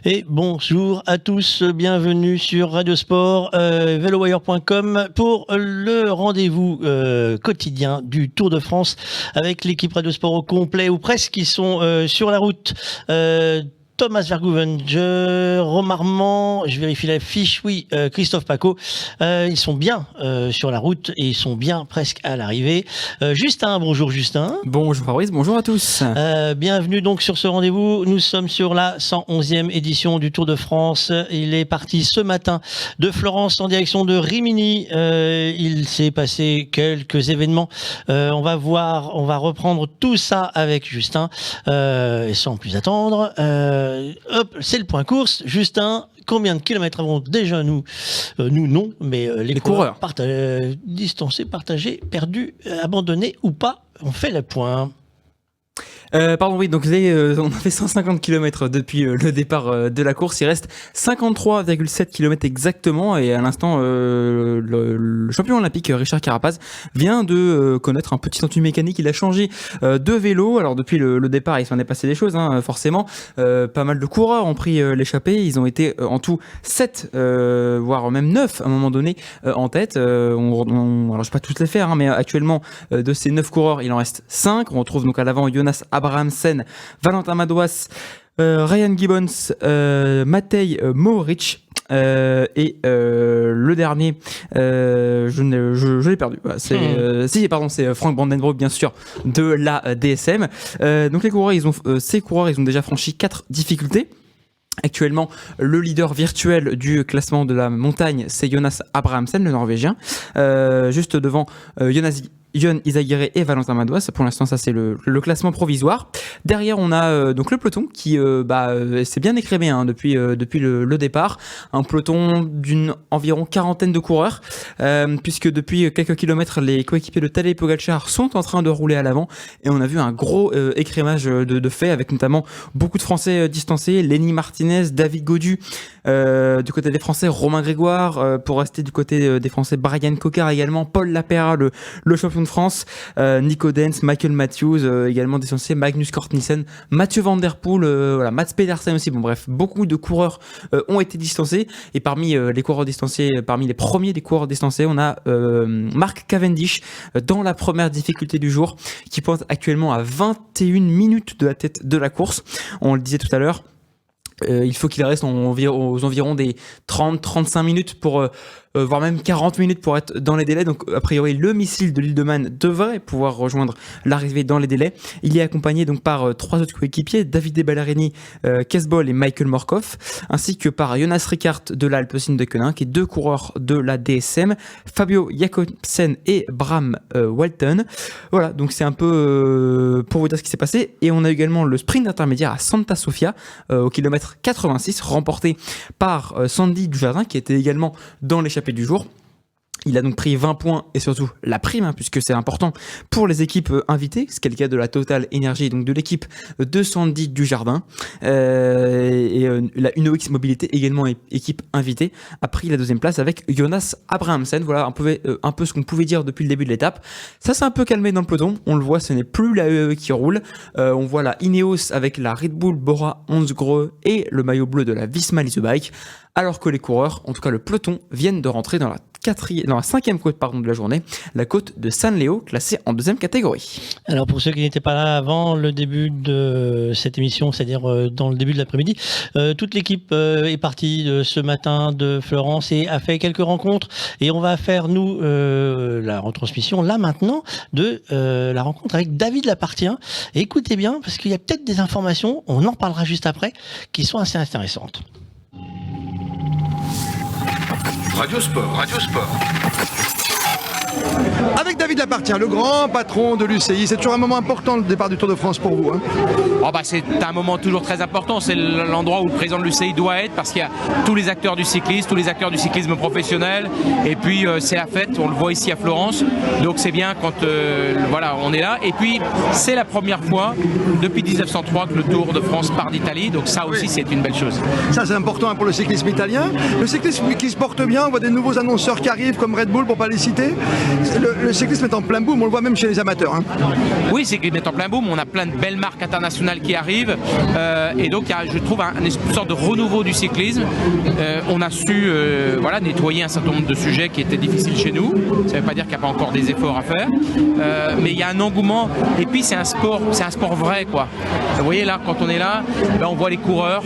Et bonjour à tous, bienvenue sur Radiosport, velowire.com pour le rendez-vous quotidien du Tour de France avec l'équipe Radiosport au complet ou presque qui sont sur la route. Thomas Vergoeven, Romarmand, je vérifie la fiche, oui, Christophe Pacaud, ils sont bien sur la route et ils sont bien presque à l'arrivée. Justin, bonjour Justin. Bonjour Fabrice, bonjour à tous. Bienvenue donc sur ce rendez-vous, nous sommes sur la 111e édition du Tour de France. Il est parti ce matin de Florence en direction de Rimini. Il s'est passé quelques événements, on va reprendre tout ça avec Justin et sans plus attendre. Hop, c'est le point course. Justin, combien de kilomètres avons déjà nous non, mais les coureurs distancés, partagés, perdus, abandonnés ou pas, on fait le point. Oui, donc on a fait 150 km depuis le départ de la course. Il reste 53,7 km exactement. Et à l'instant, le champion olympique Richard Carapaz vient de connaître un petit ennui mécanique. Il a changé de vélo. Alors depuis le départ, il s'en est passé des choses, forcément. Pas mal de coureurs ont pris l'échappée. Ils ont été en tout 7, voire même 9 à un moment donné en tête. Alors je vais pas tous les faire, mais actuellement, de ces 9 coureurs, il en reste 5. On retrouve donc à l'avant Jonas Abrahamsen, Valentin Madouas, Ryan Gibbons, Matej Mohoric et le dernier, je l'ai perdu. C'est Frank Brandenburg, bien sûr, de la DSM. Donc ces coureurs, ils ont déjà franchi 4 difficultés. Actuellement, le leader virtuel du classement de la montagne, c'est Jonas Abrahamsen, le Norvégien, juste devant Jon Izagirre et Valentin Madouas. Pour l'instant, ça c'est le classement provisoire. Derrière, on a donc le peloton qui s'est bien écrémé depuis le départ. Un peloton d'une environ quarantaine de coureurs, puisque depuis quelques kilomètres, les coéquipiers de Tadej Pogačar sont en train de rouler à l'avant. Et on a vu un gros écrémage de fait, avec notamment beaucoup de Français distancés. Lenny Martinez, David Gaudu, du côté des Français, Romain Grégoire, pour rester du côté des Français, Brian Cocard également, Paul Lapera, le champion de France, Nico Dens, Michael Matthews, également distancé, Magnus Cort Nielsen, Mathieu Van Der Poel, Mats Pedersen aussi. Bon bref, beaucoup de coureurs ont été distancés. Et parmi les coureurs distancés, parmi les premiers des coureurs distancés, on a Mark Cavendish dans la première difficulté du jour, qui pointe actuellement à 21 minutes de la tête de la course. On le disait tout à l'heure. Il faut qu'il reste aux environs des 30-35 minutes pour voire même 40 minutes pour être dans les délais. Donc a priori le missile de l'île de Man devrait pouvoir rejoindre l'arrivée dans les délais. Il est accompagné donc par 3 autres coéquipiers, Davide Ballerini, Cees Bol et Michael Morkov, ainsi que par Jonas Rickart de l'Alpecin de Koenig et 2 coureurs de la DSM, Fabio Jakobsen et Bram Walton. Voilà, donc c'est un peu pour vous dire ce qui s'est passé. Et on a également le sprint intermédiaire à Santa Sofia au kilomètre 86, remporté par Sandy Dujardin, qui était également dans l'échappée du jour. Il a donc pris 20 points et surtout la prime, puisque c'est important pour les équipes invitées, ce qui est le cas de la Total Energy, donc de l'équipe de Sandy Dujardin. La UNOX Mobilité, également équipe invitée, a pris la 2e place avec Jonas Abrahamsen. Voilà un peu ce qu'on pouvait dire depuis le début de l'étape. Ça s'est un peu calmé dans le peloton, on le voit, ce n'est plus la UAE qui roule. On voit la Ineos avec la Red Bull Bora Hansgrohe et le maillot bleu de la Visma Lease Bike, alors que les coureurs, en tout cas le peloton, viennent de rentrer dans la 5e côte de la journée, la côte de San Leo, classée en 2e catégorie. Alors pour ceux qui n'étaient pas là avant le début de cette émission, c'est-à-dire dans le début de l'après-midi, toute l'équipe est partie ce matin de Florence et a fait quelques rencontres, et on va faire nous la retransmission là maintenant de la rencontre avec David Lappartient. Et écoutez bien, parce qu'il y a peut-être des informations, on en parlera juste après, qui sont assez intéressantes. Radiosport. Avec David Lappartient, le grand patron de l'UCI, c'est toujours un moment important le départ du Tour de France pour vous. C'est un moment toujours très important, c'est l'endroit où le président de l'UCI doit être, parce qu'il y a tous les acteurs du cyclisme, tous les acteurs du cyclisme professionnel, et puis c'est la fête, on le voit ici à Florence, donc c'est bien quand on est là. Et puis c'est la première fois depuis 1903 que le Tour de France part d'Italie, donc ça aussi c'est une belle chose. Ça c'est important pour le cyclisme italien. Le cyclisme qui se porte bien, on voit des nouveaux annonceurs qui arrivent comme Red Bull pour pas les citer. Le cyclisme est en plein boom, on le voit même chez les amateurs. Hein. Oui, c'est qu'ils mettent en plein boom. On a plein de belles marques internationales qui arrivent. Et donc, il y a, je trouve, une sorte de renouveau du cyclisme. On a su nettoyer un certain nombre de sujets qui étaient difficiles chez nous. Ça ne veut pas dire qu'il n'y a pas encore des efforts à faire. Mais il y a un engouement. Et puis, c'est un sport vrai, quoi. Vous voyez, là, quand on est là, on voit les coureurs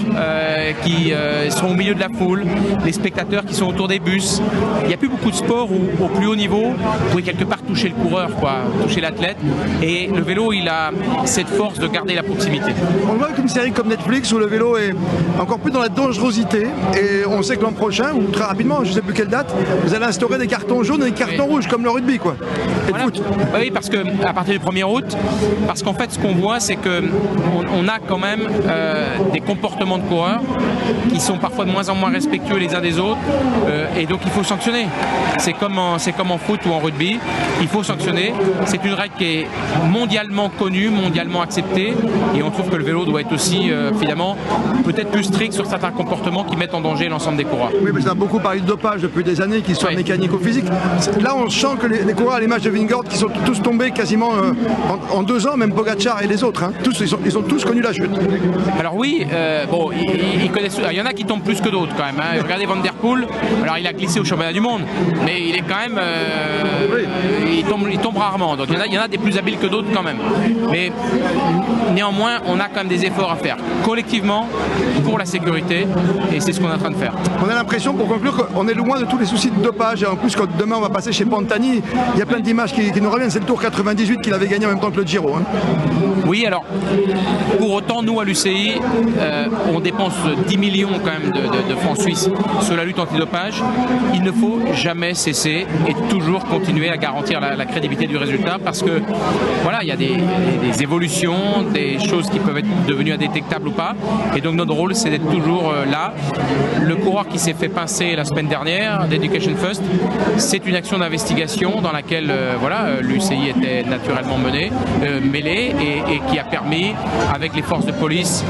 qui sont au milieu de la foule, les spectateurs qui sont autour des bus. Il n'y a plus beaucoup de sports où, au plus haut niveau, vous pouvez quelque part toucher le coureur, quoi, toucher l'athlète. Et le vélo, il a cette force de garder la proximité. On le voit avec une série comme Netflix où le vélo est encore plus dans la dangerosité. Et on sait que l'an prochain, ou très rapidement, je ne sais plus quelle date, vous allez instaurer des cartons jaunes et des cartons rouges, comme le rugby, quoi. Et voilà. le foot. Oui, parce qu'à partir du 1er août, parce qu'en fait, ce qu'on voit, c'est qu'on a quand même des comportements de coureurs qui sont parfois de moins en moins respectueux les uns des autres. Et donc, il faut sanctionner. C'est comme en foot ou en rugby. Il faut sanctionner. C'est une règle qui est mondialement connue, mondialement acceptée. Et on trouve que le vélo doit être aussi, finalement, peut-être plus strict sur certains comportements qui mettent en danger l'ensemble des coureurs. Oui, parce qu'on a beaucoup parlé de dopage depuis des années, qu'il soit mécanique ou physique. Là, on sent que les coureurs, à l'image de Vingegaard, qui sont tous tombés quasiment en 2 ans, même Pogacar et les autres. Hein. Ils ont tous connu la chute. Alors oui, ils connaissent. Il y en a qui tombent plus que d'autres quand même. Hein. Regardez Van Der Poel. Alors il a glissé au championnat du monde, mais il est quand même. Il tombe rarement. Donc il y en a des plus habiles que d'autres quand même. Mais néanmoins, on a quand même des efforts à faire collectivement pour la sécurité, et c'est ce qu'on est en train de faire. On a l'impression, pour conclure, qu'on est loin de tous les soucis de dopage. Et en plus, quand demain on va passer chez Pantani, il y a plein d'images qui nous reviennent. C'est le Tour 98 qu'il avait gagné en même temps que le Giro. Hein. Oui, alors pour autant, nous à l'UCI, on dépense 10 millions quand même de francs suisses sur la lutte antidopage. Il ne faut jamais cesser et toujours continuer à garantir la crédibilité du résultat, parce que voilà, il y a des évolutions, des choses qui peuvent être devenues indétectables ou pas. Et donc notre rôle, c'est d'être toujours là. Le coureur qui s'est fait pincer la semaine dernière d'Education First, c'est une action d'investigation dans laquelle l'UCI était naturellement mêlée et qui a permis, avec les forces de police,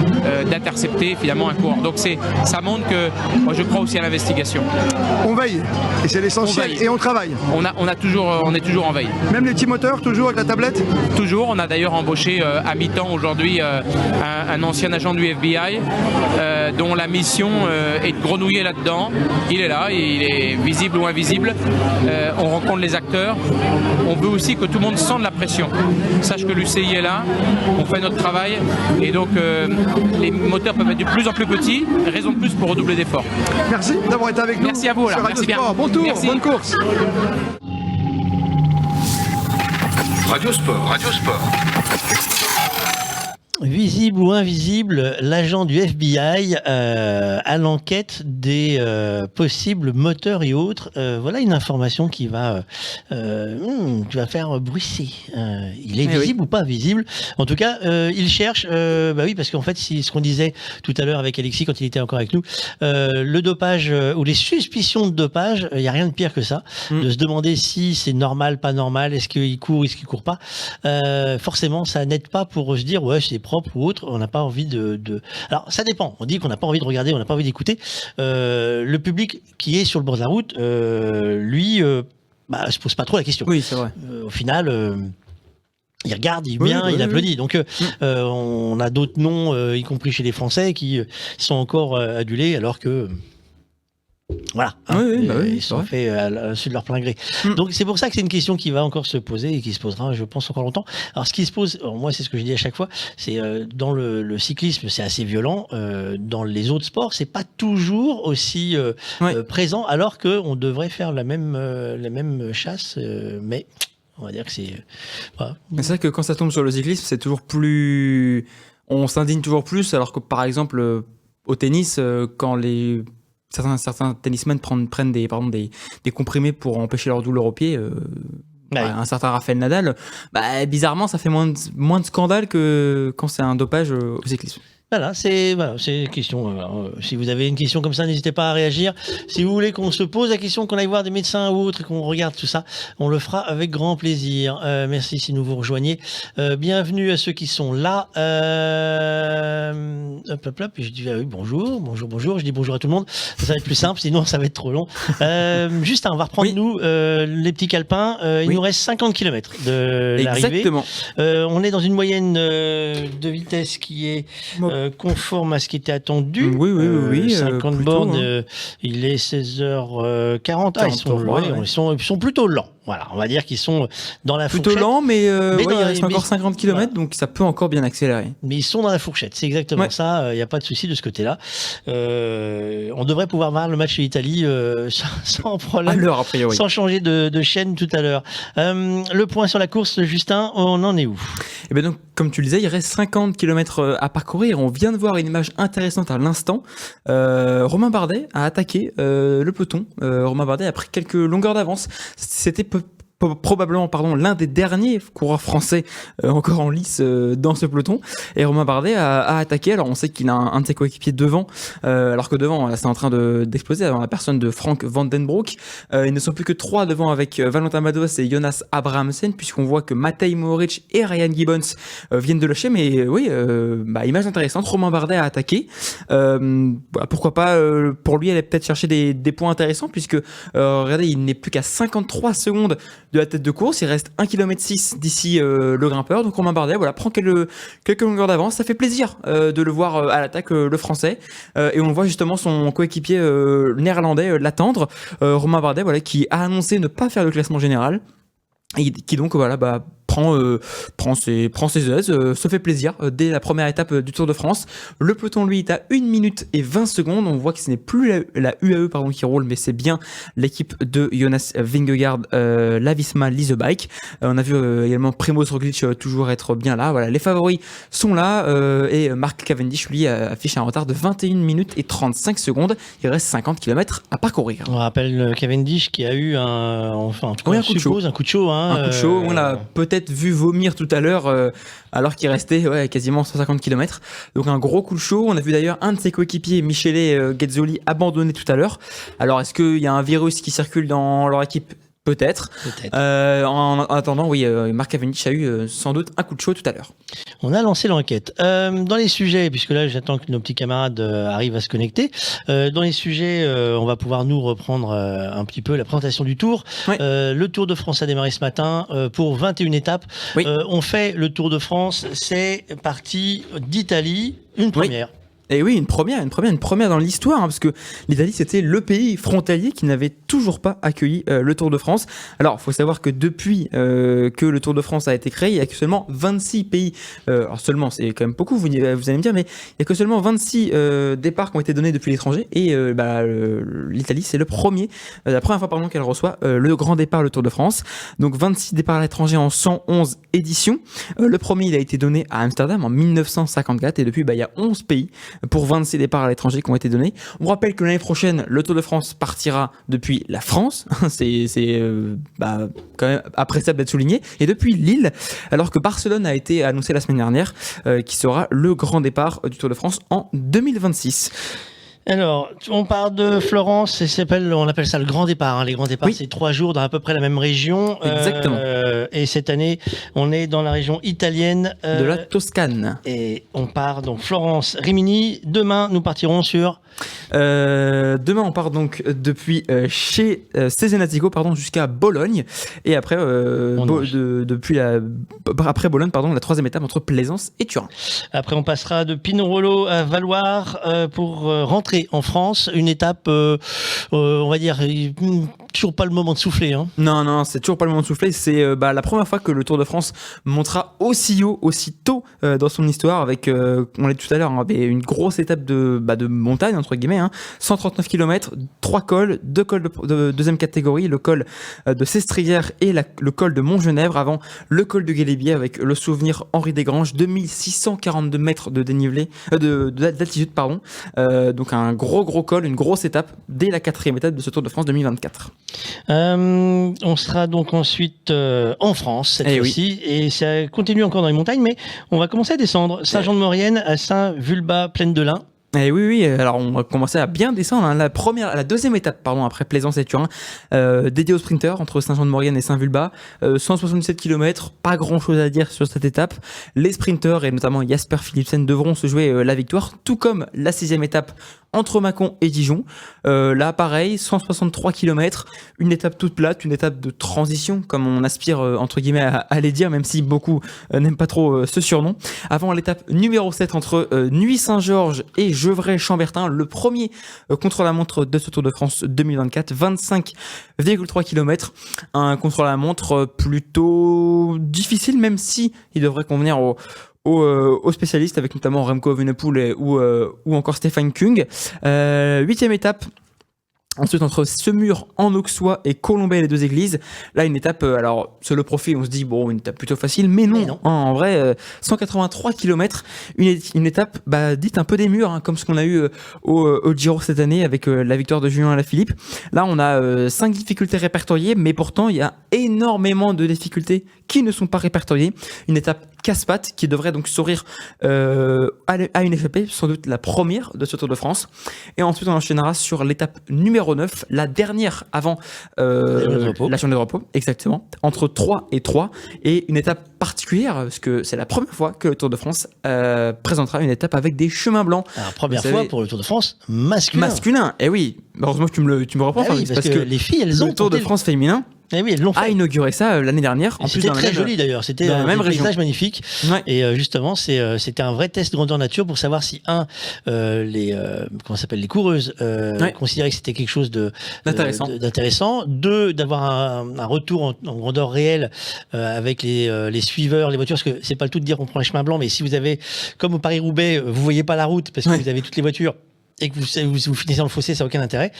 d'intercepter finalement un coureur. Donc ça montre que moi je crois aussi à l'investigation. On veille, et c'est l'essentiel, et on travaille. On est toujours en veille. Même les petits moteurs, toujours avec la tablette? Toujours. On a d'ailleurs embauché à mi-temps aujourd'hui un ancien agent du FBI dont la mission est de grenouiller là-dedans. Il est là, il est visible ou invisible. On rencontre les acteurs. On veut aussi que tout le monde sente la pression. Sache que l'UCI est là, on fait notre travail, et donc les moteurs peuvent être de plus en plus petits, raison de plus pour redoubler d'efforts. Merci d'avoir été avec nous. Merci à vous. Sur Radio Merci bien. Sport. Bon tour, Merci. bonne course. Radio Sport. Visible ou invisible, l'agent du FBI à l'enquête des possibles moteurs et autres. Voilà une information qui va faire bruisser. Il est visible ou pas visible? En tout cas, il cherche. Oui, parce qu'en fait, ce qu'on disait tout à l'heure avec Alexis quand il était encore avec nous, le dopage ou les suspicions de dopage, il n'y a rien de pire que ça. De se demander si c'est normal, pas normal, est-ce qu'il court, est-ce qu'il court pas. Forcément, ça n'aide pas pour se dire ouais, c'est propre ou autre, on n'a pas envie de... Alors, ça dépend. On dit qu'on n'a pas envie de regarder, on n'a pas envie d'écouter. Le public qui est sur le bord de la route, lui, se pose pas trop la question. Oui, c'est vrai. Au final... il regarde, il applaudit. Donc, on a d'autres noms, y compris chez les Français, qui sont encore adulés, alors que... Voilà, ils sont faits à l'insu de leur plein gré. Donc c'est pour ça que c'est une question qui va encore se poser et qui se posera, je pense, encore longtemps. Alors ce qui se pose, moi c'est ce que je dis à chaque fois, c'est dans le cyclisme c'est assez violent, dans les autres sports c'est pas toujours aussi présent, alors qu'on devrait faire la même chasse, mais on va dire que c'est... Voilà. Mais c'est vrai que quand ça tombe sur le cyclisme, c'est toujours plus... On s'indigne toujours plus, alors que par exemple au tennis, quand certains tennismen prennent des comprimés pour empêcher leur douleur au pied. Un certain Rafael Nadal, bizarrement, ça fait moins de scandale que quand c'est un dopage au cyclisme. Voilà, c'est une question. Si vous avez une question comme ça, n'hésitez pas à réagir. Si vous voulez qu'on se pose la question, qu'on aille voir des médecins ou autres, et qu'on regarde tout ça, on le fera avec grand plaisir. Merci si nous vous rejoignez. Bienvenue à ceux qui sont là. Hop. Et je dis bonjour. Je dis bonjour à tout le monde. Ça va être plus simple, sinon ça va être trop long. Juste, on va reprendre nous les petits calepins. Il nous reste 50 km de l'arrivée. Exactement. On est dans une moyenne de vitesse qui est conforme à ce qui était attendu. Oui. 50 plutôt, bornes, il est 16h40. Ils sont plutôt lents. Voilà, on va dire qu'ils sont dans la fourchette. Plutôt lent, mais il dans reste encore 50 km, donc ça peut encore bien accélérer. Mais ils sont dans la fourchette, c'est exactement ça. Il n'y a pas de souci de ce côté-là. On devrait pouvoir voir le match de l'Italie sans problème, à l'heure, a priori. sans changer de chaîne tout à l'heure. Le point sur la course, Justin, on en est où? Et bien donc, comme tu le disais, il reste 50 km à parcourir. On vient de voir une image intéressante à l'instant. Romain Bardet a attaqué le peloton. Romain Bardet a pris quelques longueurs d'avance. C'était probablement l'un des derniers coureurs français encore en lice dans ce peloton, et Romain Bardet a attaqué. Alors on sait qu'il a un de ses coéquipiers devant, alors que devant là, c'est en train d'exploser avant la personne de Frank Van Den Broek. Ils ne sont plus que 3 devant avec Valentin Madois et Jonas Abrahamsen, puisqu'on voit que Matej Mohoric et Ryan Gibbons viennent de lâcher. Mais image intéressante, Romain Bardet a attaqué. Pourquoi pas pour lui aller peut-être chercher des points intéressants, puisque regardez, il n'est plus qu'à 53 secondes de la tête de course. Il reste 1,6 km d'ici le grimpeur. Donc Romain Bardet prend quelques longueurs d'avance. Ça fait plaisir de le voir à l'attaque, le français. Et on voit justement son coéquipier néerlandais l'attendre. Romain Bardet qui a annoncé ne pas faire le classement général. Et qui donc prend ses aises, se fait plaisir dès la première étape du Tour de France. Le peloton lui est à 1 minute et 20 secondes. On voit que ce n'est plus la UAE qui roule, mais c'est bien l'équipe de Jonas Vingegaard, la Visma Lease Bike. On a vu également Primož Roglic toujours être bien là. Voilà, les favoris sont là, et Mark Cavendish lui affiche un retard de 21 minutes et 35 secondes. Il reste 50 km à parcourir. On rappelle Cavendish qui a eu un coup de chaud. Un coup de chaud, on l'a peut-être vu vomir tout à l'heure, alors qu'il restait quasiment 150 km. Donc un gros coup de chaud. On a vu d'ailleurs un de ses coéquipiers, Michele Gezzoli, abandonner tout à l'heure. Alors est-ce qu'il y a un virus qui circule dans leur équipe ? Peut-être. En attendant, Mark Cavendish a eu sans doute un coup de chaud tout à l'heure. On a lancé l'enquête. Dans les sujets, puisque là j'attends que nos petits camarades arrivent à se connecter, dans les sujets, on va pouvoir nous reprendre un petit peu la présentation du Tour. Le Tour de France a démarré ce matin pour 21 étapes. On fait le Tour de France, c'est parti d'Italie, une première. Et oui, une première dans l'histoire, parce que l'Italie, c'était le pays frontalier qui n'avait toujours pas accueilli le Tour de France. Alors, il faut savoir que depuis que le Tour de France a été créé, il n'y a que seulement 26 pays. Alors seulement, c'est quand même beaucoup, vous allez me dire, mais il n'y a que seulement 26 départs qui ont été donnés depuis l'étranger. Et l'Italie, c'est la première fois qu'elle reçoit le grand départ, le Tour de France. Donc 26 départs à l'étranger en 111 éditions. Le premier, il a été donné à Amsterdam en 1954, et depuis, il y a 11 pays pour 26 départs à l'étranger qui ont été donnés. On rappelle que l'année prochaine, le Tour de France partira depuis la France. C'est quand même appréciable d'être souligné. Et depuis Lille, alors que Barcelone a été annoncé la semaine dernière, qui sera le grand départ du Tour de France en 2026. Alors, on part de Florence, on appelle ça le grand départ. Les grands départs, c'est 3 jours dans à peu près la même région. Exactement. Et cette année, on est dans la région italienne. De la Toscane. Et on part donc Florence, Rimini. Demain, nous partirons sur... Demain, on part donc depuis chez Cesenatico, jusqu'à Bologne. Et après, après Bologne, la 3e étape entre Plaisance et Turin. Après, on passera de Pinerolo à Valloire pour rentrer en France. Une étape, on va dire, toujours pas le moment de souffler. Non, c'est toujours pas le moment de souffler. C'est la première fois que le Tour de France montera aussi haut, aussi tôt dans son histoire, avec, on l'a dit tout à l'heure, une grosse étape de montagne, entre guillemets, 139 km, 3 cols, 2 cols de deuxième catégorie, le col de Sestrières et le col de Montgenèvre, avant le col de Guélébier avec le souvenir Henri Desgranges, 2642 mètres de dénivelé, d'altitude, donc un gros col, une grosse étape dès la 4e étape de ce Tour de France 2024. On sera donc ensuite en France cette fois-ci, et ça continue encore dans les montagnes, mais on va commencer à descendre. Saint-Jean-de-Maurienne à Saint-Vulbas, plaine de l'Ain. Eh oui, alors on va commencer à bien descendre. Hein. La deuxième étape, après Plaisance et Turin, dédiée aux sprinters entre Saint-Jean-de-Maurienne et Saint-Vulbas, 177 km, pas grand chose à dire sur cette étape. Les sprinters et notamment Jasper Philipsen devront se jouer la victoire, tout comme la 6e étape entre Mâcon et Dijon. Là, pareil, 163 km, une étape toute plate, une étape de transition, comme on aspire entre guillemets à les dire, même si beaucoup n'aiment pas trop ce surnom. Avant l'étape numéro 7 entre Nuits-Saint-Georges et Gevrey-Chambertin, le premier contre-la-montre de ce Tour de France 2024, 25,3 km, un contre-la-montre plutôt difficile, même si il devrait convenir aux spécialistes, avec notamment Remco Evenepoel ou encore Stefan Kung. 8e étape. Ensuite, entre Semur en Auxois et Colombey les deux églises, là une étape, alors sur le profil on se dit bon, une étape plutôt facile, mais non. En vrai, 183 km, une étape dite un peu des murs, hein, comme ce qu'on a eu au Giro cette année avec la victoire de Julien Alaphilippe. Là on a 5 difficultés répertoriées, mais pourtant il y a énormément de difficultés qui ne sont pas répertoriées. Une étape casse-pattes qui devrait donc s'ouvrir à une échappée, sans doute la première de ce Tour de France. Et ensuite on enchaînera sur l'étape numéro 9, la dernière avant la journée de repos, exactement, entre 3 et 3, et une étape particulière parce que c'est la première fois que le Tour de France présentera une étape avec des chemins blancs. Alors première fois pour le Tour de France masculin. Et oui, heureusement que tu me reprends, parce que les filles elles ont le Tour de France féminin elles l'ont fait. A inauguré ça l'année dernière. En plus, c'était très joli d'ailleurs. C'était un paysage magnifique. Ouais. Et justement, c'était un vrai test de grandeur nature pour savoir si les coureuses considéraient que c'était quelque chose d'intéressant. Deux, d'avoir un retour en grandeur réelle avec les suiveurs, les voitures. Parce que c'est pas le tout de dire qu'on prend les chemins blancs, mais si vous avez, comme au Paris-Roubaix, vous voyez pas la route parce que vous avez toutes les voitures et que vous finissez dans le fossé, ça n'a aucun intérêt.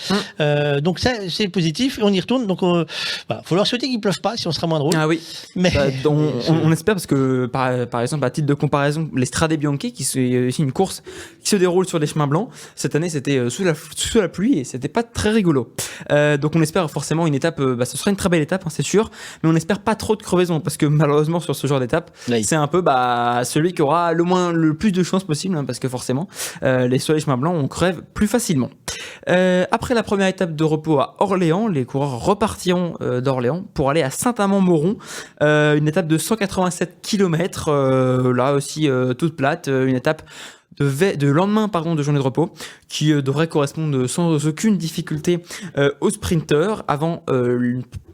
Donc ça, c'est positif, et on y retourne. Donc faut leur souhaiter qu'il ne pleuve pas, si on sera moins drôle. Ah oui, mais on espère, parce que par exemple, à titre de comparaison, les Strade Bianche, qui c'est aussi une course qui se déroule sur des chemins blancs, cette année c'était sous la pluie et c'était pas très rigolo. Donc on espère forcément une étape, ce sera une très belle étape, hein, c'est sûr, mais on espère pas trop de crevaisons, parce que malheureusement sur ce genre d'étape, c'est un peu celui qui aura le plus de chances possible, hein, parce que forcément sur les chemins blancs on crève plus facilement. Après la première étape de repos à Orléans, les coureurs repartiront d'Orléans pour aller à Saint-Amand-Moron, une étape de 187 km, là aussi toute plate, une étape de lendemain de journée de repos qui devrait correspondre sans aucune difficulté aux sprinteurs avant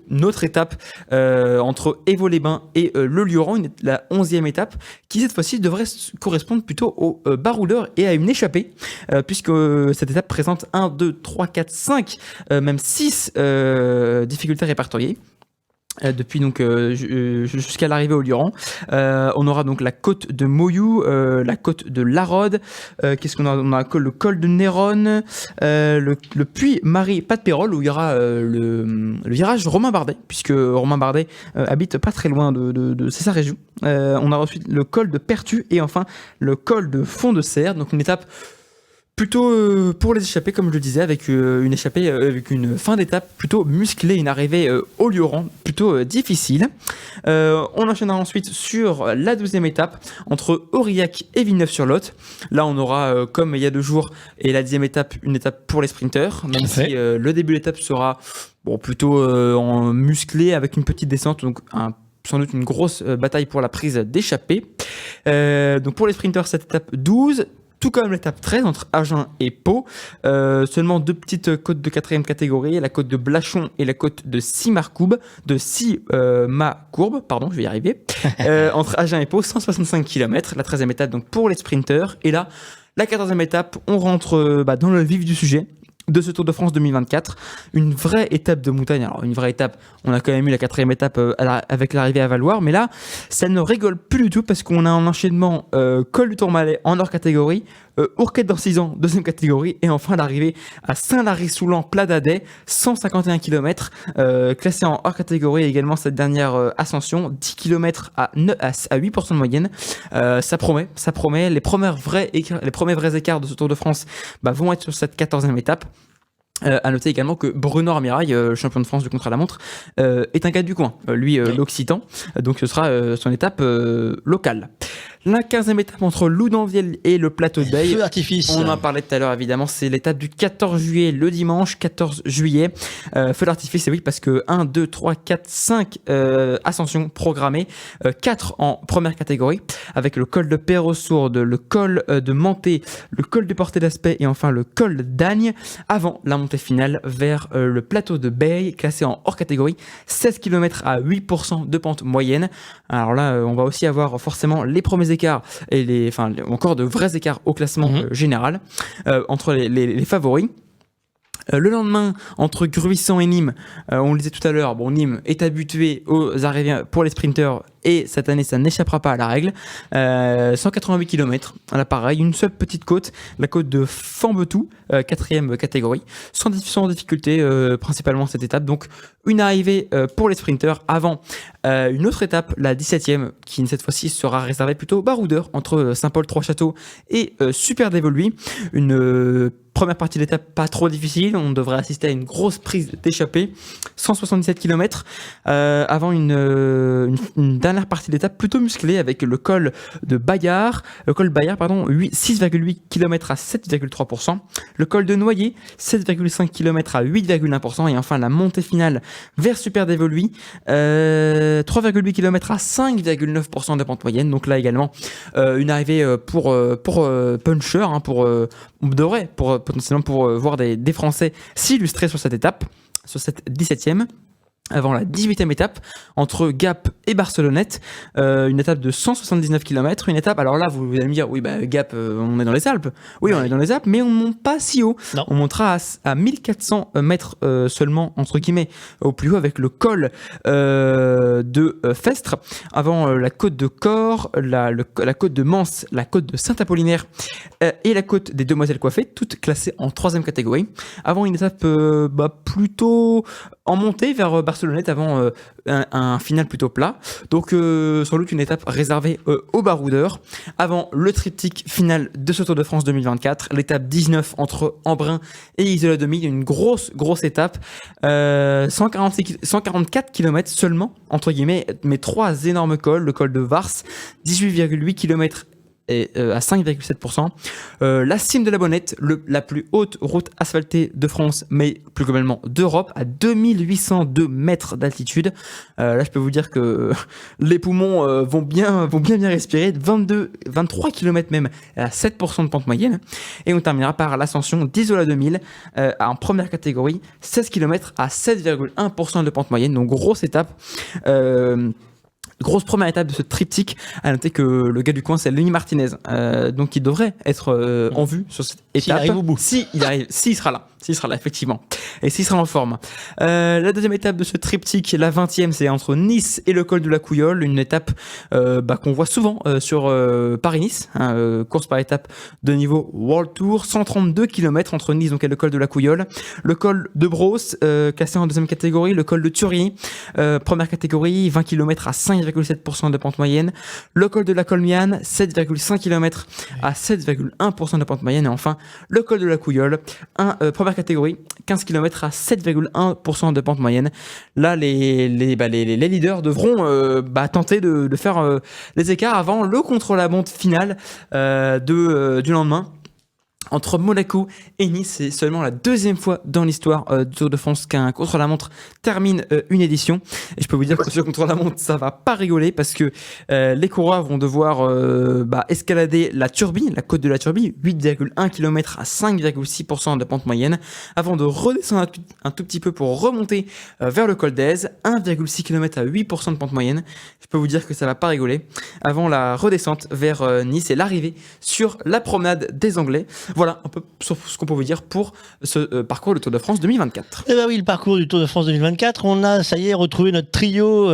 une autre étape entre Évaux-les-Bains et Le Lioran, la 11e étape, qui cette fois-ci devrait correspondre plutôt aux baroudeurs et à une échappée, puisque cette étape présente 1, 2, 3, 4, 5, même 6 difficultés répertoriées. Depuis donc jusqu'à l'arrivée au Lioran, on aura donc la côte de Moyou, la côte de Larode, qu'est-ce qu'on a? On a le col de Néronne, le puits Marie-Pas-de-Pérol, où il y aura le virage Romain Bardet, puisque Romain Bardet habite pas très loin de c'est sa région. On a ensuite le col de Pertu et enfin le col de Fond-de-Serre, donc une étape plutôt pour les échappées, comme je le disais, avec une échappée, avec une fin d'étape plutôt musclée, une arrivée au Lioran plutôt difficile. On enchaînera ensuite sur la 12e étape entre Aurillac et Villeneuve-sur-Lot. Là, on aura, comme il y a 2 jours, et la 10e étape, une étape pour les sprinteurs, même si le début de l'étape sera plutôt en musclé, avec une petite descente, donc sans doute une grosse bataille pour la prise d'échappée. Donc pour les sprinteurs, cette étape 12, tout comme l'étape 13 entre Agen et Pau, seulement 2 petites côtes de 4e catégorie, la côte de Blachon et la côte de Simacourbe, pardon, je vais y arriver, entre Agen et Pau, 165 km, la 13e étape donc pour les sprinteurs, et là, la 14e étape, on rentre dans le vif du sujet de ce Tour de France 2024, une vraie étape de montagne. Alors une vraie étape, on a quand même eu la 4e étape avec l'arrivée à Valloire, mais là ça ne rigole plus du tout, parce qu'on a un enchaînement col du Tourmalet en hors catégorie, Ourquette dans 6 ans, deuxième catégorie. Et enfin, l'arrivée à Saint-Lary-Soulan, Plat-d'Adet, 151 km, classé en hors catégorie également cette dernière ascension, 10 km à 8% de moyenne. Ça promet. Les premiers vrais écarts de ce Tour de France vont être sur cette 14e étape. À noter également que Bruno Armirail, champion de France du contre-la-montre, est un gars du coin, l'Occitan, donc ce sera son étape locale. La 15e étape entre Loudanvielle et le plateau de Baye. Feu d'artifice. On en parlait tout à l'heure évidemment, c'est l'étape du 14 juillet, le dimanche 14 juillet. Feu d'artifice, c'est oui, parce que 1, 2, 3, 4, 5 ascensions programmées, 4 en première catégorie, avec le col de Perros-Sourde, le col de Manté, le col de Portet d'Aspet et enfin le col d'Agne, avant la montée finale vers le plateau de Baye, classé en hors catégorie, 16 km à 8% de pente moyenne. Alors là, on va aussi avoir forcément les premiers écarts et encore de vrais écarts au classement général entre les favoris. Le lendemain, entre Gruissan et Nîmes, on le disait tout à l'heure, Nîmes est habitué aux arrivées pour les sprinters et cette année ça n'échappera pas à la règle. 188 km, là pareil, une seule petite côte, la côte de Fambetou, 4e catégorie, sans difficulté principalement cette étape. Donc une arrivée pour les sprinters avant une autre étape, la 17e, qui cette fois-ci sera réservée plutôt aux baroudeurs entre Saint-Paul-Trois-Châteaux et Super Dévoluy. Une première partie de l'étape pas trop difficile, on devrait assister à une grosse prise d'échappée, 177 km, avant une dernière partie de l'étape plutôt musclée avec le col de Bayard, 6,8 km à 7,3%, le col de Noyer, 7,5 km à 8,1%, et enfin la montée finale vers Super Dévoluy, 3,8 km à 5,9% de pente moyenne. Donc là également une arrivée pour puncher, potentiellement pour voir des Français s'illustrer sur cette étape, sur cette 17e. Avant la 18e étape, entre Gap et Barcelonnette, une étape de 179 km, une étape, alors là vous allez me dire, oui Gap, on est dans les Alpes, oui on est dans les Alpes, mais on ne monte pas si haut, on montera à 1400 mètres seulement, entre guillemets, au plus haut, avec le col de Festre, avant la côte de Corps, la côte de Mans, la côte de Saint-Apollinaire et la côte des Demoiselles Coiffées, toutes classées en 3e catégorie, avant une étape plutôt en montée vers Barcelonnette, avant un final plutôt plat. Donc sans doute une étape réservée aux baroudeurs, avant le triptyque final de ce Tour de France 2024, l'étape 19 entre Embrun et Isola-Demie, une grosse étape, 144 km seulement, entre guillemets, mais 3 énormes cols, le col de Vars, 18,8 km et à 5,7%. La cime de la Bonnette, la plus haute route asphaltée de France, mais plus globalement d'Europe, à 2802 mètres d'altitude. Là, je peux vous dire que les poumons vont bien respirer. 23 km même à 7% de pente moyenne. Et on terminera par l'ascension d'Isola 2000 en première catégorie, 16 km à 7,1% de pente moyenne. Donc grosse étape. Grosse première étape de ce triptyque. À noter que le gars du coin, c'est Lenny Martinez, donc il devrait être en vue sur cette étape. S'il arrive au bout. S'il sera là, effectivement, et s'il sera en forme. La deuxième étape de ce triptyque, la 20e, c'est entre Nice et le col de la Couillole, une étape qu'on voit souvent sur Paris-Nice, course par étape de niveau World Tour, 132 km entre Nice donc, et le col de la Couillole, le col de Brosse, classé en deuxième catégorie, le col de Turie, première catégorie, 20 km à 5,7% de pente moyenne, le col de la Colmiane, 7,5 km à 7,1% de pente moyenne, et enfin le col de la Couillole, première catégorie, 15 km à 7,1% de pente moyenne. Là, les leaders devront tenter de faire les écarts avant le contre-la-montre finale du lendemain. Entre Monaco et Nice, c'est seulement la deuxième fois dans l'histoire du Tour de France qu'un contre-la-montre termine une édition. Et je peux vous dire que ce contre-la-montre, ça va pas rigoler parce que les coureurs vont devoir escalader la Turbie, la côte de la Turbie, 8,1 km à 5,6% de pente moyenne, avant de redescendre un tout petit peu pour remonter vers le col d'Aise, 1,6 km à 8% de pente moyenne. Je peux vous dire que ça va pas rigoler. Avant la redescente vers Nice et l'arrivée sur la promenade des Anglais. Voilà un peu sur ce qu'on pouvait dire pour ce parcours du Tour de France 2024. Eh ben oui, le parcours du Tour de France 2024, on a, ça y est, retrouvé notre trio.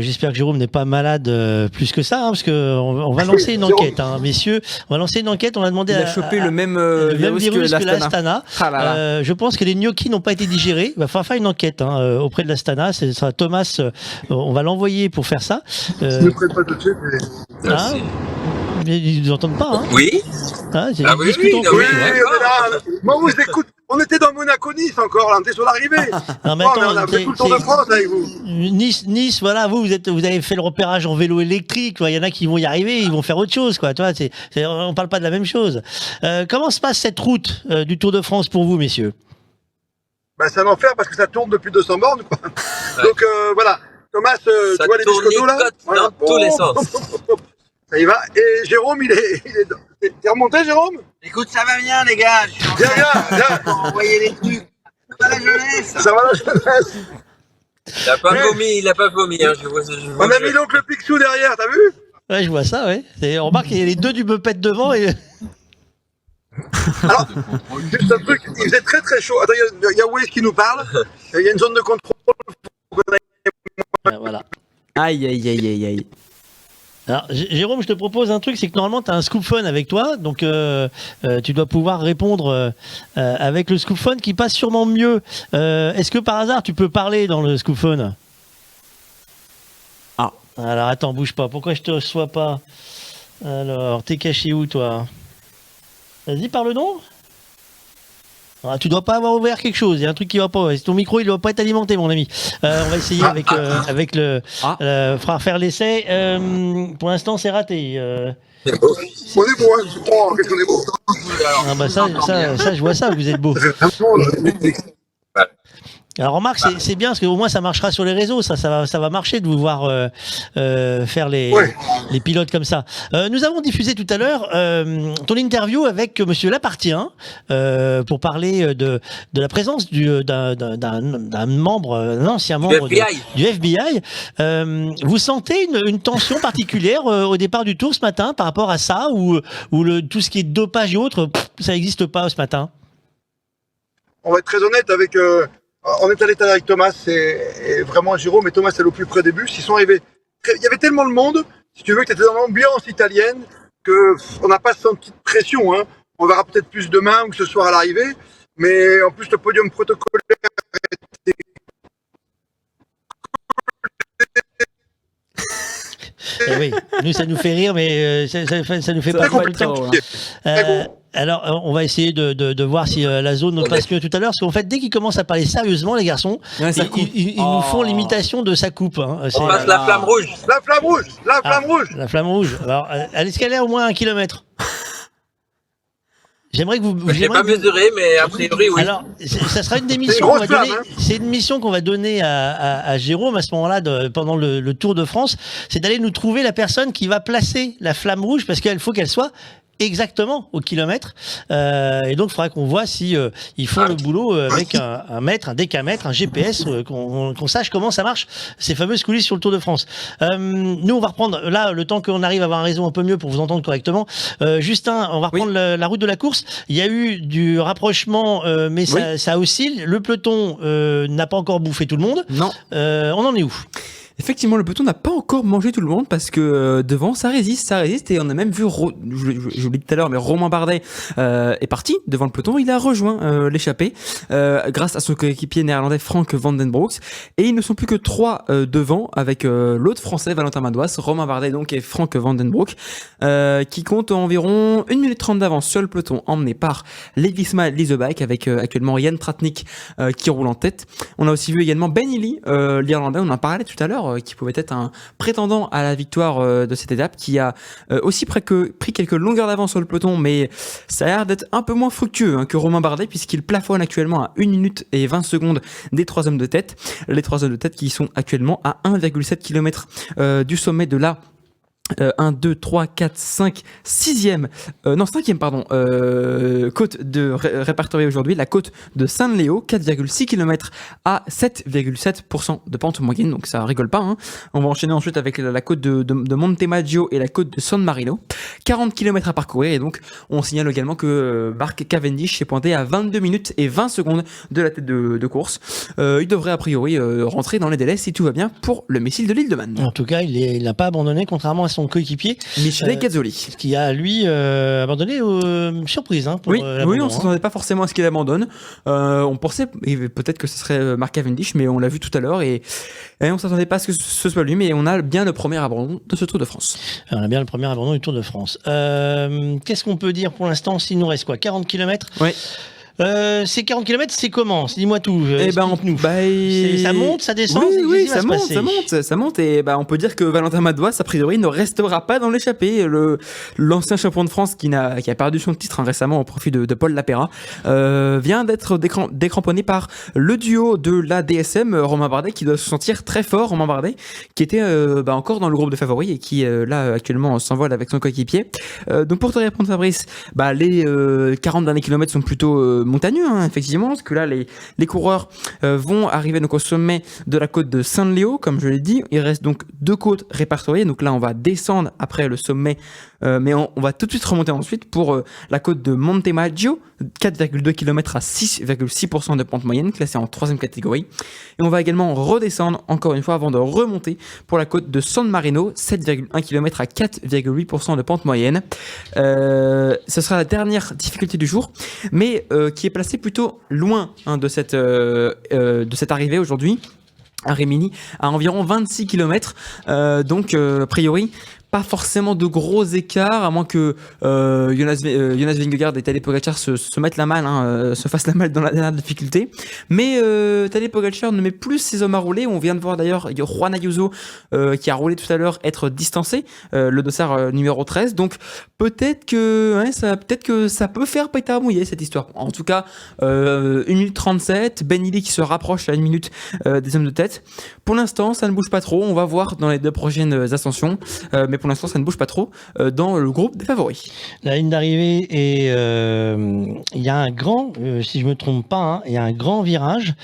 J'espère que Jérôme n'est pas malade plus que ça, parce que on va lancer une enquête, messieurs. On va lancer une enquête. On a demandé Il a chopé le même virus que l'Astana. Ah là là. Je pense que les gnocchis n'ont pas été digérés. Il va falloir faire une enquête auprès de l'Astana. Ce sera Thomas. On va l'envoyer pour faire ça. Je ne prête pas tout de suite. Mais ils nous entendent pas. Oui. Ils oui, discutent oui, entre eux, oui, tu vois. on est là. Moi, vous écoute. On était dans Monaco-Nice encore, là. On était sur l'arrivée. Non, mais On a fait tout le Tour de France avec vous. Nice, voilà, vous avez fait le repérage en vélo électrique. Il y en a qui vont y arriver, ils vont faire autre chose, quoi. Tu vois, on parle pas de la même chose. Comment se passe cette route du Tour de France pour vous, messieurs? C'est un enfer parce que ça tourne depuis 200 bornes, quoi. Donc voilà. Thomas, tu vois les discotos là? Dans tous les sens. Ça y va. Et Jérôme, il est T'es remonté, Jérôme? Écoute, ça va bien, les gars. Viens. Envoyer les trucs. Ça va la jeunesse. Ça va la jeunesse. Il a pas vomi. Hein. On a mis l'oncle Picsou derrière, t'as vu? Ouais, je vois ça, ouais. On remarque qu'il y a les deux du Beupet devant et. Alors, juste un truc, il faisait très très chaud. Attends, il y a Waze qui nous parle. Il y a une zone de contrôle. Voilà. Aïe. Alors, Jérôme, je te propose un truc, c'est que normalement, tu as un scoop phone avec toi, donc tu dois pouvoir répondre avec le scoop phone qui passe sûrement mieux. Est-ce que par hasard, tu peux parler dans le scoop phone? Ah. Alors, attends, bouge pas. Pourquoi je te reçois pas? Alors, t'es caché où, toi? Vas-y, parle donc. Ah, tu dois pas avoir ouvert quelque chose, il y a un truc qui va pas. Ton micro il doit pas être alimenté, mon ami. On va essayer avec le faire l'essai. Pour l'instant c'est raté. On est beau, hein. Oh, qu'est-ce qu'on est beau. Ah bah ça je vois ça, vous êtes beau. Alors remarque, c'est bien parce qu'au moins ça marchera sur les réseaux, ça va marcher de vous voir faire les pilotes comme ça. Nous avons diffusé tout à l'heure ton interview avec Monsieur Lapartien pour parler de la présence d'un membre, un ancien membre du FBI. Vous sentez une tension particulière au départ du Tour ce matin par rapport à ça ou tout ce qui est dopage et autres, ça n'existe pas ce matin? On va être très honnête avec. On est allé avec Thomas et vraiment Jérôme et Thomas est au plus près des bus. Ils sont arrivés. Il y avait tellement de monde, si tu veux, que tu étais dans l'ambiance italienne, qu'on n'a pas senti de pression. Hein. On verra peut-être plus demain ou ce soir à l'arrivée. Mais en plus, le podium protocolaire était. Eh oui, nous ça nous fait rire, mais ça nous fait pas le temps. Alors, on va essayer de voir si la zone nous passe mieux tout à l'heure, parce qu'en fait, dès qu'ils commencent à parler sérieusement, les garçons, ils nous font l'imitation de sa coupe. Hein. On passe la flamme rouge. La flamme rouge. La flamme rouge. La flamme rouge. Alors, est-ce qu'elle est au moins 1 kilomètre? J'aimerais que vous. Je n'ai pas mesuré, mais a priori, oui. Alors, ça sera une des missions qu'on va donner. C'est une mission qu'on va donner à Jérôme à ce moment-là, pendant le Tour de France. C'est d'aller nous trouver la personne qui va placer la flamme rouge, parce qu'il faut qu'elle soit exactement au kilomètre. Et donc, il faudra qu'on voit si ils font le boulot avec un mètre, un décamètre, un GPS, qu'on sache comment ça marche, ces fameuses coulisses sur le Tour de France. Nous, on va reprendre, là, le temps qu'on arrive à avoir un réseau un peu mieux pour vous entendre correctement. Justin, on va reprendre la route de la course. Il y a eu du rapprochement, mais ça oscille. Le peloton n'a pas encore bouffé tout le monde. Non. On en est où? Effectivement, le peloton n'a pas encore mangé tout le monde parce que devant, ça résiste et on a même vu, je l'ai dit tout à l'heure, mais Romain Bardet est parti devant le peloton, il a rejoint l'échappée grâce à son coéquipier néerlandais Frank Vandenbroucks et ils ne sont plus que 3 devant avec l'autre français Valentin Madouas, Romain Bardet donc et Frank Vandenbroucks qui comptent environ 1 minute 30 d'avance sur le peloton emmené par Levisma Leasebike avec actuellement Jan Tratnik qui roule en tête. On a aussi vu également Ben Healy, l'Irlandais, on en parlait tout à l'heure, qui pouvait être un prétendant à la victoire de cette étape, qui a aussi pris quelques longueurs d'avance sur le peloton, mais ça a l'air d'être un peu moins fructueux que Romain Bardet, puisqu'il plafonne actuellement à 1 minute et 20 secondes des 3 hommes de tête. Les 3 hommes de tête qui sont actuellement à 1,7 km du sommet de la 1, 2, 3, 4, 5, 6e, non 5e pardon, côte répertoriée aujourd'hui, la côte de San Leo, 4,6 km à 7,7% de pente moyenne, donc ça rigole pas, hein. On va enchaîner ensuite avec la côte de Montemaggio et la côte de San Marino, 40 km à parcourir, et donc on signale également que Mark Cavendish est pointé à 22 minutes et 20 secondes de la tête de course. Il devrait a priori rentrer dans les délais si tout va bien pour le missile de l'île de Man. En tout cas, il n'a pas abandonné, contrairement à son coéquipier Michele Gazzoli, qui a lui abandonné surprise pour oui, l'abandon, on ne s'attendait pas forcément à ce qu'il abandonne. On pensait peut-être que ce serait Mark Cavendish, mais on l'a vu tout à l'heure et on ne s'attendait pas à ce que ce soit lui, mais on a bien le premier abandon de ce Tour de France. Alors, on a bien le premier abandon du Tour de France. Qu'est-ce qu'on peut dire pour l'instant? S'il nous reste quoi, 40 km? Oui. Ces 40 km, c'est comment? Dis-moi tout. Ça monte, ça descend? Oui, ça monte. Et on peut dire que Valentin Madouas, a priori, ne restera pas dans l'échappée. L'ancien champion de France qui a perdu son titre récemment au profit de Paul Lapera, vient d'être décramponné par le duo de la DSM, Romain Bardet, qui doit se sentir très fort. Romain Bardet, qui était encore dans le groupe de favoris et qui, là, actuellement, s'envole avec son coéquipier. Donc, pour te répondre, Fabrice, les 40 derniers kilomètres sont plutôt montagneux, hein, effectivement, parce que là les coureurs vont arriver donc au sommet de la côte de San Leo, comme je l'ai dit. Il reste donc 2 côtes répertoriées, donc là on va descendre après le sommet, mais on va tout de suite remonter ensuite pour la côte de Montemaggio, 4,2 km à 6,6% de pente moyenne, classée en 3e catégorie, et on va également redescendre encore une fois avant de remonter pour la côte de San Marino, 7,1 km à 4,8% de pente moyenne. Ce sera la dernière difficulté du jour, mais qui est placé plutôt loin de cette arrivée aujourd'hui à Rimini, à environ 26 km. Donc, a priori, pas forcément de gros écarts, à moins que Jonas Vingegaard et Tadej Pogačar se mettent la malle, se fassent la malle dans la dernière difficulté. Mais Tadej Pogačar ne met plus ses hommes à rouler. On vient de voir d'ailleurs Juan Ayuso qui a roulé tout à l'heure être distancé, le dossard numéro 13. Donc peut-être que ça peut faire pétard mouillé cette histoire. En tout cas, 1 minute 37, Ben Illy qui se rapproche à 1 minute des hommes de tête. Pour l'instant, ça ne bouge pas trop. On va voir dans les 2 prochaines ascensions. Mais pour l'instant, ça ne bouge pas trop dans le groupe des favoris. La ligne d'arrivée et il y a un grand, si je me trompe pas, il y a un grand virage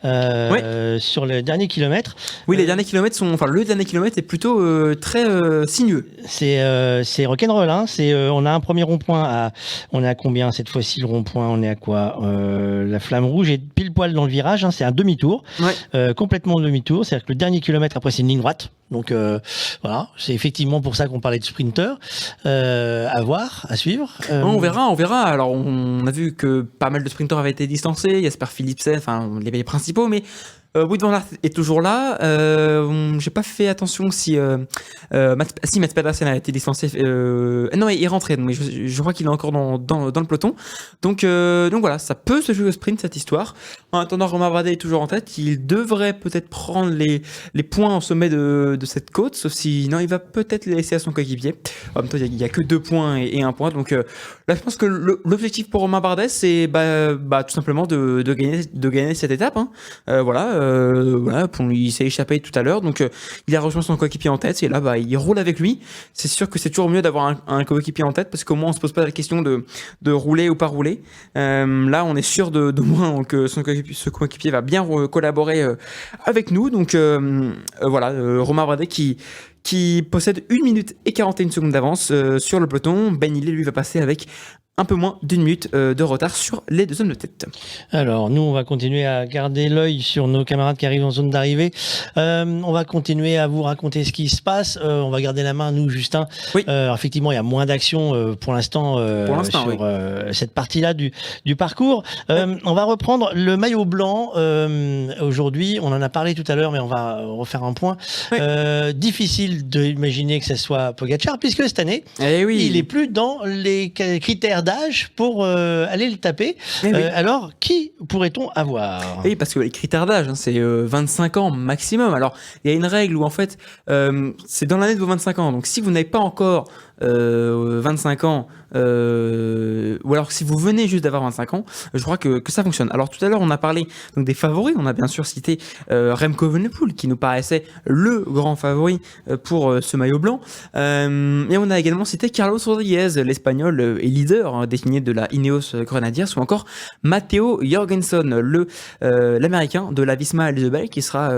sur le dernier kilomètre. Oui, les derniers kilomètres le dernier kilomètre est plutôt très sinueux. C'est rock'n'roll, hein. On a un premier rond-point on est à combien cette fois-ci le rond-point? On est à quoi? La flamme rouge est pile poil dans le virage, hein. C'est un demi-tour, complètement demi-tour. C'est-à-dire que le dernier kilomètre après c'est une ligne droite. Donc voilà, c'est effectivement pour ça qu'on parlait de sprinter. À voir, à suivre. On verra. Alors on a vu que pas mal de sprinters avaient été distancés, Jasper Philipsen, les principaux, mais Wout van Aert est toujours là. J'ai pas fait attention si Mats Pedersen a été distancé. Non, il est rentré, mais je crois qu'il est encore dans le peloton. Donc voilà, ça peut se jouer au sprint cette histoire. En attendant, Romain Bardet est toujours en tête. Il devrait peut-être prendre les points au sommet de cette côte, sauf si non, il va peut-être les laisser à son coéquipier. En même temps, il y a que 2 points et 1 point. Donc là, je pense que l'objectif pour Romain Bardet, c'est tout simplement de gagner cette étape. Hein. Il s'est échappé tout à l'heure, donc il a rejoint son coéquipier en tête et là il roule avec lui. C'est sûr que c'est toujours mieux d'avoir un coéquipier en tête parce qu'au moins on se pose pas la question de rouler ou pas rouler. Là on est sûr de moins que ce coéquipier va bien collaborer avec nous, donc Romain Bardet qui possède 1 minute et 41 secondes d'avance sur le peloton. Ben Illy lui va passer avec un peu moins d'1 minute de retard sur les 2 hommes de tête. Alors, nous, on va continuer à garder l'œil sur nos camarades qui arrivent en zone d'arrivée. On va continuer à vous raconter ce qui se passe. On va garder la main, nous, Justin. Oui. Effectivement, il y a moins d'action pour l'instant sur cette partie-là du parcours. On va reprendre le maillot blanc. Aujourd'hui, on en a parlé tout à l'heure, mais on va refaire un point. Difficile d'imaginer que ce soit Pogačar, puisque cette année, il est plus dans les critères d'âge pour aller le taper. Eh oui. Alors, qui pourrait-on avoir? Oui, parce que les critères d'âge, hein, c'est 25 ans maximum. Alors, il y a une règle où en fait, c'est dans l'année de vos 25 ans. Donc, si vous n'avez pas encore 25 ans, ou alors si vous venez juste d'avoir 25 ans, je crois que ça fonctionne. Alors tout à l'heure on a parlé donc des favoris, on a bien sûr cité Remco Evenepoel qui nous paraissait le grand favori pour ce maillot blanc, et on a également cité Carlos Rodriguez, l'espagnol et leader désigné de la Ineos Grenadiers, ou encore Matteo Jorgensen, l'américain de la Visma Lease qui sera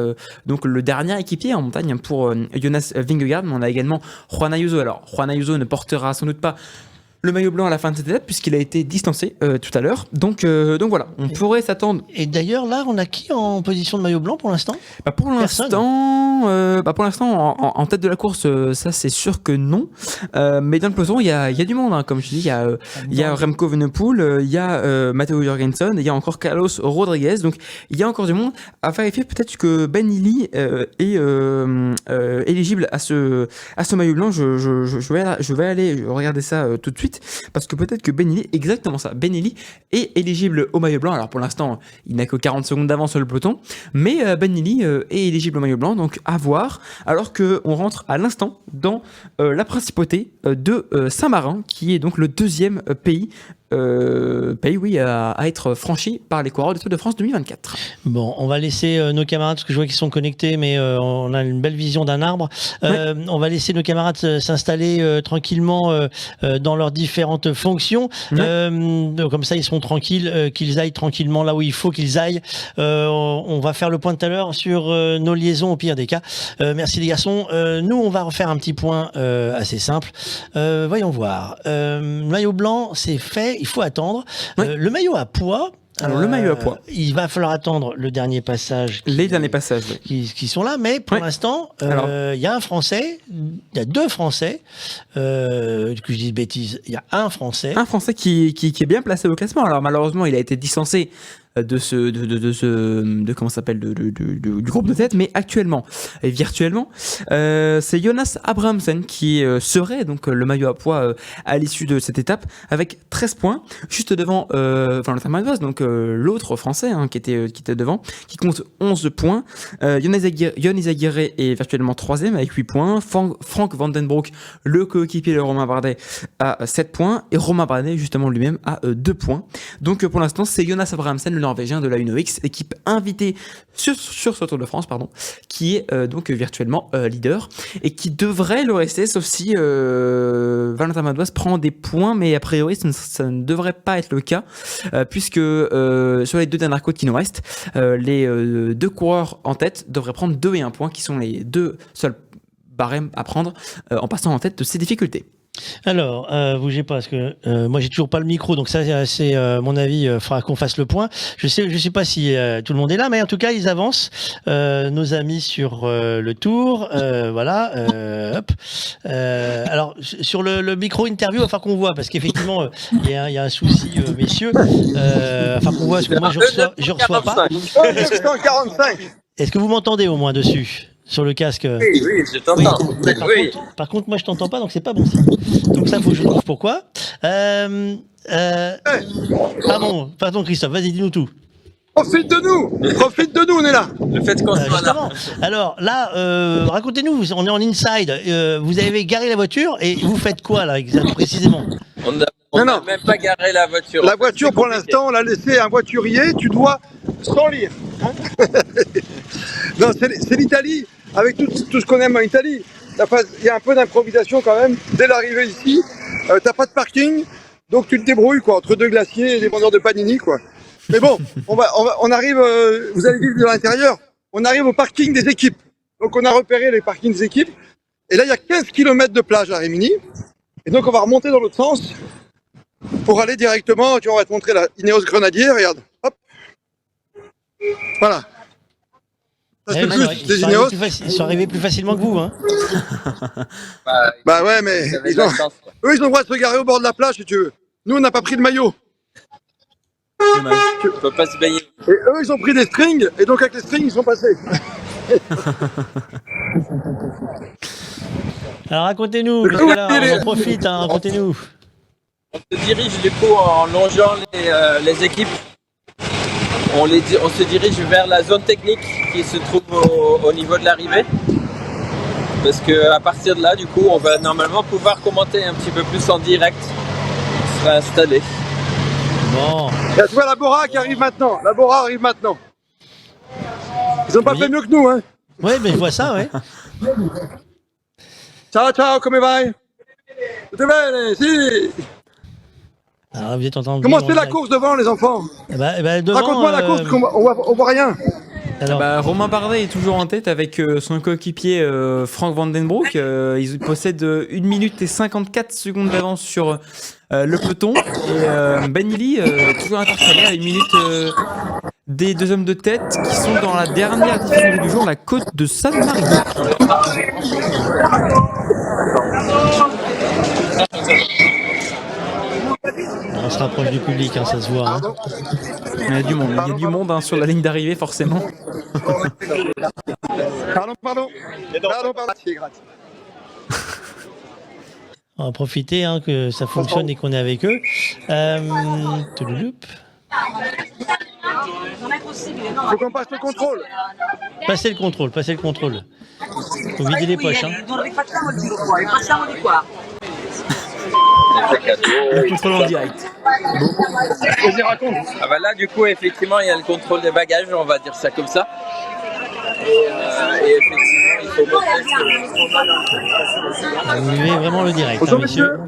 donc le dernier équipier en montagne pour Jonas Vingegaard. Mais on a également Juan Ayuso. Alors Juan Ayuso ne portera sans doute pas le maillot blanc à la fin de cette étape puisqu'il a été distancé tout à l'heure. Donc voilà, on pourrait s'attendre. Et d'ailleurs, là, on a qui en position de maillot blanc pour l'instant? Pour l'instant, en tête de la course, ça c'est sûr que non. Mais dans le peloton, il y a du monde, hein, comme je dis. Il y a Remco Evenepoel, il y a Matteo Jorgensen, il y a encore Carlos Rodriguez. Donc il y a encore du monde. À vérifier, peut-être que Ben Illy est éligible à ce maillot blanc. Je vais aller regarder ça tout de suite. Parce que peut-être que Ben Illy, exactement ça, Ben Illy est éligible au maillot blanc. Alors pour l'instant, il n'a que 40 secondes d'avance sur le peloton, mais Ben Illy est éligible au maillot blanc, donc à voir. Alors qu'on rentre à l'instant dans la principauté de Saint-Marin, qui est donc le deuxième pays à être franchi par les coureurs du Tour de France 2024. Bon, on va laisser nos camarades, parce que je vois qu'ils sont connectés, mais on a une belle vision d'un arbre. On va laisser nos camarades s'installer tranquillement dans leurs différentes fonctions. Comme ça, ils seront tranquilles, qu'ils aillent tranquillement là où il faut qu'ils aillent. On va faire le point tout à l'heure sur nos liaisons au pire des cas. Merci les garçons. Nous, on va refaire un petit point assez simple. Voyons voir. Maillot blanc, c'est fait. Il faut attendre. Le maillot à poids. Alors, le maillot à poids. Il va falloir attendre le dernier passage. Les derniers passages, oui. Qui sont là, mais pour l'instant, il y a un Français, il y a deux Français, que je dis de bêtises, il y a un Français. Un Français qui est bien placé au classement. Alors, malheureusement, il a été distancé du groupe de tête, mais actuellement et virtuellement c'est Jonas Abrahamsen qui serait donc le maillot à poids à l'issue de cette étape avec 13 points, juste devant Valentin Madouas, donc l'autre français qui était devant, qui compte 11 points. Yon Izagirre est virtuellement 3ème avec 8 points. Frank Vandenbroek, le coéquipier de Romain Bardet, a 7 points, et Romain Bardet justement lui-même a 2 points. Donc pour l'instant c'est Jonas Abrahamsen, le Norvégien de la UNOX, équipe invitée sur ce Tour de France, qui est donc virtuellement leader et qui devrait le rester, sauf si Valentin Madouas prend des points, mais a priori ça ne devrait pas être le cas, puisque sur les deux dernières côtes qui nous restent, les deux coureurs en tête devraient prendre 2 et 1 point, qui sont les deux seuls barèmes à prendre en passant en tête de ces difficultés. Alors, bougez pas, parce que moi j'ai toujours pas le micro, donc ça c'est mon avis, faudra qu'on fasse le point. Je sais pas si tout le monde est là, mais en tout cas ils avancent, nos amis sur le Tour, voilà. Hop. Alors sur le micro interview, enfin qu'on voit, parce qu'effectivement il y a un souci, messieurs, enfin qu'on voit, parce que moi je reçois pas. 145. Est-ce que vous m'entendez au moins dessus? Sur le casque. Oui, je t'entends. Oui. Par contre, moi, je t'entends pas, donc c'est pas bon signe. Donc ça, faut que je trouve pourquoi. Pardon, Christophe, vas-y, dis-nous tout. Profite de nous, on est là. Le fait qu'on soit là. Alors là, racontez-nous, on est en inside. Vous avez garé la voiture et vous faites quoi là, précisément? On n'a même pas garé la voiture. La voiture, pour l'instant, on l'a laissée à un voiturier. Tu dois sans lire. Hein. Non, c'est l'Italie, avec tout ce qu'on aime en Italie. Il y a un peu d'improvisation quand même. Dès l'arrivée ici, t'as pas de parking, donc tu te débrouilles entre deux glaciers et des vendeurs de panini, quoi. Mais bon, on arrive. Vous allez vivre de l'intérieur. On arrive au parking des équipes. Donc on a repéré les parkings des équipes. Et là, il y a 15 km de plage à Rimini. Et donc on va remonter dans l'autre sens pour aller directement. Tu vois, on va te montrer la Ineos Grenadier. Regarde, hop. Voilà. Ils sont arrivés plus facilement que vous, hein. Bah ouais, mais eux, ils ont le droit de se garer au bord de la plage, si tu veux. Nous, on n'a pas pris de maillot. Dommage. Tu peux pas se baigner. Et eux, ils ont pris des strings, et donc avec les strings, ils sont passés. Alors racontez-nous, parce que là, on en profite, hein, racontez-nous. On se dirige du coup en longeant les équipes. On se dirige vers la zone technique qui se trouve au niveau de l'arrivée. Parce qu'à partir de là, du coup, on va normalement pouvoir commenter un petit peu plus en direct. On sera installé. Bon. Là, tu vois la Bora qui arrive maintenant. La Bora arrive maintenant. Ils ont pas Oui. fait mieux que nous, hein. Ouais, mais je vois ça, ouais. Ciao, ciao, come vai? Tutto bene, si. Alors, vous êtes en train de Comment vivre c'est en la direct. course devant, les enfants? Devant, Raconte-moi la course, parce qu'on voit rien. alors, Bah, Romain Bardet est toujours en tête avec son coéquipier Frank Vandenbroek. Ils possèdent 1 minute et 54 secondes d'avance sur le peloton. Et Ben Illy, toujours intercalé à 1 minute des deux hommes de tête qui sont dans la dernière difficulté du jour, la côte de San-Marino. on se rapproche du public, hein, ça se voit. Hein. Il y a du monde hein, sur la ligne d'arrivée forcément. Pardon. C'est gratuit. On va profiter hein, que ça fonctionne et qu'on est avec eux. Toulouloup. Faut qu'on passe le contrôle. Passez le contrôle. Faut vider les poches. Hein. Le contrôle en direct. Vas-y, raconte. Ah bah là, du coup, effectivement, il y a le contrôle des bagages, on va dire ça comme ça. Et effectivement, il faut montrer que... Vous vivez vraiment le direct, hein, Bonjour, messieurs.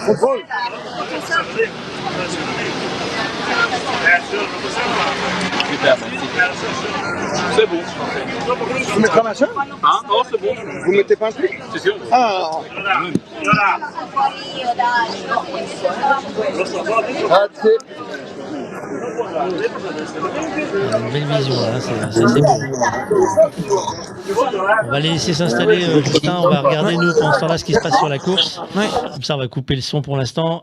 Contrôle. Super, merci. C'est bon. Vous mettez un machin? Hein? Non, c'est bon. Vous mettez pas un truc? C'est sûr. Ah. Grazie. Une belle vision là, c'est beau. On va les laisser s'installer, Justin. On va regarder nous pendant ce temps-là ce qui se passe sur la course. Ouais. Comme ça, on va couper le son pour l'instant.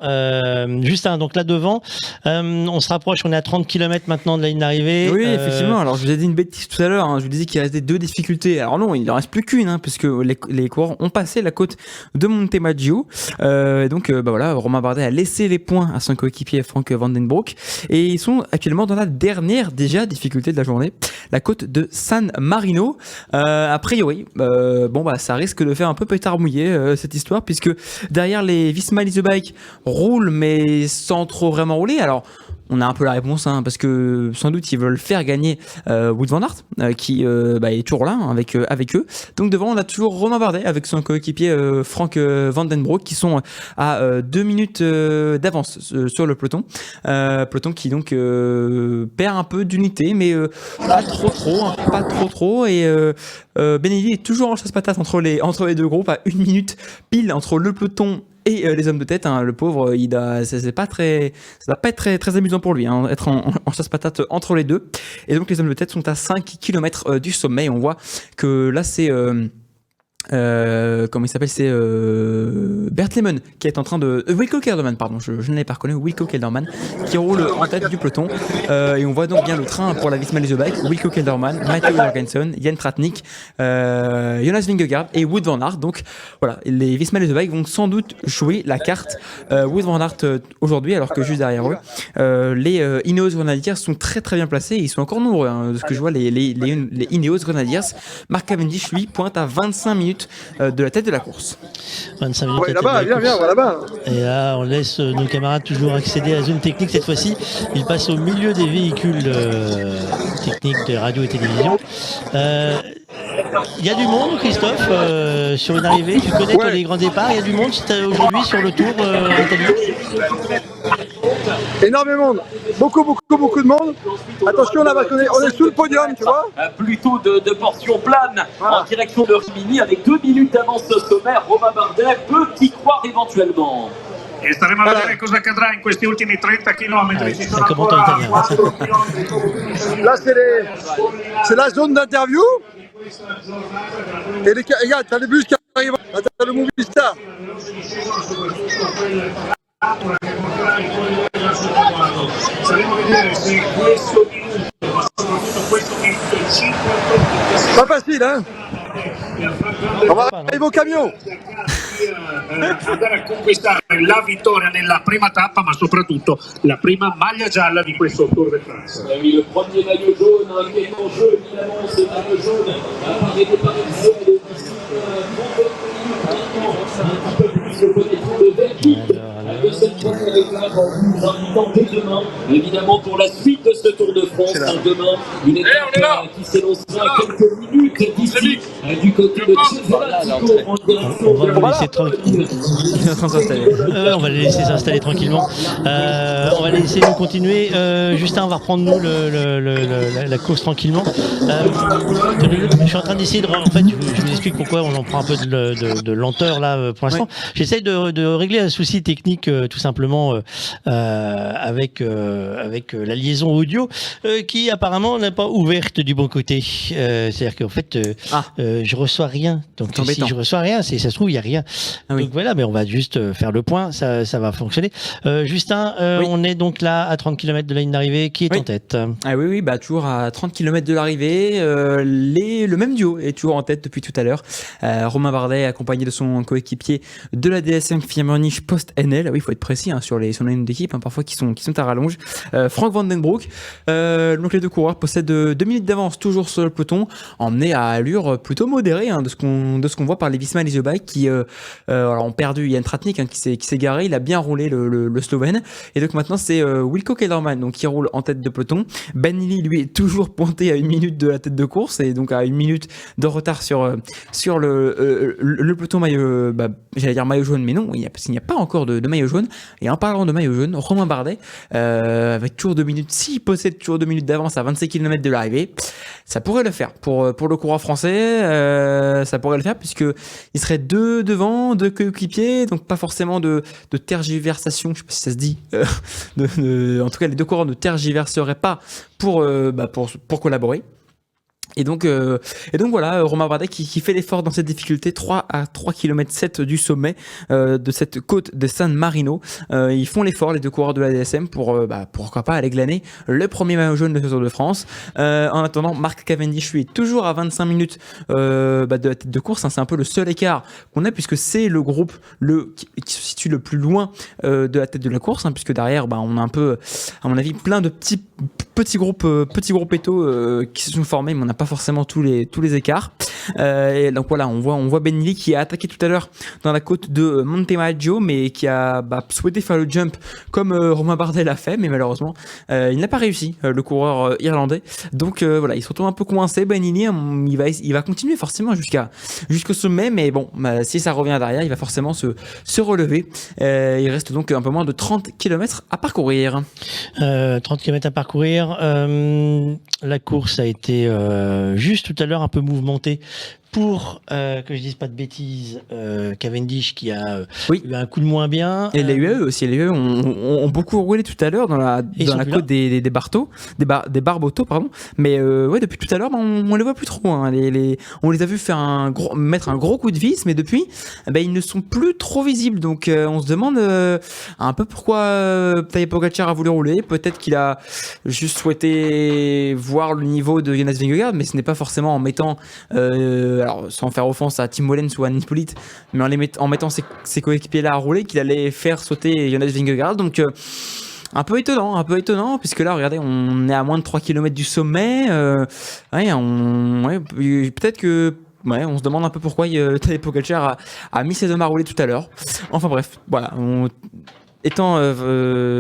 Justin, donc là devant, on se rapproche. On est à 30 km maintenant de la ligne d'arrivée. Oui, effectivement. Alors, je vous ai dit une bêtise tout à l'heure. Hein. Je vous disais qu'il restait 2 difficultés. Alors non, il n'en reste plus qu'une, hein, puisque les coureurs ont passé la côte de Montemaggio. Donc, bah voilà, Romain Bardet a laissé les points à son coéquipier Frank Vandenbroek. Et ils sont actuellement dans la dernière déjà difficulté de la journée, la côte de San Marino. A priori, bon bah ça risque de faire un peu pétard mouillé cette histoire, puisque derrière les Visma Lease Bike roulent mais sans trop vraiment rouler. Alors on a un peu la réponse, hein, parce que sans doute ils veulent faire gagner Wout van Aert, qui est toujours là hein, avec eux. Donc devant on a toujours Romain Bardet avec son coéquipier Frank Vandenbroek qui sont à 2 minutes d'avance sur le peloton. Peloton qui donc perd un peu d'unité, mais pas trop. Et Ben Illy est toujours en chasse-patate entre les deux groupes, à 1 minute pile entre le peloton et les hommes de tête, hein, le pauvre, ça va pas être très amusant pour lui, hein, être en chasse-patate entre les deux. Et donc les hommes de tête sont à 5 km du sommet. Et on voit que là c'est comment il s'appelle, c'est Bert Lehmann qui est en train de Wilco Kelderman, pardon, je ne l'avais pas reconnu, Wilco Kelderman qui roule en tête du peloton, et on voit donc bien le train pour la Visma Lease Bike, Wilco Kelderman, Mathieu Jorgensen, Jan Tratnik, Jonas Vingegaard et Wout van Aert. Donc voilà, les Visma Lease Bike vont sans doute jouer la carte Wout van Aert aujourd'hui, alors que juste derrière eux les Ineos Grenadiers sont très bien placés, et ils sont encore nombreux, hein, de ce que je vois, les Ineos Grenadiers. Mark Cavendish lui pointe à 25 minutes de la tête de la course. 25 minutes. Ouais, là-bas, viens, on va là-bas. Et là, on laisse nos camarades toujours accéder à la zone technique. Cette fois-ci, ils passent au milieu des véhicules techniques de radio et télévision. Il y a du monde, Christophe, sur une arrivée. Tu connais toi, les grands départs. Il y a du monde aujourd'hui sur le tour en Italie. Énormément de monde. Beaucoup de monde. Attention là, parce qu'on est sous le podium, tu vois. Plutôt de portions planes en direction de Rimini avec 2 minutes d'avance au sommaire. Romain Bardet peut y croire éventuellement. E staremo a vedere cosa accadrà in questi ultimi 30 km. Ça commente en italien. Là, c'est la zone d'interview. Et regarde, t'as les bus qui arrivent. Là, t'as le Movistar. Staremo a vedere se questo minuto, soprattutto questo minuto, il 5 Pas facile, hein. On va arriver au camion. Andare a conquistare la vittoria nella prima tappa, ma soprattutto la prima maglia gialla di questo Tour de France. Oui, le premier maillot jaune qui est en jeu, évidemment, ce maillot jaune apparaît des Parisiens d'ici 30 minutes maintenant, un peu plus de connaîtront le verdict de cette première étape en vous invitant dès demain, évidemment, pour la suite de ce Tour de France. Demain, une étape qui s'élancera quelques minutes d'ici du côté de Cesenatico en direction On va de le laisser tranquille. Il est en train de s'installer. On va les laisser s'installer tranquillement. On va les laisser nous continuer. Justin, on va reprendre nous la course tranquillement. Je suis en train d'essayer de. En fait, je vous explique pourquoi on en prend un peu de lenteur là pour l'instant. Ouais. J'essaye de régler un souci technique tout simplement avec la liaison audio qui apparemment n'est pas ouverte du bon côté. C'est-à-dire qu'en fait, je reçois rien. Donc C'est embêtant. si je reçois rien, ça se trouve il y a rien. Ah oui. Donc voilà, mais on va juste faire le point, ça va fonctionner. Justin, Oui. on est donc là à 30 km de la ligne d'arrivée. Qui est Oui. en tête? Ah oui, bah toujours à 30 km de l'arrivée, le même duo est toujours en tête depuis tout à l'heure. Romain Bardet accompagné de son coéquipier de la DSM Firmenich Post NL. Oui, il faut être précis sur les lignes d'équipe, parfois qui sont à rallonge. Frank Vandenbroek. Donc les deux coureurs possèdent 2 minutes d'avance toujours sur le peloton, emmenés à allure plutôt modérée de ce qu'on voit par les Visma Leasebike qui alors ont perdu Jan Tratnik qui s'est garé. Il a bien roulé le Slovène, et donc maintenant c'est Wilco Kelderman donc qui roule en tête de peloton. Ben Nili lui est toujours pointé à 1 minute de la tête de course et donc à 1 minute de retard sur le peloton maillot, j'allais dire maillot jaune, mais non, parce qu'il n'y a pas encore de maillot jaune. Et en parlant de maillot jaune, Romain Bardet avec toujours 2 minutes, s'il possède toujours 2 minutes d'avance à 26 km de l'arrivée, ça pourrait le faire pour le coureur français. Ça pourrait le faire puisque il serait 2 devant, 2 coéquipiers, donc pas forcément de tergiversation, je sais pas si ça se dit. En tout cas, les deux coureurs ne tergiverseraient pas pour collaborer. Et donc voilà, Romain Bardet qui fait l'effort dans cette difficulté, 3 km 7 du sommet de cette côte de San Marino. Ils font l'effort, les deux coureurs de la DSM, pourquoi pas aller glaner le premier maillot jaune de ce Tour de France. En attendant, Mark Cavendish lui est toujours à 25 minutes de la tête de course. C'est un peu le seul écart qu'on a puisque c'est le groupe qui se situe le plus loin de la tête de la course, puisque derrière on a un peu, à mon avis, plein de petits groupes étaux qui se sont formés, mais on n'a pas forcément tous les écarts. Et donc voilà, on voit Ben Nili qui a attaqué tout à l'heure dans la côte de Montemaggio, mais qui a souhaité faire le jump comme Romain Bardet l'a fait, mais malheureusement il n'a pas réussi, le coureur irlandais. Donc voilà, il se retrouve un peu coincé. Ben Nili, il va continuer forcément jusqu'au sommet, mais bon, si ça revient derrière, il va forcément se relever. Il reste donc un peu moins de 30 km à parcourir. 30 km à parcourir. La course a été juste tout à l'heure un peu mouvementée pour que je dise pas de bêtises, Cavendish qui a eu un coup de moins bien. Et les UAE aussi, les UAE ont beaucoup roulé tout à l'heure dans la côte des Barboteaux, pardon. Mais depuis tout à l'heure, on les voit plus trop. On les a vus mettre un gros coup de vis, mais depuis, ils ne sont plus trop visibles. Donc on se demande un peu pourquoi Tadej Pogačar a voulu rouler. Peut-être qu'il a juste souhaité voir le niveau de Jonas Vingegaard, mais ce n'est pas forcément en mettant alors sans faire offense à Tim Wellens ou à Nils Politt, mais en mettant ses coéquipiers là à rouler, qu'il allait faire sauter Jonas Vingegaard. Donc un peu étonnant, puisque là, regardez, on est à moins de 3 km du sommet. Peut-être que on se demande un peu pourquoi Tadej Pogačar a mis ses hommes à rouler tout à l'heure. Enfin bref, voilà.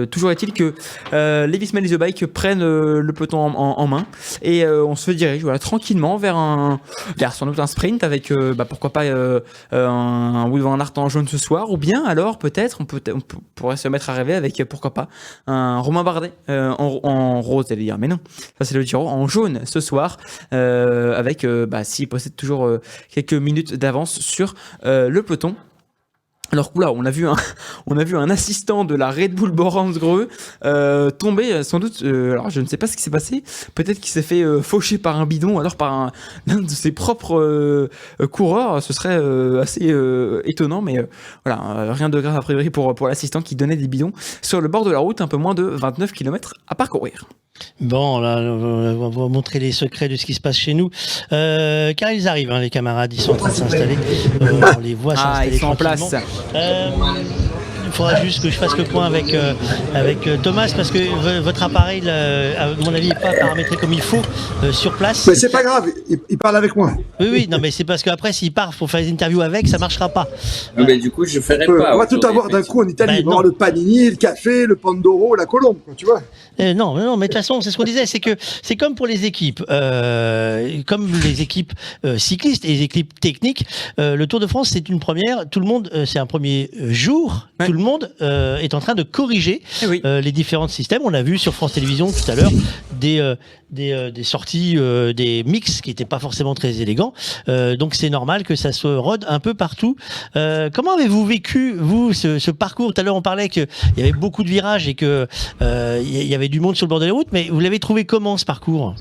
Toujours est-il que les Visma Leasebike prennent le peloton en main et on se dirige tranquillement vers sans doute un sprint avec pourquoi pas un Wout van Aert en jaune ce soir, ou bien alors peut-être on pourrait se mettre à rêver avec pourquoi pas un Romain Bardet en rose, j'allais dire, mais non, ça c'est le Giro, en jaune ce soir avec s'il possède toujours quelques minutes d'avance sur le peloton. Alors là, on a vu un assistant de la Red Bull Boransgreu tomber, sans doute. Alors je ne sais pas ce qui s'est passé. Peut-être qu'il s'est fait faucher par un bidon, alors par l'un de ses propres coureurs. Ce serait assez étonnant, mais voilà, rien de grave a priori pour l'assistant qui donnait des bidons sur le bord de la route, un peu moins de 29 km à parcourir. Bon, là, on va montrer les secrets de ce qui se passe chez nous. Car ils arrivent, hein, les camarades, ils sont en train de s'installer. On les voit s'installer ils sont en tranquillement. place. Il faudra juste que je fasse le point avec Thomas, parce que votre appareil, à mon avis, n'est pas paramétré comme il faut sur place. Mais c'est pas grave, il parle avec moi. Oui, non, mais c'est parce qu'après, s'il part, faut faire des interviews avec, ça marchera pas. Mais du coup, je ferai pas. On va tout avoir d'un coup en Italie. Ben, On va avoir le panini, le café, le pandoro, la colombe, quoi, tu vois. Non, mais de toute façon, c'est ce qu'on disait, c'est que c'est comme pour les équipes, comme les équipes cyclistes et les équipes techniques. Le Tour de France, c'est une première. Tout le monde, c'est un premier jour. Ouais. Tout le monde est en train de corriger les différents systèmes. On l'a vu sur France Télévisions tout à l'heure, des sorties, des mix qui n'étaient pas forcément très élégants. Donc c'est normal que ça se rôde un peu partout. Comment avez-vous vécu, vous, ce parcours? Tout à l'heure, on parlait qu'il y avait beaucoup de virages et que il y avait du monde sur le bord de la route, mais vous l'avez trouvé comment, ce parcours?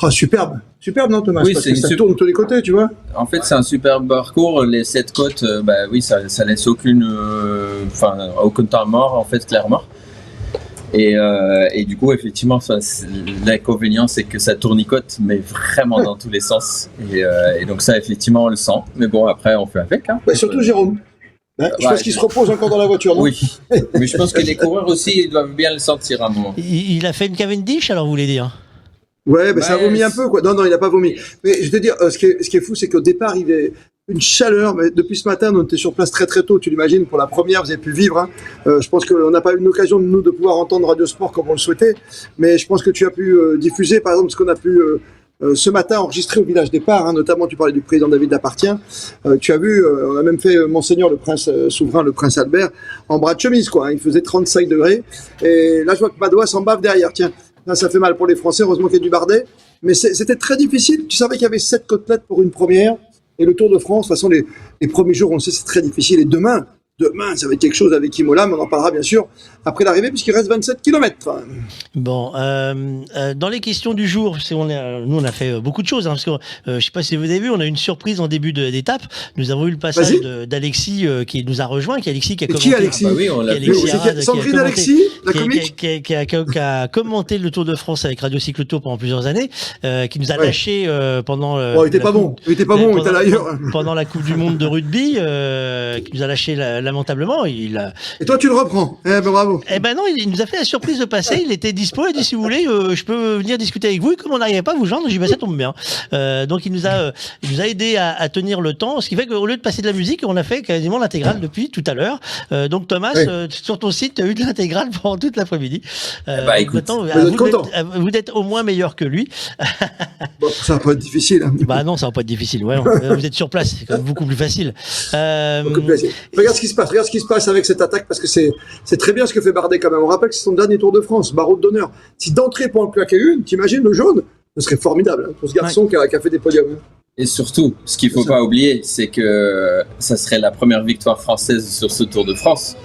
Oh, superbe, non, Thomas? Oui, parce c'est que ça super. tourne de tous les côtés, tu vois. En fait, c'est un super parcours. Les 7 côtes, ça laisse aucun temps mort, en fait, clairement. Et du coup, effectivement, l'inconvénient, c'est que ça tournicote, mais vraiment dans tous les sens. Et donc ça, effectivement, on le sent. Mais bon, après, on fait avec. Hein. Bah, surtout Jérôme. Je pense qu'il se repose encore dans la voiture, non? Oui, mais je pense que les coureurs aussi, ils doivent bien le sentir à un moment. Il a fait une Cavendish, alors vous voulez dire? Ouais, ça vomit un peu, quoi. Non, il a pas vomi. Mais je vais te dire, ce qui est fou, c'est qu'au départ, il y avait une chaleur, mais depuis ce matin, on était sur place très très tôt, tu l'imagines, pour la première, vous avez pu vivre. Hein. Je pense qu'on n'a pas eu l'occasion, nous, de pouvoir entendre Radio Sport comme on le souhaitait, mais je pense que tu as pu diffuser, par exemple, ce qu'on a pu ce matin enregistrer au village départ, hein, notamment tu parlais du président David Lapartien. Tu as vu, on a même fait Monseigneur le prince souverain, le prince Albert, en bras de chemise, quoi. Hein, il faisait 35 degrés, et là je vois que Madois s'en bave derrière, tiens. Là, ça fait mal pour les Français, heureusement qu'il y a du Bardet. Mais c'était très difficile. Tu savais qu'il y avait 7 côtelettes pour une première. Et le Tour de France, de toute façon, les premiers jours, on le sait, c'est très difficile. Et demain, ça va être quelque chose avec Imola, mais on en parlera bien sûr après l'arrivée, puisqu'il reste 27 km. Bon, dans les questions du jour, nous on a fait beaucoup de choses, hein, parce que je sais pas si vous avez vu, on a eu une surprise en début d'étape. Nous avons eu le passage d'Alexis qui nous a rejoint, Alexis qui a commenté. Qui Alexis? Oui, on l'a vu. Sandrine Alexis, la comique, qui a commenté le Tour de France avec Radio Cyclotour pendant plusieurs années, qui nous a lâché pendant. Il était pas bon. Il était pas bon. Il était ailleurs. Pendant la Coupe du Monde de rugby, qui nous a lâché lamentablement. Et toi, tu le reprends. Eh ben bravo. Eh ben non, il nous a fait la surprise de passer. Il était dispo. Il a dit si vous voulez, je peux venir discuter avec vous. Et comme on n'arrivait pas à vous joindre, j'ai dit bah ça tombe bien. Donc il nous a aidé à tenir le temps, ce qui fait qu'au lieu de passer de la musique, on a fait quasiment l'intégrale depuis tout à l'heure. Donc Thomas, sur ton site, tu as eu de l'intégrale pendant toute l'après-midi. Écoute, vous êtes au moins meilleur que lui. Bon, ça va pas être difficile. Hein. Bah non, ça va pas être difficile. Ouais, vous êtes sur place, c'est quand même beaucoup plus facile. Regarde ce qui se passe avec cette attaque, parce que c'est très bien ce que fait Bardet quand même. On rappelle que c'est son dernier Tour de France, barreau d'honneur. Si d'entrée pour en claquer une, t'imagines le jaune? Ce serait formidable hein, pour ce garçon qui a fait des podiums. Et surtout, ce qu'il faut pas oublier, c'est que ça serait la première victoire française sur ce Tour de France.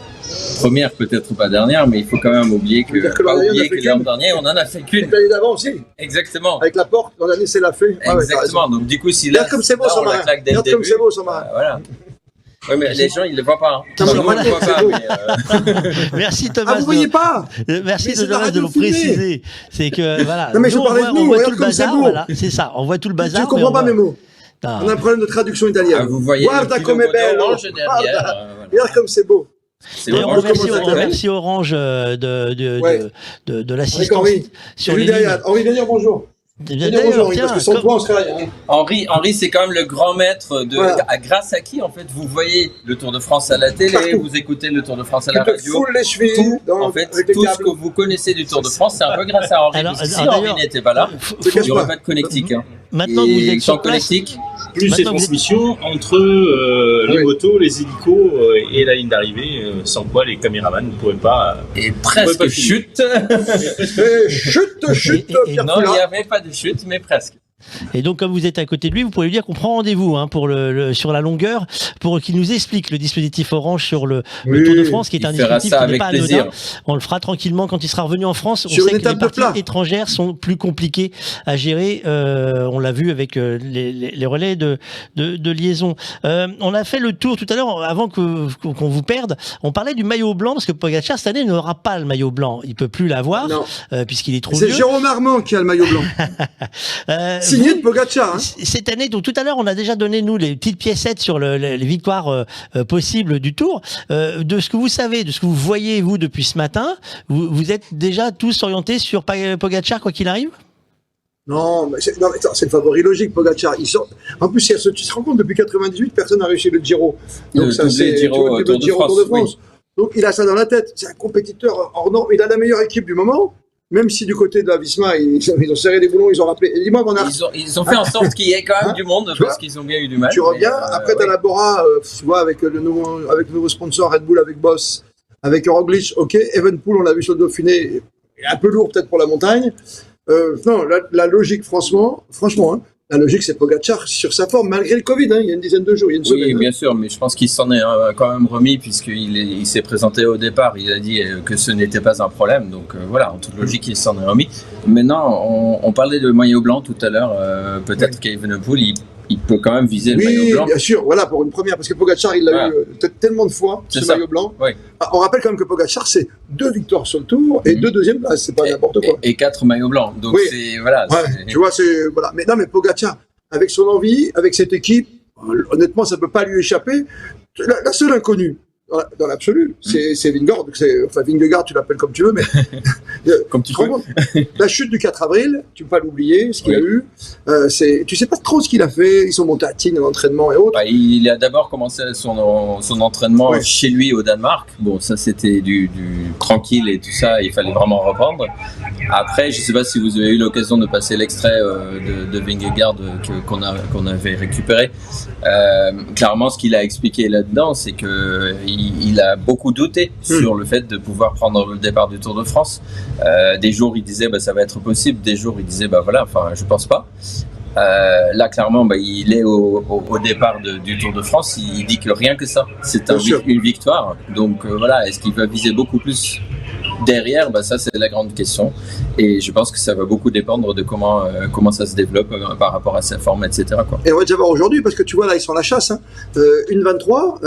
Première, peut-être pas dernière, mais il faut quand même oublier que l'an dernier, on en a fait qu'une. L'année d'avant aussi. Exactement. Avec la porte, dans l'année, c'est la fée. Exactement. Donc du coup, si là, comme c'est beau, son marin. Regarde comme c'est beau, son marin. Voilà. Oui, mais les gens, ils ne le voient pas. Hein. Non, Nous, on ne le voit pas. Merci Thomas. Ah, vous voyez pas? Merci Thomas de le préciser. C'est que, voilà. Non, mais je parlais de nous, on voit regarde tout le comme c'est bazar, beau. voilà. C'est ça. On voit tout le bazar. Tu comprends pas mes mots. Ah. On a un problème de traduction italienne. Ah, vous voyez. Guarda come è bello. Regarde comme c'est beau. D'ailleurs, on remercie Orange de l'assistance sur les lignes. Henri, viens dire bonjour. D'ailleurs, tiens, parce que sans toi, on serait rien. Henri, c'est quand même le grand maître de. Voilà. Grâce à qui, en fait, vous voyez le Tour de France à la télé, vous écoutez le Tour de France à la radio. Les chevilles, en fait, tout ce que vous connaissez du Tour de France, c'est un peu grâce à Henri. Parce que si Henri n'était pas là, il n'y aurait pas de connectique. Hein. Maintenant que vous êtes sur place, plus ces transmissions entre les motos, les hélicos et la ligne d'arrivée, sans quoi les caméramans ne pourraient pas. Et presque chute. Chute, Non, il n'y avait pas de chute, mais presque. Et donc, comme vous êtes à côté de lui, vous pouvez lui dire qu'on prend rendez-vous pour sur la longueur pour qu'il nous explique le dispositif Orange sur le Tour de France, qui est un dispositif qui n'est pas anodin. On le fera tranquillement quand il sera revenu en France. On sait que les parties étrangères sont plus compliquées à gérer. On l'a vu avec les relais de liaison. On a fait le tour tout à l'heure, avant qu'on vous perde. On parlait du maillot blanc, parce que Pogacar, cette année, n'aura pas le maillot blanc. Il peut plus l'avoir, puisqu'il est trop vieux. C'est Jérôme Armand qui a le maillot blanc. Signé de Pogacar. Cette année, donc tout à l'heure, on a déjà donné, nous, les petites piécettes sur les victoires possibles du Tour. De ce que vous savez, de ce que vous voyez, vous, depuis ce matin, vous êtes déjà tous orientés sur Pogacar, quoi qu'il arrive? Non, mais c'est le favori logique, Pogacar. En plus, tu te rends compte, depuis 98, personne n'a réussi le Giro. Donc, ça, c'est le Giro Tour de France. Donc, il a ça dans la tête. C'est un compétiteur hors norme. Il a la meilleure équipe du moment. Même si du côté de la Visma, ils ont serré les boulons, ils ont rappelé. Dis-moi, ils ont fait en sorte qu'il y ait quand même du monde, parce qu'ils ont bien eu du mal. Tu reviens, après t'as la Bora, tu vois, avec le nouveau sponsor Red Bull, avec Boss, avec Roglic, ok. Evenepoel, on l'a vu sur le Dauphiné, il est un peu lourd peut-être pour la montagne. Non, la logique, franchement, la logique, c'est Pogacar sur sa forme, malgré le Covid, il y a une dizaine de jours, il y a une semaine. Oui, bien sûr, mais je pense qu'il s'en est quand même remis, puisqu'il s'est présenté au départ, il a dit que ce n'était pas un problème, donc voilà, en toute logique, il s'en est remis. Maintenant, on parlait de maillot blanc tout à l'heure, peut-être qu'Evenepoel, il peut quand même viser le maillot blanc. Oui, bien sûr, voilà, pour une première, parce que Pogacar, il l'a eu tellement de fois, ce maillot blanc. Oui. On rappelle quand même que Pogacar, c'est 2 victoires sur le Tour et 2 deuxièmes places, c'est pas n'importe quoi. Et 4 maillots blancs, donc c'est, voilà. Tu vois, c'est, voilà. Mais non, mais Pogacar, avec son envie, avec cette équipe, honnêtement, ça peut pas lui échapper. La seule inconnue, dans l'absolu, c'est Vingegaard. Enfin, Vingegaard, tu l'appelles comme tu veux, mais comme tu veux. La chute du 4 avril, tu peux pas l'oublier, ce qu'il a eu. Tu sais pas trop ce qu'il a fait. Ils sont montés à Tignes, l'entraînement et autres. Il a d'abord commencé son entraînement chez lui au Danemark. Bon, ça c'était du tranquille et tout ça. Il fallait vraiment reprendre. Après, je sais pas si vous avez eu l'occasion de passer l'extrait de Vingegaard qu'on avait récupéré. Clairement, ce qu'il a expliqué là-dedans, c'est que il a beaucoup douté sur le fait de pouvoir prendre le départ du Tour de France. Des jours, il disait ça va être possible. Des jours, il disait je pense pas. Là, clairement, il est au départ du Tour de France. Il dit que rien que ça, c'est une victoire. Donc voilà, est-ce qu'il va viser beaucoup plus derrière? Ça, c'est la grande question. Et je pense que ça va beaucoup dépendre de comment ça se développe par rapport à sa forme, etc. quoi. Et on va déjà voir aujourd'hui, parce que tu vois, là, ils sont à la chasse. Une 23,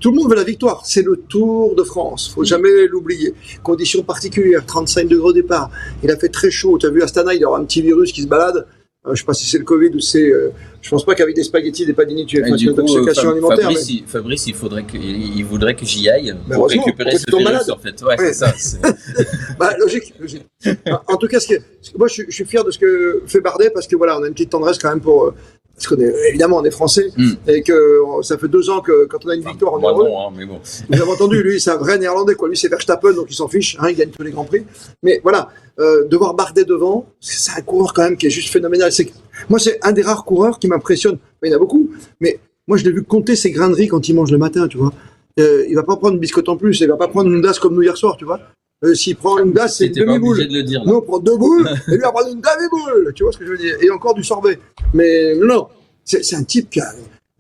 tout le monde veut la victoire. C'est le Tour de France. Faut jamais l'oublier. Conditions particulières, 35 degrés au départ. Il a fait très chaud. Tu as vu Astana, il y aura un petit virus qui se balade. Je sais pas si c'est le Covid ou c'est. Je pense pas qu'avec des spaghettis, des panini, tu aies fait une intoxication alimentaire. Fabrice, il voudrait que j'y aille pour récupérer ce virus, en fait. Ouais, c'est ça. Logique. En tout cas, moi, je suis fier de ce que fait Bardet, parce que voilà, on a une petite tendresse quand même pour. Parce évidemment, on est français, et que ça fait 2 ans que quand on a une victoire, on est heureux. Non, mais bon. Vous avez entendu, lui, c'est un vrai néerlandais, quoi. Lui, c'est Verstappen, donc il s'en fiche, il gagne tous les grands prix. Mais voilà, de voir Bardet devant, c'est un coureur quand même qui est juste phénoménal. Moi, c'est un des rares coureurs qui m'impressionne. Il y en a beaucoup, mais moi, je l'ai vu compter ses grains de riz quand il mange le matin, tu vois. Il va pas prendre une biscotte en plus, il va pas prendre une glace comme nous hier soir, tu vois. S'il prend une glace, c'est une demi-boule. Nous, on prend 2 boules, et lui, il va prendre une demi-boule. Tu vois ce que je veux dire? Et encore du sorbet. Mais non, c'est un type qui a,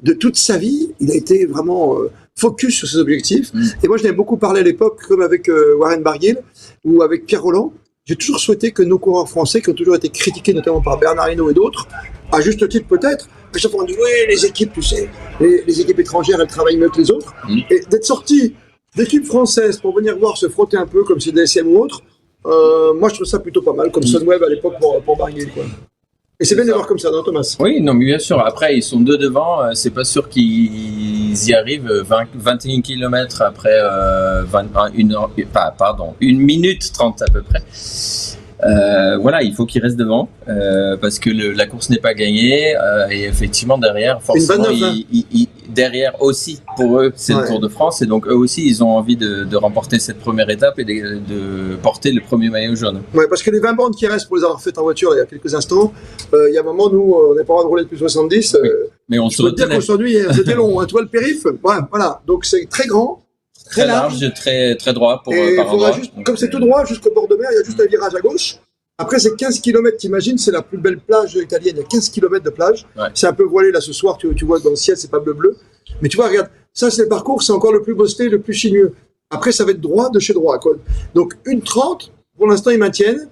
de toute sa vie, il a été vraiment focus sur ses objectifs. Et moi, je n'ai beaucoup parlé à l'époque, comme avec Warren Barguil ou avec Pierre Rolland. J'ai toujours souhaité que nos coureurs français, qui ont toujours été critiqués, notamment par Bernard Hinault et d'autres, à juste titre peut-être, à chaque fois on dit oui, les équipes, tu sais, les équipes étrangères, elles travaillent mieux que les autres. Et d'être sorti d'équipes françaises pour venir voir se frotter un peu comme c'est DSM ou autre, moi je trouve ça plutôt pas mal, comme Sunweb à l'époque pour Barguil, quoi. Et c'est bien de voir comme ça, non, Thomas? Oui, non, mais bien sûr. Après, ils sont 2 devant. C'est pas sûr qu'ils y arrivent. 21 km après 1 minute 30 à peu près. Voilà, il faut qu'ils restent devant parce que la course n'est pas gagnée et effectivement derrière, forcément, derrière aussi pour eux c'est le Tour de France et donc eux aussi ils ont envie de remporter cette première étape et de porter le premier maillot jaune. Ouais, parce que les 20 bandes qui restent pour les avoir faites en voiture il y a quelques instants, il y a un moment nous on n'a pas le droit de rouler depuis 70. Mais on se retenait. Aujourd'hui c'était long, tu vois le périph', voilà, donc c'est très grand. Très large, très droit pour et par endroit. Comme c'est tout droit jusqu'au bord de mer, il y a juste un virage à gauche. Après, c'est 15 km, t'imagines, c'est la plus belle plage italienne. Il y a 15 km de plage. Ouais. C'est un peu voilé là ce soir, tu vois dans le ciel, c'est pas bleu-bleu. Mais tu vois, regarde, ça c'est le parcours, c'est encore le plus bossé, le plus sinueux. Après, ça va être droit de chez droit, quoi. Donc, 1,30, pour l'instant, ils maintiennent.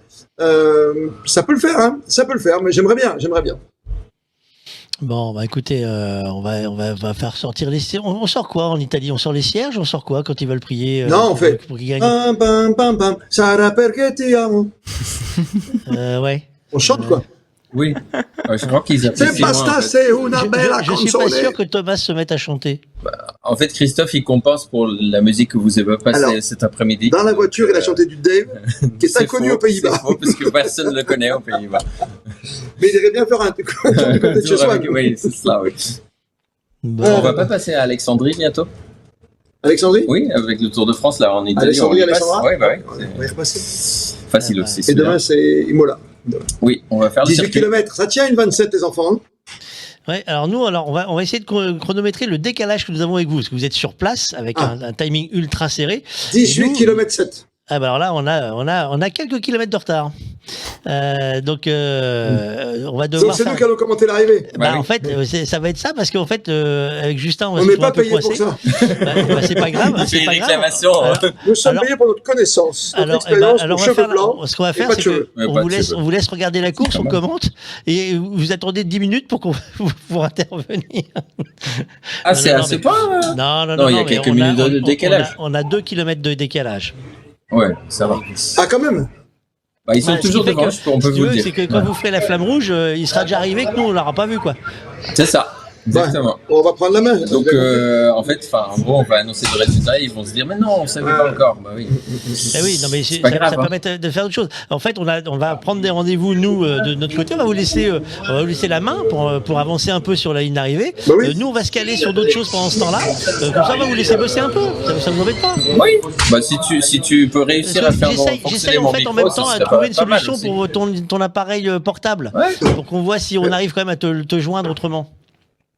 Ça peut le faire, hein. Ça peut le faire, mais j'aimerais bien. Bon, bah écoutez, on va faire sortir les cierges. On sort quoi en Italie? On sort les cierges? On sort quoi quand ils veulent prier Non, on fait pour qu'ils gagnent? Pam, pam, pam, pam, sarà perché ti amo. Ouais. On chante, quoi. Oui, je crois qu'ils C'est apprécient moins, basta, en fait. c'est una bella Je suis pas canzone. sûr que Thomas se mette à chanter. En fait, Christophe, il compense pour la musique que vous avez passée Alors, cet après-midi. Dans la voiture, il a chanté du Dave, qui est C'est inconnu faux, aux Pays-Bas. C'est faux, parce que personne ne le connaît aux Pays-Bas. Mais il irait bien faire un truc du côté de chez soi. Oui, c'est cela, oui. Bon. On va pas passer à Alexandrie bientôt? Alexandrie? Oui, avec le Tour de France, là, en Italie. Alexandrie, on y passe. Alexandra? Oui, bah oui. On va y repasser. Facile aussi. Et celui-là. demain, c'est Imola. Oui, on va faire le 18 circuit. km. Ça tient une 27, les enfants. Hein. Ouais, alors nous, on va essayer de chronométrer le décalage que nous avons avec vous, parce que vous êtes sur place avec un timing ultra serré. 18 km 7. Ah bah alors là, on a quelques kilomètres de retard. Donc on va devoir. Donc c'est faire- nous qui allons commenter l'arrivée. Bah, oui. en fait, ça va être ça parce qu'en fait, avec Justin, on va On se n'est retrouver pas un peu payé pour coincé. ça. C'est pas grave. Il C'est fait pas une grave. réclamation. Alors, Nous sommes Alors- payés pour notre connaissance, notre expérience, nos on va cheveux faire, blancs. ce qu'on va et faire, pas de c'est cheveux. Ouais, qu'on pas vous de laisse, cheveux. on vous laisse regarder la course, on commente, et vous attendez 10 minutes pour qu'on pour intervenir. Ah, c'est Non, à ce mais- point? Non, il y a mais quelques on minutes de décalage. On a 2 km de décalage. Ouais, ça va. Ah, quand même. Bah, ils sont Ouais, ce qui toujours fait devant, que, on peut si tu vous le veux, dire. c'est que quand vous ferez la flamme rouge, il sera déjà arrivé que nous, on l'aura pas vu, quoi. C'est ça, exactement. On va prendre la main. Donc, en fait, en gros, on va annoncer le résultat et ils vont se dire, mais non, on savait pas encore. Bah oui. Eh oui, non, mais pas ça grave, hein. permet de faire autre chose. En fait, on va prendre des rendez-vous, nous, de notre côté. On va vous laisser la main pour avancer un peu sur la ligne d'arrivée. Bah oui. Nous, on va se caler sur d'autres choses pendant ce temps-là. Comme ça, on va vous laisser bosser un peu. Ça vous embête pas. Oui. Bah, si tu peux réussir à faire J'essaye fonctionner en mon fait en micro, même ce temps à serait trouver une pas mal solution aussi. pour ton appareil portable. Ouais. Pour qu'on voit si on arrive quand même à te joindre autrement.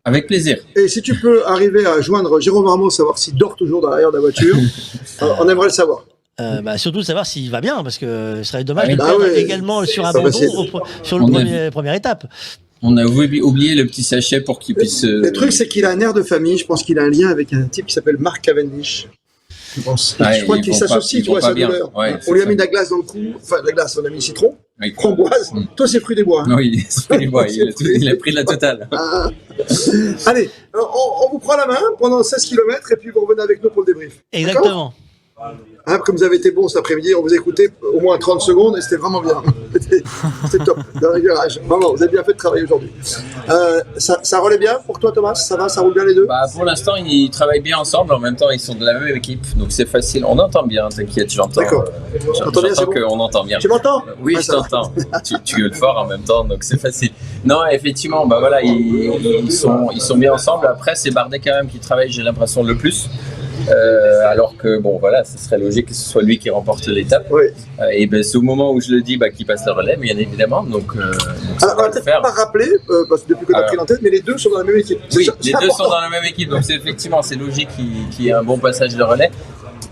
Avec plaisir. Et si tu peux arriver à joindre Jérôme Armand, savoir s'il dort toujours dans l'arrière de la voiture, on aimerait le savoir. Surtout de savoir s'il va bien, parce que ce serait dommage de Ah perdre ouais, également sur c'est abandon pas facile. sur le On a première étape. On a oublié le petit sachet pour qu'il puisse. Le truc, c'est qu'il a un air de famille. Je pense qu'il a un lien avec un type qui s'appelle Mark Cavendish. Je pense. Ouais, Je crois ils qu'il vont s'associe, pas- tu vois, ils vont sa pas bien. douleur. Ouais, On lui a c'est mis de ça. la glace dans le cou. Enfin, de la glace, on a mis citron, Oui. framboise. Toi, c'est fruit des bois. hein. Oui, il a pris la totale. Ah. Allez, on vous prend la main pendant 16 km et puis vous revenez avec nous pour le débrief. D'accord Exactement. Hein, comme vous avez été bon cet après-midi, on vous a écouté au moins 30 secondes et c'était vraiment bien. C'était top, dans le garage. Vraiment, vous avez bien fait de travailler aujourd'hui. Ça roulait bien pour toi, Thomas? Ça va, ça roule bien les deux? Bah, pour l'instant, ils travaillent bien ensemble. En même temps, ils sont de la même équipe, donc c'est facile. On entend bien, t'inquiète, j'entends. D'accord. T'entends bien, c'est bon? qu'on entend bien. Tu m'entends? Oui, Ah, je ça va. t'entends. Tu gueules fort en même temps, donc c'est facile. Non, effectivement, bah voilà, ils sont bien ensemble. Après, c'est Bardet quand même qui travaille, j'ai l'impression, le plus. Alors que bon voilà, ce serait logique que ce soit lui qui remporte l'étape. Oui. Et ben c'est au moment où je le dis qu'il passe le relais, bien évidemment. Donc ça Alors, on va va le peut-être faire. pas rappeler, parce que depuis que tu as pris l'antenne, mais les deux sont dans la même équipe. Oui, C'est les deux important. sont dans la même équipe, donc c'est effectivement c'est logique qu'il y ait un bon passage de relais.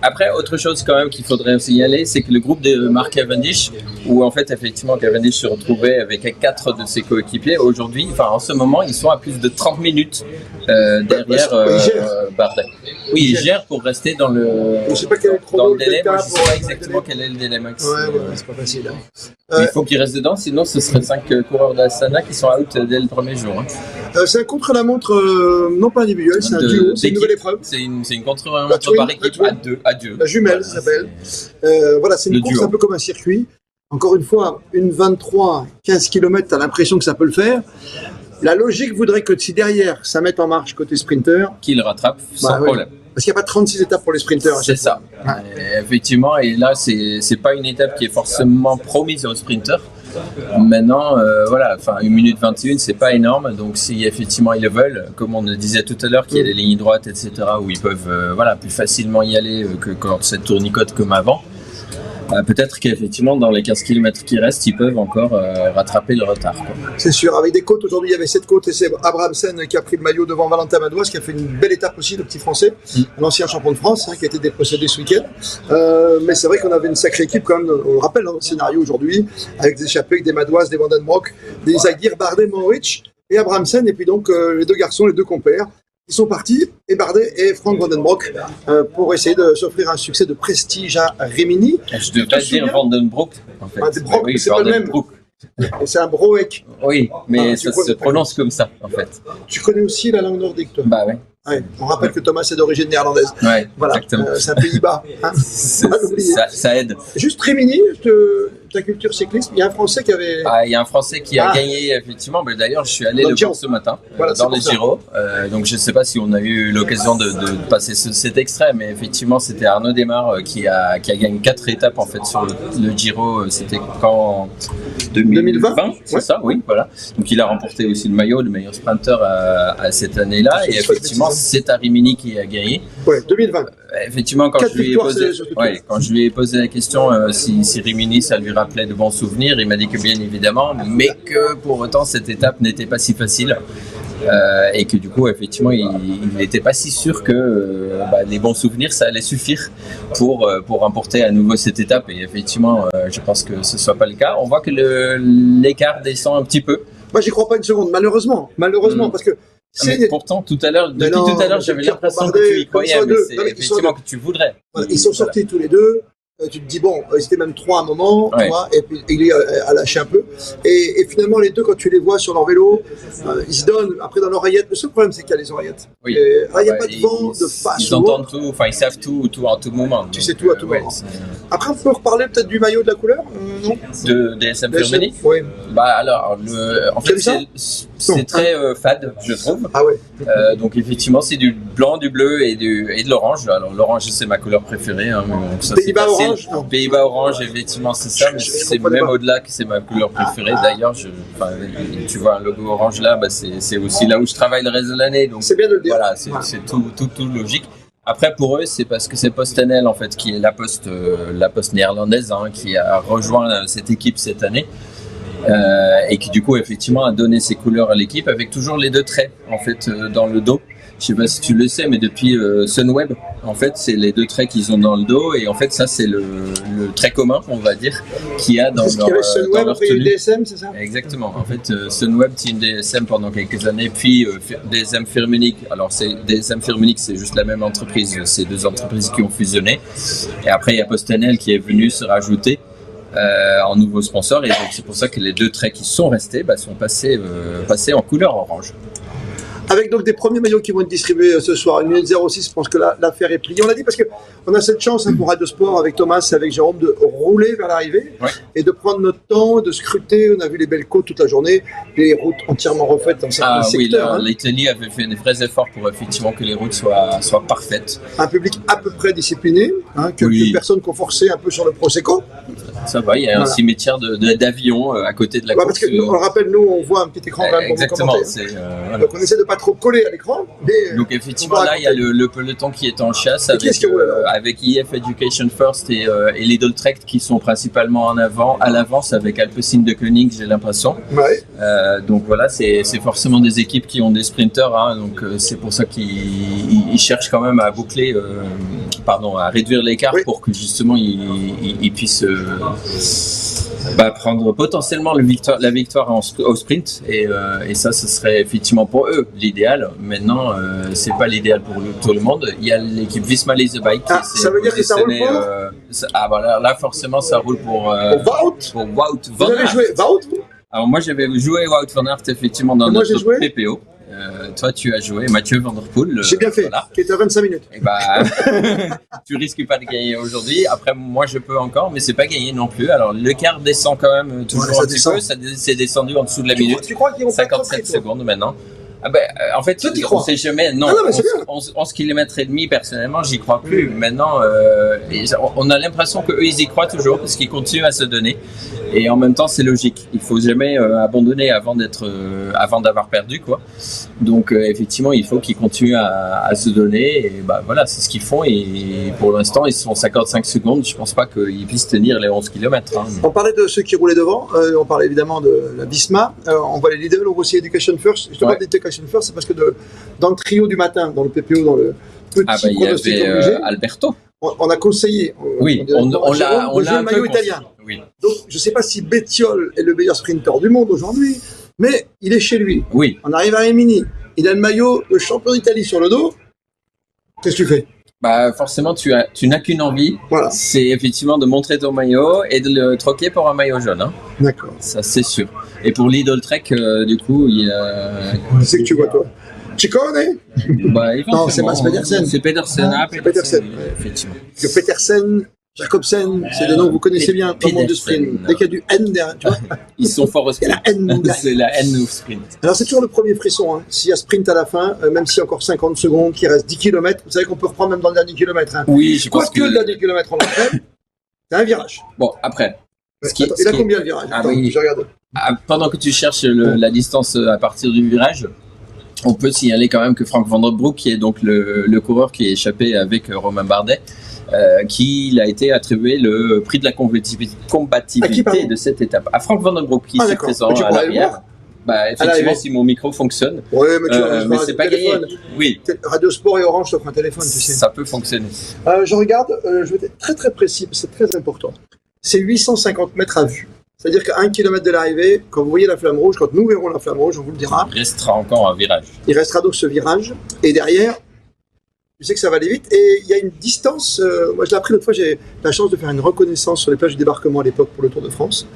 Après, autre chose quand même qu'il faudrait signaler, c'est que le groupe de Mark Cavendish, où en fait effectivement Cavendish se retrouvait avec 4 de ses coéquipiers, aujourd'hui, en ce moment, ils sont à plus de 30 minutes derrière Bardet. Oui, il gère pour rester dans le, Je sais pas quel est le chrono, dans le délai. delta Moi, je ne sais pour- pas exactement quel est le délai max. Ouais, c'est pas facile. hein. Il faut qu'il reste dedans, sinon ce serait 5 coureurs d'Astana qui sont out dès le premier jour. Hein. C'est un contre-la-montre, non pas individuel, c'est un duo, c'est une nouvelle épreuve. C'est une contre-la-montre twin, par la équipe twin. à deux. La jumelle, ça s'appelle. Voilà, c'est une Le course duo. un peu comme un circuit. Encore une fois, une 23, 15 km, tu as l'impression que ça peut le faire. La logique voudrait que si derrière, ça mette en marche côté sprinter, Qu'il rattrape sans oui. problème. parce qu'il n'y a pas 36 étapes pour les sprinters. à C'est chaque fois. ça. Effectivement, et là, c'est pas une étape qui est forcément promise aux sprinters. Maintenant, voilà, 1 minute 21, c'est pas énorme. Donc, si effectivement ils le veulent, comme on le disait tout à l'heure, qu'il y a des lignes droites, etc., où ils peuvent plus facilement y aller que quand cette tournicote comme avant. peut-être qu'effectivement dans les 15 km qui restent, ils peuvent encore rattraper le retard, quoi. C'est sûr, avec des côtes, aujourd'hui il y avait 7 côtes et c'est Abrahamsen qui a pris le maillot devant Valentin Madouas qui a fait une belle étape aussi, le petit français, l'ancien champion de France, qui a été dépossédé ce week-end. Mais c'est vrai qu'on avait une sacrée équipe quand même, on le rappelle dans le scénario aujourd'hui, avec des échappés, avec des Madouas, des Vandenbroek, des Zagir, Bardet, Mohoric et Abrahamsen, et puis donc les deux garçons, les deux compères. Ils sont partis, et Bardet et Frank Vandenbroek, pour essayer de s'offrir un succès de prestige à Rimini. Je devrais dire Vandenbroek, en fait. Vandenbroek, oui, c'est pas le même. Et c'est un Broek. Oui, mais ça se prononce comme ça, en fait. Tu connais aussi la langue nordique, toi? Bah ouais. Ouais. On rappelle que Thomas est d'origine néerlandaise. Ouais, voilà. exactement. C'est un Pays-Bas. Hein. Ça aide. Juste Rimini, ta culture cycliste, il y a un Français qui avait... Il y a un Français qui a gagné, effectivement. Mais d'ailleurs, je suis allé le voir ce matin, voilà, dans les Giro. Donc je ne sais pas si on a eu l'occasion de passer cet extrait, mais effectivement, c'était Arnaud Démare qui a gagné 4 étapes en fait sur le Giro. C'était quand 2020, c'est ça, oui, voilà. Donc il a remporté aussi le maillot, le meilleur sprinter à cette année-là. Et effectivement, c'est à Rimini qui a gagné. Ouais, 2020. Effectivement, quand je lui ai posé la question si Rimini ça lui rappelait de bons souvenirs, il m'a dit que bien évidemment, mais que pour autant cette étape n'était pas si facile. Et que du coup, effectivement, il n'était pas si sûr que les bons souvenirs, ça allait suffire pour remporter à nouveau cette étape. Et effectivement, je pense que ce ne soit pas le cas. On voit que l'écart descend un petit peu. Moi, j'y crois pas une seconde, malheureusement, parce que mais pourtant, tout à l'heure, j'avais l'impression que tu y croyais, mais c'est effectivement que tu voudrais. Voilà, ils sont sortis tous les deux. Tu te dis, bon, ils étaient même 3 à un moment, tu vois, et puis il a lâché un peu. Et finalement, les deux, quand tu les vois sur leur vélo, ils se donnent, après dans l'oreillette. Le seul problème, c'est qu'il y a les oreillettes. Oui. Il n'y a pas de vent, de face. Ils entendent tout, enfin, ils savent tout à tout moment. Tu sais tout à tout moment. Après, on peut reparler peut-être du maillot de la couleur, non? De DSM Firmenich? Oui. Alors, en fait, c'est très fade, je trouve. Ah ouais. Donc, effectivement, c'est du blanc, du bleu et de l'orange. Alors, l'orange, c'est ma couleur préférée. Hein, Pays-Bas orange? Pays-Bas orange, effectivement, c'est ça, mais c'est même au-delà que c'est ma couleur préférée. D'ailleurs, tu vois un logo orange là, c'est aussi là où je travaille le reste de l'année. Donc, c'est bien de le dire. Voilà, c'est tout logique. Après, pour eux, c'est parce que c'est PostNL, en fait, qui est la poste néerlandaise, hein, qui a rejoint cette équipe cette année. Et qui, du coup, effectivement, a donné ses couleurs à l'équipe avec toujours les 2 traits, en fait, dans le dos. Je sais pas si tu le sais, mais depuis Sunweb, en fait, c'est les 2 traits qu'ils ont dans le dos, et en fait, ça, c'est le trait commun, on va dire, qu'il y a dans leur tenue. DSM, c'est ça? Exactement. En fait, Sunweb tient DSM pendant quelques années, puis DSM Firmenich. Alors, DSM Firmenich, c'est juste la même entreprise. C'est 2 entreprises qui ont fusionné. Et après, il y a PostNL qui est venu se rajouter en nouveau sponsor, et donc c'est pour ça que les 2 traits qui sont restés sont passés en couleur orange. Avec donc des premiers maillots qui vont être distribués ce soir, 1 minute 06, je pense que l'affaire est pliée. On l'a dit parce qu'on a cette chance pour Radio Sport avec Thomas et avec Jérôme de rouler vers l'arrivée et de prendre notre temps, de scruter. On a vu les belles côtes toute la journée, les routes entièrement refaites dans certains secteurs. Oui, l'Italie avait fait des vrais efforts pour effectivement que les routes soient parfaites. Un public à peu près discipliné, quelques personnes qui ont forcé un peu sur le Prosecco. Ça va, il y a un cimetière d'avions à côté de la course. Parce que on le rappelle, nous, on voit un petit écran quand même pour exactement, commenter. Donc on essaie de pas trop coller à l'écran. Donc effectivement, là, il y a le peloton qui est en chasse avec EF Education First et Lidl Trek qui sont principalement à l'avance avec Alpecin de Koenig, j'ai l'impression. Ouais. Donc voilà, c'est forcément des équipes qui ont des sprinters, hein, donc c'est pour ça qu'ils cherchent quand même à boucler, à réduire l'écart pour que justement ils puissent prendre potentiellement la victoire au sprint, et ça, ce serait effectivement pour eux l'idéal. Maintenant, c'est pas l'idéal pour tout le monde. Il y a l'équipe Visma Lease Bike qui ça veut dire que ça roule pour là forcément ça roule pour Wout Vous avez joué Wout? Alors moi j'avais joué Wout van Aert effectivement dans notre PPO. Toi tu as joué Mathieu Van Der Poel. J'ai bien fait, qui était à 25 minutes. Et tu risques pas de gagner aujourd'hui. Après moi je peux encore, mais c'est pas gagné non plus. Alors l'écart descend quand même toujours un petit peu. C'est descendu en dessous de la minute. Tu crois qu'ils vont 57 secondes maintenant. En fait, Toi, t'y on crois? sait jamais. Non, Ah non, mais c'est bien. 11 km et demi, personnellement, j'y crois plus. Maintenant, on a l'impression qu'eux, ils y croient toujours parce qu'ils continuent à se donner. Et en même temps, c'est logique. Il faut jamais abandonner avant d'avoir perdu, quoi. Donc, effectivement, il faut qu'ils continuent à se donner. Et voilà, c'est ce qu'ils font. Et pour l'instant, ils sont 55 secondes. Je pense pas qu'ils puissent tenir les 11 km. Hein. On parlait de ceux qui roulaient devant, on parlait évidemment de la Visma, on voit les leaders, on voit aussi Education First. Je te parle d'Education First, c'est parce que dans le trio du matin, dans le PPO, dans le petit il y pronostic avait obligé, Alberto. on a conseillé on l'a de jouer un le maillot peu italien. Oui. Donc je ne sais pas si Bettiol est le meilleur sprinter du monde aujourd'hui, mais il est chez lui. Oui. On arrive à Rimini, il a le maillot de champion d'Italie sur le dos. Qu'est-ce que tu fais? Forcément, tu n'as qu'une envie, Voilà. c'est effectivement de montrer ton maillot et de le troquer pour un maillot jaune. Hein. D'accord. Ça, c'est sûr. Et pour Lidl Trek, du coup, il y a... C'est que tu vois, toi. Ciccone? Non, c'est Mats Pedersen. C'est Pedersen. C'est Pedersen. Effectivement. Que Petersen, Jacobsen, c'est des noms que vous connaissez bien dans le monde du sprint. Pedersen. Dès qu'il y a du N derrière, tu vois. Ils sont forts au Il y a sprint. la N derrière. C'est la N au sprint. Alors c'est toujours le premier frisson, hein. S'il y a sprint à la fin, même s'il y a encore 50 secondes, qu'il reste 10 km, vous savez qu'on peut reprendre même dans le dernier kilomètre. Hein. Oui, je pense Quoique le dernier kilomètre on l'entraîne, c'est un virage. Bon, après... Attends, il a combien le virage? Attends, oui. je regarde. Pendant que tu cherches la distance à partir du virage, on peut signaler quand même que Frank Van Der Broek, qui est donc le coureur qui est échappé avec Romain Bardet, qui a été attribué le prix de la combativité de cette étape. À Frank Van Der Broek, qui est présent à l'arrière. Effectivement, si mon micro fonctionne. Oui, mais c'est pas gagné. Oui. Radio Sport et Orange t'offrent un téléphone, tu sais. Ça peut fonctionner. Je regarde, je vais être très très précis, c'est très important. C'est 850 mètres à vue. C'est-à-dire qu'à 1 km de l'arrivée, quand vous voyez la flamme rouge, quand nous verrons la flamme rouge, on vous le dira. Il restera encore un virage. Il restera donc ce virage. Et derrière, je sais que ça va aller vite. Et il y a une distance. Moi, je l'ai appris l'autre fois, j'ai la chance de faire une reconnaissance sur les plages du débarquement à l'époque pour le Tour de France.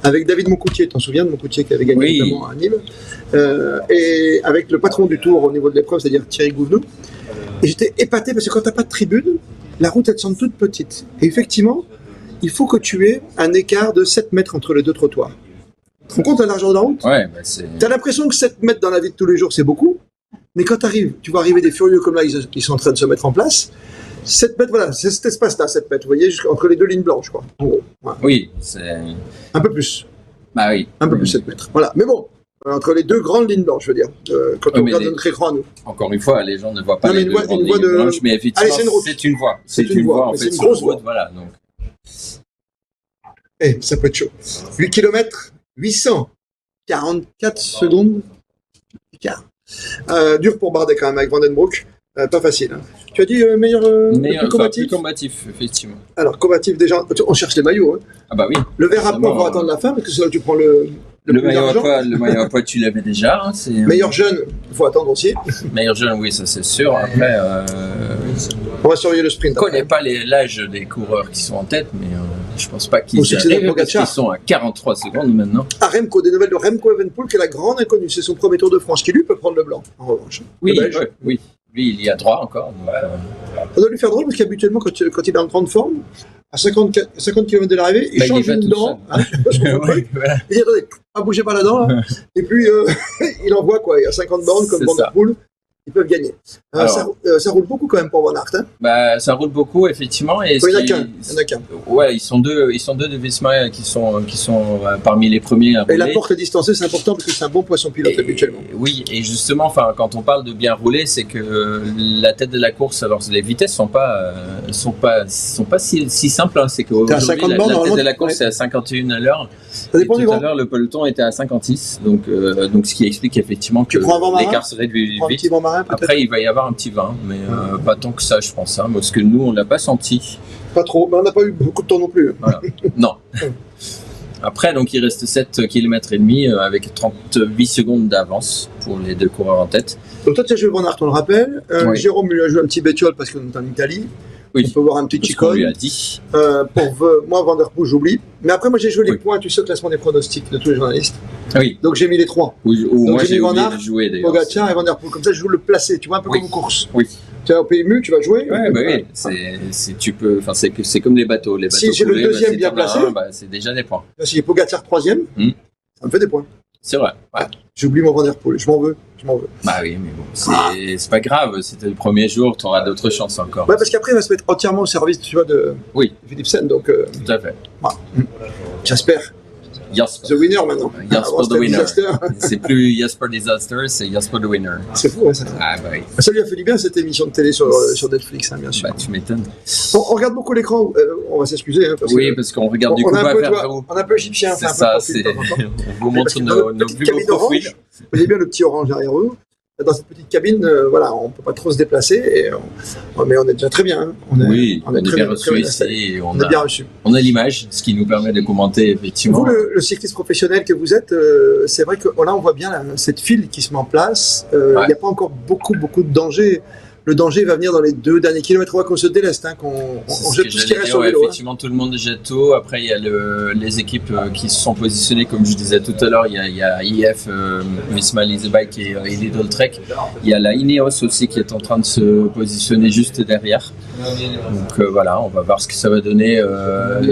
Avec David Moncoutier, t'en souviens de Moncoutier qui avait gagné évidemment à Nîmes. Et avec le patron du Tour au niveau de l'épreuve, c'est-à-dire Thierry Gouvenot. Et j'étais épaté parce que quand t'as pas de tribune, la route, elle semble toute petite. Et effectivement, il faut que tu aies un écart de 7 mètres entre les deux trottoirs. Tu te rends compte de la largeur de la route? Ouais, c'est... T'as l'impression que 7 mètres dans la vie de tous les jours, c'est beaucoup. Mais quand t'arrives, tu vas arriver des furieux comme là, ils sont en train de se mettre en place. 7 mètres, voilà, c'est cet espace-là, 7 mètres, vous voyez, entre les deux lignes blanches, quoi. En gros. Voilà. Oui, c'est... Un peu plus. Oui. Un peu plus 7 mètres. Voilà. Mais bon, entre les deux grandes lignes blanches, je veux dire. Quand on regarde notre écran à nous. Encore une fois, les gens ne voient pas non, mais les deux grandes lignes blanches, mais effectivement, c'est une voie. C'est une voie, en fait. C'est une grosse voie. Voilà, donc... Ça peut être chaud. 8 km, 844 secondes. Dur pour Bardet quand même avec Van Den Broek. Pas facile. Hein. Tu as dit meilleur plus combatif, effectivement. Alors, combatif déjà, on cherche les maillots. Hein. Oui. Le verre à poids, on va attendre la fin parce que c'est là que tu prends le maillot à poids, tu l'avais déjà. Hein, meilleur jeune, il faut attendre aussi. Meilleur jeune, oui, ça c'est sûr. Après, on va surveiller le sprint. Je ne connais pas l'âge des coureurs qui sont en tête, mais je pense pas qu'ils sont à 43 secondes maintenant. Remco, des nouvelles de Remco Evenepoel, qui est la grande inconnue. C'est son premier Tour de France, qui lui peut prendre le blanc, en revanche. Oui. Lui, il y a droit encore. Donc, ça doit lui faire drôle parce qu'habituellement, quand il est en grande forme, à 50 km de l'arrivée, il change une dent. Hein, il dit attendez, bougez pas la dent. Là. Et puis, il envoie quoi. Il y a 50 bornes comme Van Der Poel. Ils peuvent gagner. Alors, ça roule beaucoup quand même pour Van Aert. Hein. Ça roule beaucoup, effectivement. Et il n'y en a qu'un. Ouais, ils sont deux de Visma qui sont parmi les premiers à rouler. Et la porte distancée, c'est important parce que c'est un bon poisson pilote habituellement. Oui, et justement, quand on parle de bien rouler, c'est que la tête de la course, alors les vitesses sont pas si simples. Hein. C'est qu'aujourd'hui, la tête de la course c'est à 51 à l'heure. Ça dépend du vent. Tout à l'heure, le peloton était à 56, donc ce qui explique effectivement que l'écart se réduit vite. Après, il va y avoir un petit vin, mais pas tant que ça, je pense. Hein, parce que nous, on l'a pas senti. Pas trop, mais on n'a pas eu beaucoup de temps non plus. Voilà. Non. Après, donc, il reste 7 km et demi avec 38 secondes d'avance pour les deux coureurs en tête. Donc toi, tu as joué Van Aert, on le rappelle. Oui. Jérôme lui a joué un petit Bettiol parce qu'on est en Italie. Oui. On peut voir un petit Ciccone. lui a dit. Moi, Van Der Poel, j'oublie. Mais après, moi, j'ai joué les points, tu sais, au classement des pronostics de tous les journalistes. Oui. Donc, j'ai mis les 3. Donc, moi, j'ai mis Van oublié Aert, de jouer, d'ailleurs. Pogacar et Van Der Poel. Comme ça, je joue le placé, tu vois, un peu comme une course. Oui. Tu vas au PMU, tu vas jouer. Oui. C'est comme les bateaux. Les bateaux si j'ai le deuxième bien placé, c'est déjà des points. Si j'ai Pogacar 3e, ça me fait des points. C'est vrai. Ouais. J'oublie mon Van Der Poel, je m'en veux. Bah oui, mais bon, c'est pas grave, c'était le premier jour, tu auras d'autres chances encore. Ouais, parce qu'après, il va se mettre entièrement au service, tu vois, de Philipsen, donc... Tout à fait. Voilà. J'espère. Jasper. The winner maintenant. Jasper the winner. Disaster. C'est plus Jasper Disaster, c'est Jasper the winner. C'est fou, hein, ça. Ah bah oui. Ça lui a fait du bien, cette émission de télé sur Netflix, hein, bien sûr. Bah tu m'étonnes. On regarde beaucoup l'écran, on va s'excuser. Hein, parce qu'on regarde du coup pas vers vous. On est un peu égyptien. C'est ça, on vous montre nos plus beaux profils. Vous voyez bien le petit orange derrière eux. Dans cette petite cabine, voilà, on ne peut pas trop se déplacer, mais on est déjà très bien. Hein. On est bien reçu ici, on est bien reçu. On a l'image, ce qui nous permet de commenter effectivement. Vous, le cycliste professionnel que vous êtes, c'est vrai que là, on voit bien cette file qui se met en place. Il n'y a pas encore beaucoup de danger. Le danger va venir dans les 2 derniers kilomètres, on voit qu'on se déleste, hein, qu'on jette tout ce qui reste sur le vélo. Effectivement, tout le monde jette tout. Après, il y a les équipes qui se sont positionnées, comme je disais tout à l'heure. Il y a IF, Visma Lease Bike et Lidl Trek. Il y a la Ineos aussi qui est en train de se positionner juste derrière. Donc voilà, on va voir ce que ça va donner.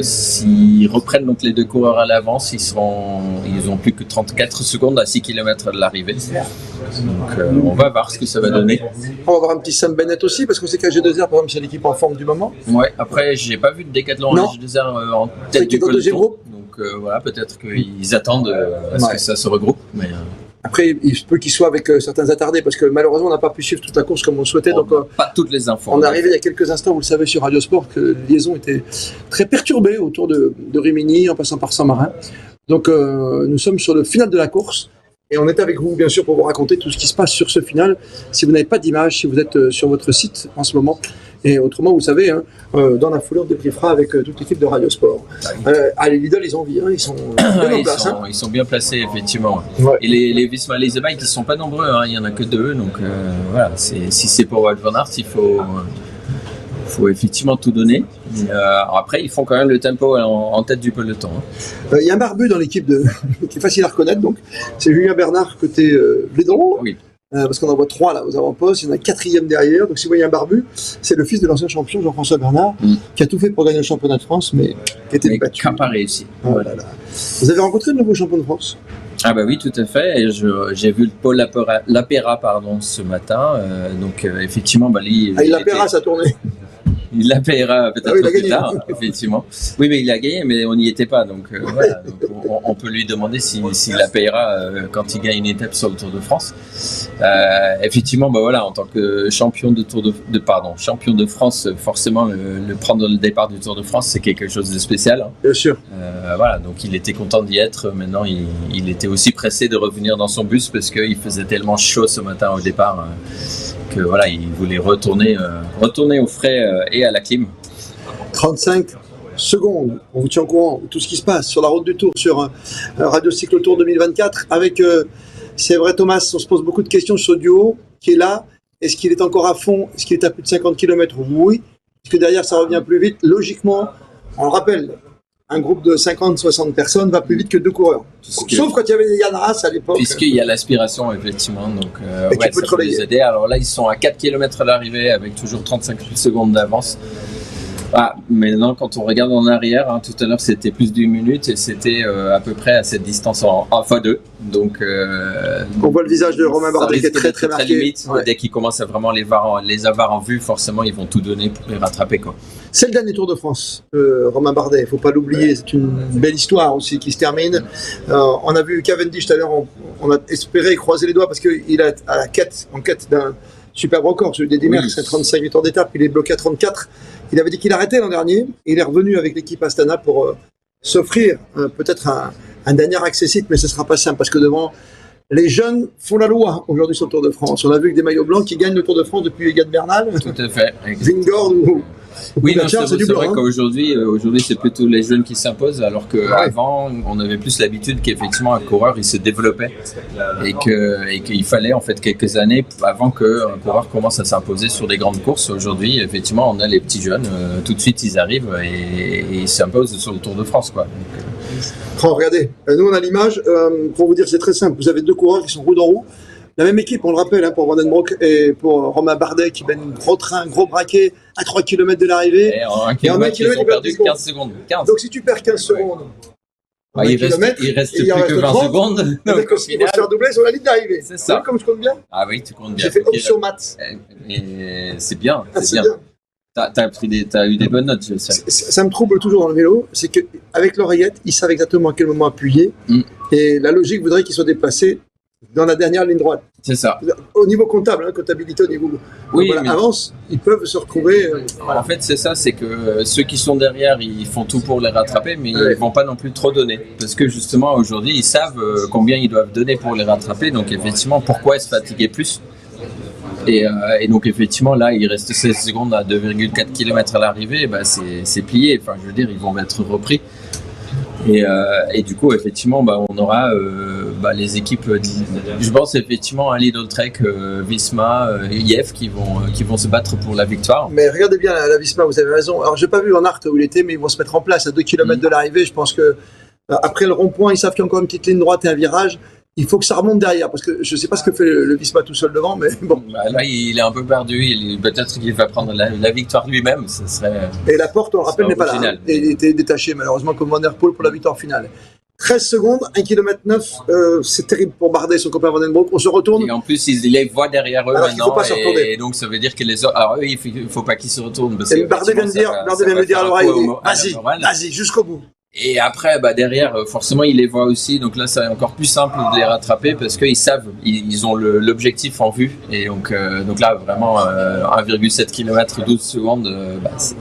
S'ils reprennent donc les 2 coureurs à l'avance, ils ont plus que 34 secondes à 6 km de l'arrivée. Donc on va voir ce que ça va donner. On va voir un petit Sam Bennett aussi, parce qu'on sait qu'à G2R, par exemple, c'est l'équipe en forme du moment. Ouais, après, j'ai pas vu de décathlon à G2R en tête du peloton. Donc voilà, peut-être qu'ils attendent à ce que ça se regroupe. Mais, après, il se peut qu'ils soient avec certains attardés, parce que malheureusement, on n'a pas pu suivre toute la course comme on le souhaitait. Donc, pas toutes les infos. On est arrivé il y a quelques instants, vous le savez, sur Radio Sport, que la liaison était très perturbée autour de Rimini, en passant par Saint-Marin. Donc, nous sommes sur le final de la course. Et on est avec vous, bien sûr, pour vous raconter tout ce qui se passe sur ce final. Si vous n'avez pas d'image, si vous êtes sur votre site en ce moment, et autrement, vous savez, hein, dans la foulée, on débriefera avec toute l'équipe de Radio Sport. Les Lidl, ils ont envie, hein, ils sont bien en place. Ils sont bien placés, effectivement. Ouais. Et les Visma Lease Bike, ils ne sont pas nombreux, hein, il n'y en a que 2. Donc voilà, si c'est pour Wout van Aert, il faut effectivement tout donner. Après, ils font quand même le tempo en tête du peloton. Il y a un barbu dans l'équipe qui est facile à reconnaître, donc c'est Julien Bernard côté Blédron. Oui. Parce qu'on en voit 3 là aux avant-postes, il y en a un 4e derrière. Donc si vous voyez un barbu, c'est le fils de l'ancien champion Jean-François Bernard, qui a tout fait pour gagner le championnat de France, mais qui était battu. Qui n'a pas réussi. Oh là là. Vous avez rencontré le nouveau champion de France? Ah bah oui, tout à fait. Et j'ai vu le Paul Lapera ce matin. Donc effectivement, lui, il Lapera, ça a tourné. Il la paiera peut-être plus tard, effectivement. Oui, mais il a gagné, mais on n'y était pas. Donc voilà, donc, on peut lui demander s'il la paiera quand il gagne une étape sur le Tour de France. Effectivement, bah voilà, en tant que champion champion de France, forcément le prendre le départ du Tour de France, c'est quelque chose de spécial. Hein. Bien sûr. Voilà, donc il était content d'y être. Maintenant, il était aussi pressé de revenir dans son bus parce qu'il faisait tellement chaud ce matin au départ. Que voilà, il voulait retourner au frais et à la clim. 35 secondes, on vous tient au courant de tout ce qui se passe sur la route du Tour, sur Radio Cyclotour 2024. Avec, c'est vrai Thomas, on se pose beaucoup de questions sur le duo qui est là. Est-ce qu'il est encore à fond? Est-ce qu'il est à plus de 50 km? Oui. Est-ce que derrière ça revient plus vite? Logiquement, on le rappelle, un groupe de 50-60 personnes va plus vite que 2 coureurs. Sauf quand il y avait des Yann Ras à l'époque. Puisqu'il y a l'aspiration, effectivement. Donc, tu peux ça peut les aider. Alors là, ils sont à 4 km à l'arrivée avec toujours 35 secondes d'avance. Ah, maintenant, quand on regarde en arrière, hein, tout à l'heure, c'était plus d'1 minute et c'était à peu près à cette distance en x2. Donc, on voit le visage de Romain Bardet qui est très marqué. Limite. Ouais. Dès qu'ils commencent à vraiment les avoir en vue, forcément, ils vont tout donner pour les rattraper, quoi. C'est le dernier Tour de France, Romain Bardet, il ne faut pas l'oublier, c'est une belle histoire aussi qui se termine. On a vu Cavendish tout à l'heure, on a espéré croiser les doigts parce qu'il est en quête d'un superbe record, celui des Dimers, c'est 35 victoires d'étape, il est bloqué à 34. Il avait dit qu'il arrêtait l'an dernier, il est revenu avec l'équipe Astana pour s'offrir peut-être un dernier accessible, mais ce ne sera pas simple parce que devant, les jeunes font la loi aujourd'hui sur le Tour de France. On a vu que des maillots blancs qui gagnent le Tour de France depuis Egan Bernal, tout à fait. Vingord ou... Oui, non, c'est vrai qu'aujourd'hui, c'est plutôt les jeunes qui s'imposent, alors qu'avant, on avait plus l'habitude qu'effectivement un coureur il se développait et qu'il fallait en fait quelques années avant qu'un coureur commence à s'imposer sur des grandes courses. Aujourd'hui, effectivement, on a les petits jeunes, tout de suite ils arrivent et ils s'imposent sur le Tour de France, quoi. Donc, regardez, nous on a l'image, pour vous dire c'est très simple, vous avez 2 coureurs qui sont roue dans roue. La même équipe, on le rappelle, hein, pour Van den Broek et pour Romain Bardet qui mène gros train, gros braquet à 3 km de l'arrivée. Et en 1 km, ils ont perdu 15 secondes. 15. Donc si tu perds 15 secondes, Ah, il reste et plus que 20 30, secondes. Donc, il faut se faire doubler sur la ligne d'arrivée. C'est ça. Vous voyez comme je compte bien? Ah oui, tu comptes bien. J'ai fait option maths. Et c'est bien, Ah, c'est bien. T'as eu des bonnes notes, je sais. Ça me trouble toujours dans le vélo, c'est qu'avec l'oreillette, ils savent exactement à quel moment appuyer. Et la logique voudrait qu'ils soient déplacés dans la dernière ligne droite. C'est ça. Au niveau comptable, hein, comptabilité au niveau Oui, voilà, mais- avance, ils peuvent se retrouver. En fait, c'est ça, c'est que ceux qui sont derrière, ils font tout pour les rattraper, mais Ouais. ils vont pas non plus trop donner. Parce que justement, aujourd'hui, ils savent combien ils doivent donner pour les rattraper. Donc, effectivement, pourquoi se fatiguer plus? Et donc, effectivement, là, il reste 16 secondes à 2,4 km à l'arrivée. Bah, c'est plié. Enfin, je veux dire, ils vont être repris. Et du coup, effectivement, bah, on aura les équipes, je pense effectivement à Lidl Trek, Visma, IF qui vont se battre pour la victoire. Mais regardez bien la Visma, vous avez raison. Alors, j'ai pas vu en Art où il était, mais ils vont se mettre en place à 2 km de l'arrivée. Je pense que après le rond-point, ils savent qu'il y a encore une petite ligne droite et un virage. Il faut que ça remonte derrière, parce que je sais pas ce que fait le Visma tout seul devant, mais bon. Bah, là, il est un peu perdu. Peut-être qu'il va prendre la victoire lui-même. Ce serait. Et la porte, on le rappelle, C'est n'est pas là. original. Hein. Et il était détaché, malheureusement, comme Van Der Poel pour la victoire finale. 13 secondes, 1 km 9, c'est terrible pour Bardet, son copain Van Den Broek. On se retourne. Et en plus, ils les voient derrière eux Alors qu'il maintenant. faut pas se retourner. Et donc, ça veut dire que les autres. Alors, eux, il faut pas qu'ils se retournent. Parce Et que, Bardet vient de dire, effectivement, Bardet vient de va dire à faire un l'oreille, coup à la morale. vas-y, jusqu'au bout. Et après, bah, derrière, forcément, ils les voient aussi. Donc là, c'est encore plus simple de les rattraper parce qu'ils savent, ils ont l'objectif en vue. Et donc là, vraiment, 1,7 km, 12 secondes, c'est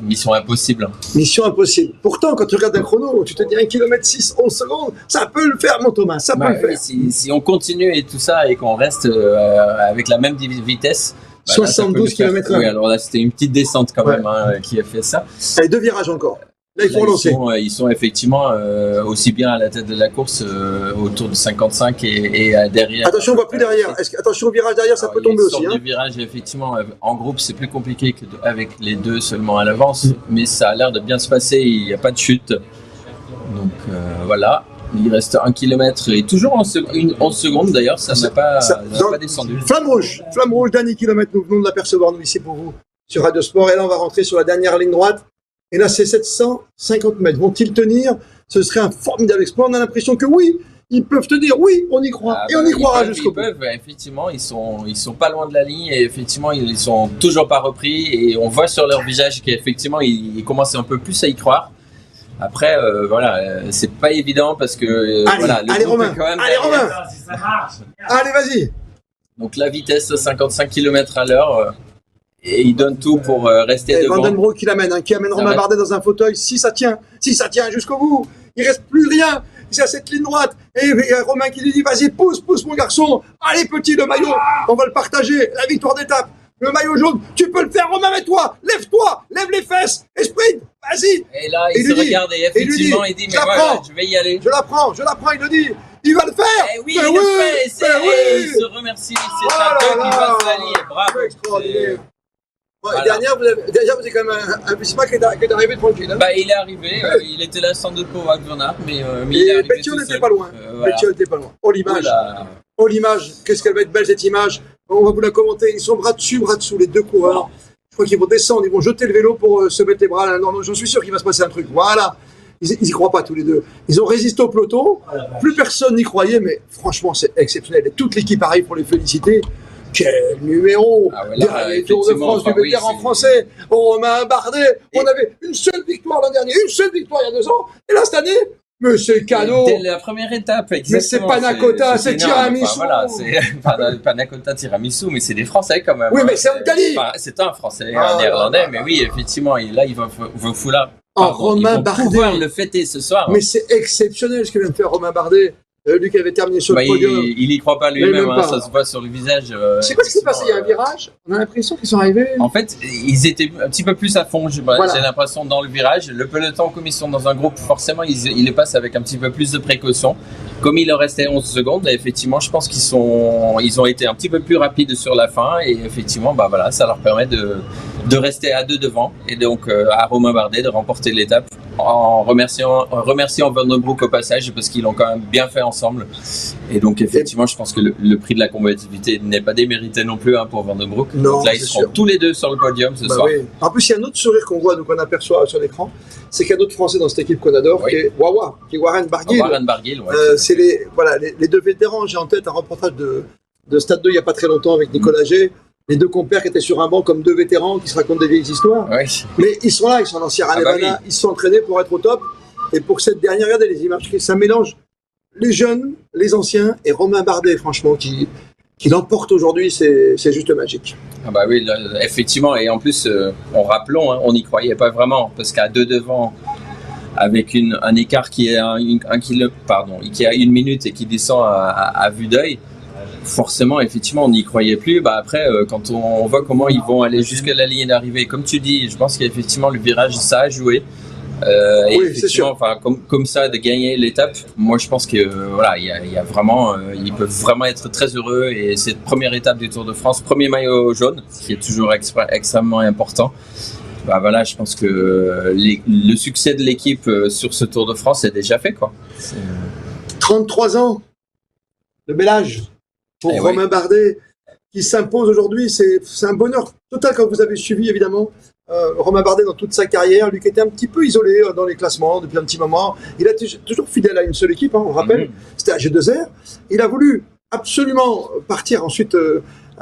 une mission impossible. Mission impossible. Pourtant, quand tu regardes un chrono, tu te dis 1 km 6, 11 secondes, ça peut le faire, mon Thomas, ça peut le faire. Si on continue et tout ça et qu'on reste avec la même vitesse. 72 km/h. Oui, alors là, c'était une petite descente quand même qui a fait ça. Allez, 2 virages encore. Là, il faut relancer. Ils sont effectivement aussi bien à la tête de la course, autour de 55 et derrière. Attention, on va plus derrière. Attention au virage derrière, ça peut tomber aussi. Le virage, effectivement, en groupe, c'est plus compliqué qu'avec les deux seulement à l'avance, mais ça a l'air de bien se passer, il n'y a pas de chute. Donc voilà. Il reste 1 km et toujours en 11 secondes d'ailleurs, ça n'a pas descendu. Flamme rouge, dernier kilomètre, nous venons de l'apercevoir, nous ici pour vous, sur Radio Sport. Et là, on va rentrer sur la dernière ligne droite. Et là, c'est 750 mètres. Vont-ils tenir? Ce serait un formidable exploit. On a l'impression que oui, ils peuvent tenir. Oui, on y croit. Et on y croira jusqu'au bout. Ils peuvent, effectivement, ils sont pas loin de la ligne et effectivement, ils sont toujours pas repris. Et on voit sur leur visage qu'effectivement, ils commencent un peu plus à y croire. Après, c'est pas évident parce que allez Romain, allez vas-y. Donc la vitesse 55 km à l'heure et il donne tout pour rester devant. Van Den Broek qui amène Romain Bardet dans un fauteuil. Si ça tient jusqu'au bout, il reste plus rien. C'est à cette ligne droite. Et Romain qui lui dit vas-y pousse mon garçon. Allez petit le maillot, on va le partager. La victoire d'étape. Le maillot jaune, tu peux le faire, Romain, mets-toi, lève les fesses, et sprint, vas-y. Et là, il se regarde et effectivement, il dit, mais voilà, je vais y aller. Je la prends, il le dit, il va le faire. Et oui, il le fait, il se remercie, c'est un deux qui passe la ligne, bravo. Extraordinaire. Dernière, vous avez quand même un Visma qui est arrivé tranquille. Hein. Bah, il est arrivé, il était là sans doute pour Wout van Aert, mais il est arrivé Pétiole n'était pas loin. Oh l'image. Oh l'image, qu'est-ce qu'elle va être belle cette image. On va vous la commenter, ils sont bras dessus, les deux coureurs. Je crois qu'ils vont descendre, ils vont jeter le vélo pour se mettre les bras là. Non, j'en suis sûr qu'il va se passer un truc. Voilà. Ils y croient pas tous les deux. Ils ont résisté au peloton. Plus personne n'y croyait, mais franchement, c'est exceptionnel. Et toute l'équipe arrive pour les féliciter. Quel numéro! Dernier Tour de France du vétéran français, Romain Bardet. On avait une seule victoire l'an dernier, une seule victoire il y a 2 ans. Et là, cette année, mais c'est cadeau! Dès la première étape, exactement. Mais c'est panna cotta, c'est tiramisu! Enfin, voilà, c'est panna cotta, tiramisu, mais c'est des Français quand même. Oui, mais c'est en Italie! Enfin, c'est un Français, un néerlandais, mais oui, effectivement, là, il va foutre. Romain Bardet. Pouvoir le fêter ce soir. Mais c'est exceptionnel ce que vient de faire Romain Bardet. Lui qui avait terminé sur le podium. Il y croit pas lui-même, ça se voit sur le visage. C'est quoi ce qui s'est passé? Il y a un virage. On a l'impression qu'ils sont arrivés. En fait, ils étaient un petit peu plus à fond. J'ai l'impression dans le virage. Le peloton, comme ils sont dans un groupe, forcément, ils les passent avec un petit peu plus de précaution. Comme il leur restait 11 secondes, effectivement, je pense qu'ils ont été un petit peu plus rapides sur la fin. Et effectivement, ça leur permet de rester à 2 devant. Et donc, à Romain Bardet de remporter l'étape. en remerciant Van den Broek au passage parce qu'ils l'ont quand même bien fait ensemble. Et donc effectivement, je pense que le prix de la combativité n'est pas démérité non plus pour Van den Broek. Non, donc là, ils seront sûr. tous les deux sur le podium ce soir. Oui. En plus, il y a un autre sourire qu'on voit, donc on aperçoit sur l'écran, c'est qu'il y a d'autres Français dans cette équipe qu'on adore, qui est Wawa, qui est Warren Barguil. Warren Barguil, ouais. C'est les deux vétérans. J'ai en tête un reportage de Stade 2 il n'y a pas très longtemps avec Nicolas G. Les deux compères qui étaient sur un banc comme deux vétérans qui se racontent des vieilles histoires. Ouais. Mais ils sont là, ils sont dans Sierra Nevada, ils se sont entraînés pour être au top. Et pour cette dernière, regardez les images, ça mélange les jeunes, les anciens et Romain Bardet, franchement, qui l'emporte aujourd'hui, c'est juste magique. Ah bah oui, là, effectivement, et en plus, rappelons, on n'y croyait pas vraiment, parce qu'à deux devant, avec un écart qui est qui est à 1 minute et qui descend à vue d'œil, forcément, effectivement, on n'y croyait plus. Bah après, quand on voit comment ils vont aller jusqu'à la ligne d'arrivée, comme tu dis, je pense qu'effectivement le virage, ça a joué. Et oui, c'est sûr. Enfin, comme ça, de gagner l'étape, moi je pense que voilà, il y a vraiment, ils peuvent vraiment être très heureux. Et cette première étape du Tour de France, premier maillot jaune, qui est toujours extrêmement important. Bah voilà, je pense que le succès de l'équipe sur ce Tour de France est déjà fait, quoi. 33 ans, le bel âge pour Romain Bardet, qui s'impose aujourd'hui. C'est un bonheur total quand vous avez suivi, évidemment, Romain Bardet dans toute sa carrière, lui qui était un petit peu isolé dans les classements depuis un petit moment. Il a été toujours fidèle à une seule équipe, on rappelle, c'était à G2R. Il a voulu absolument partir ensuite,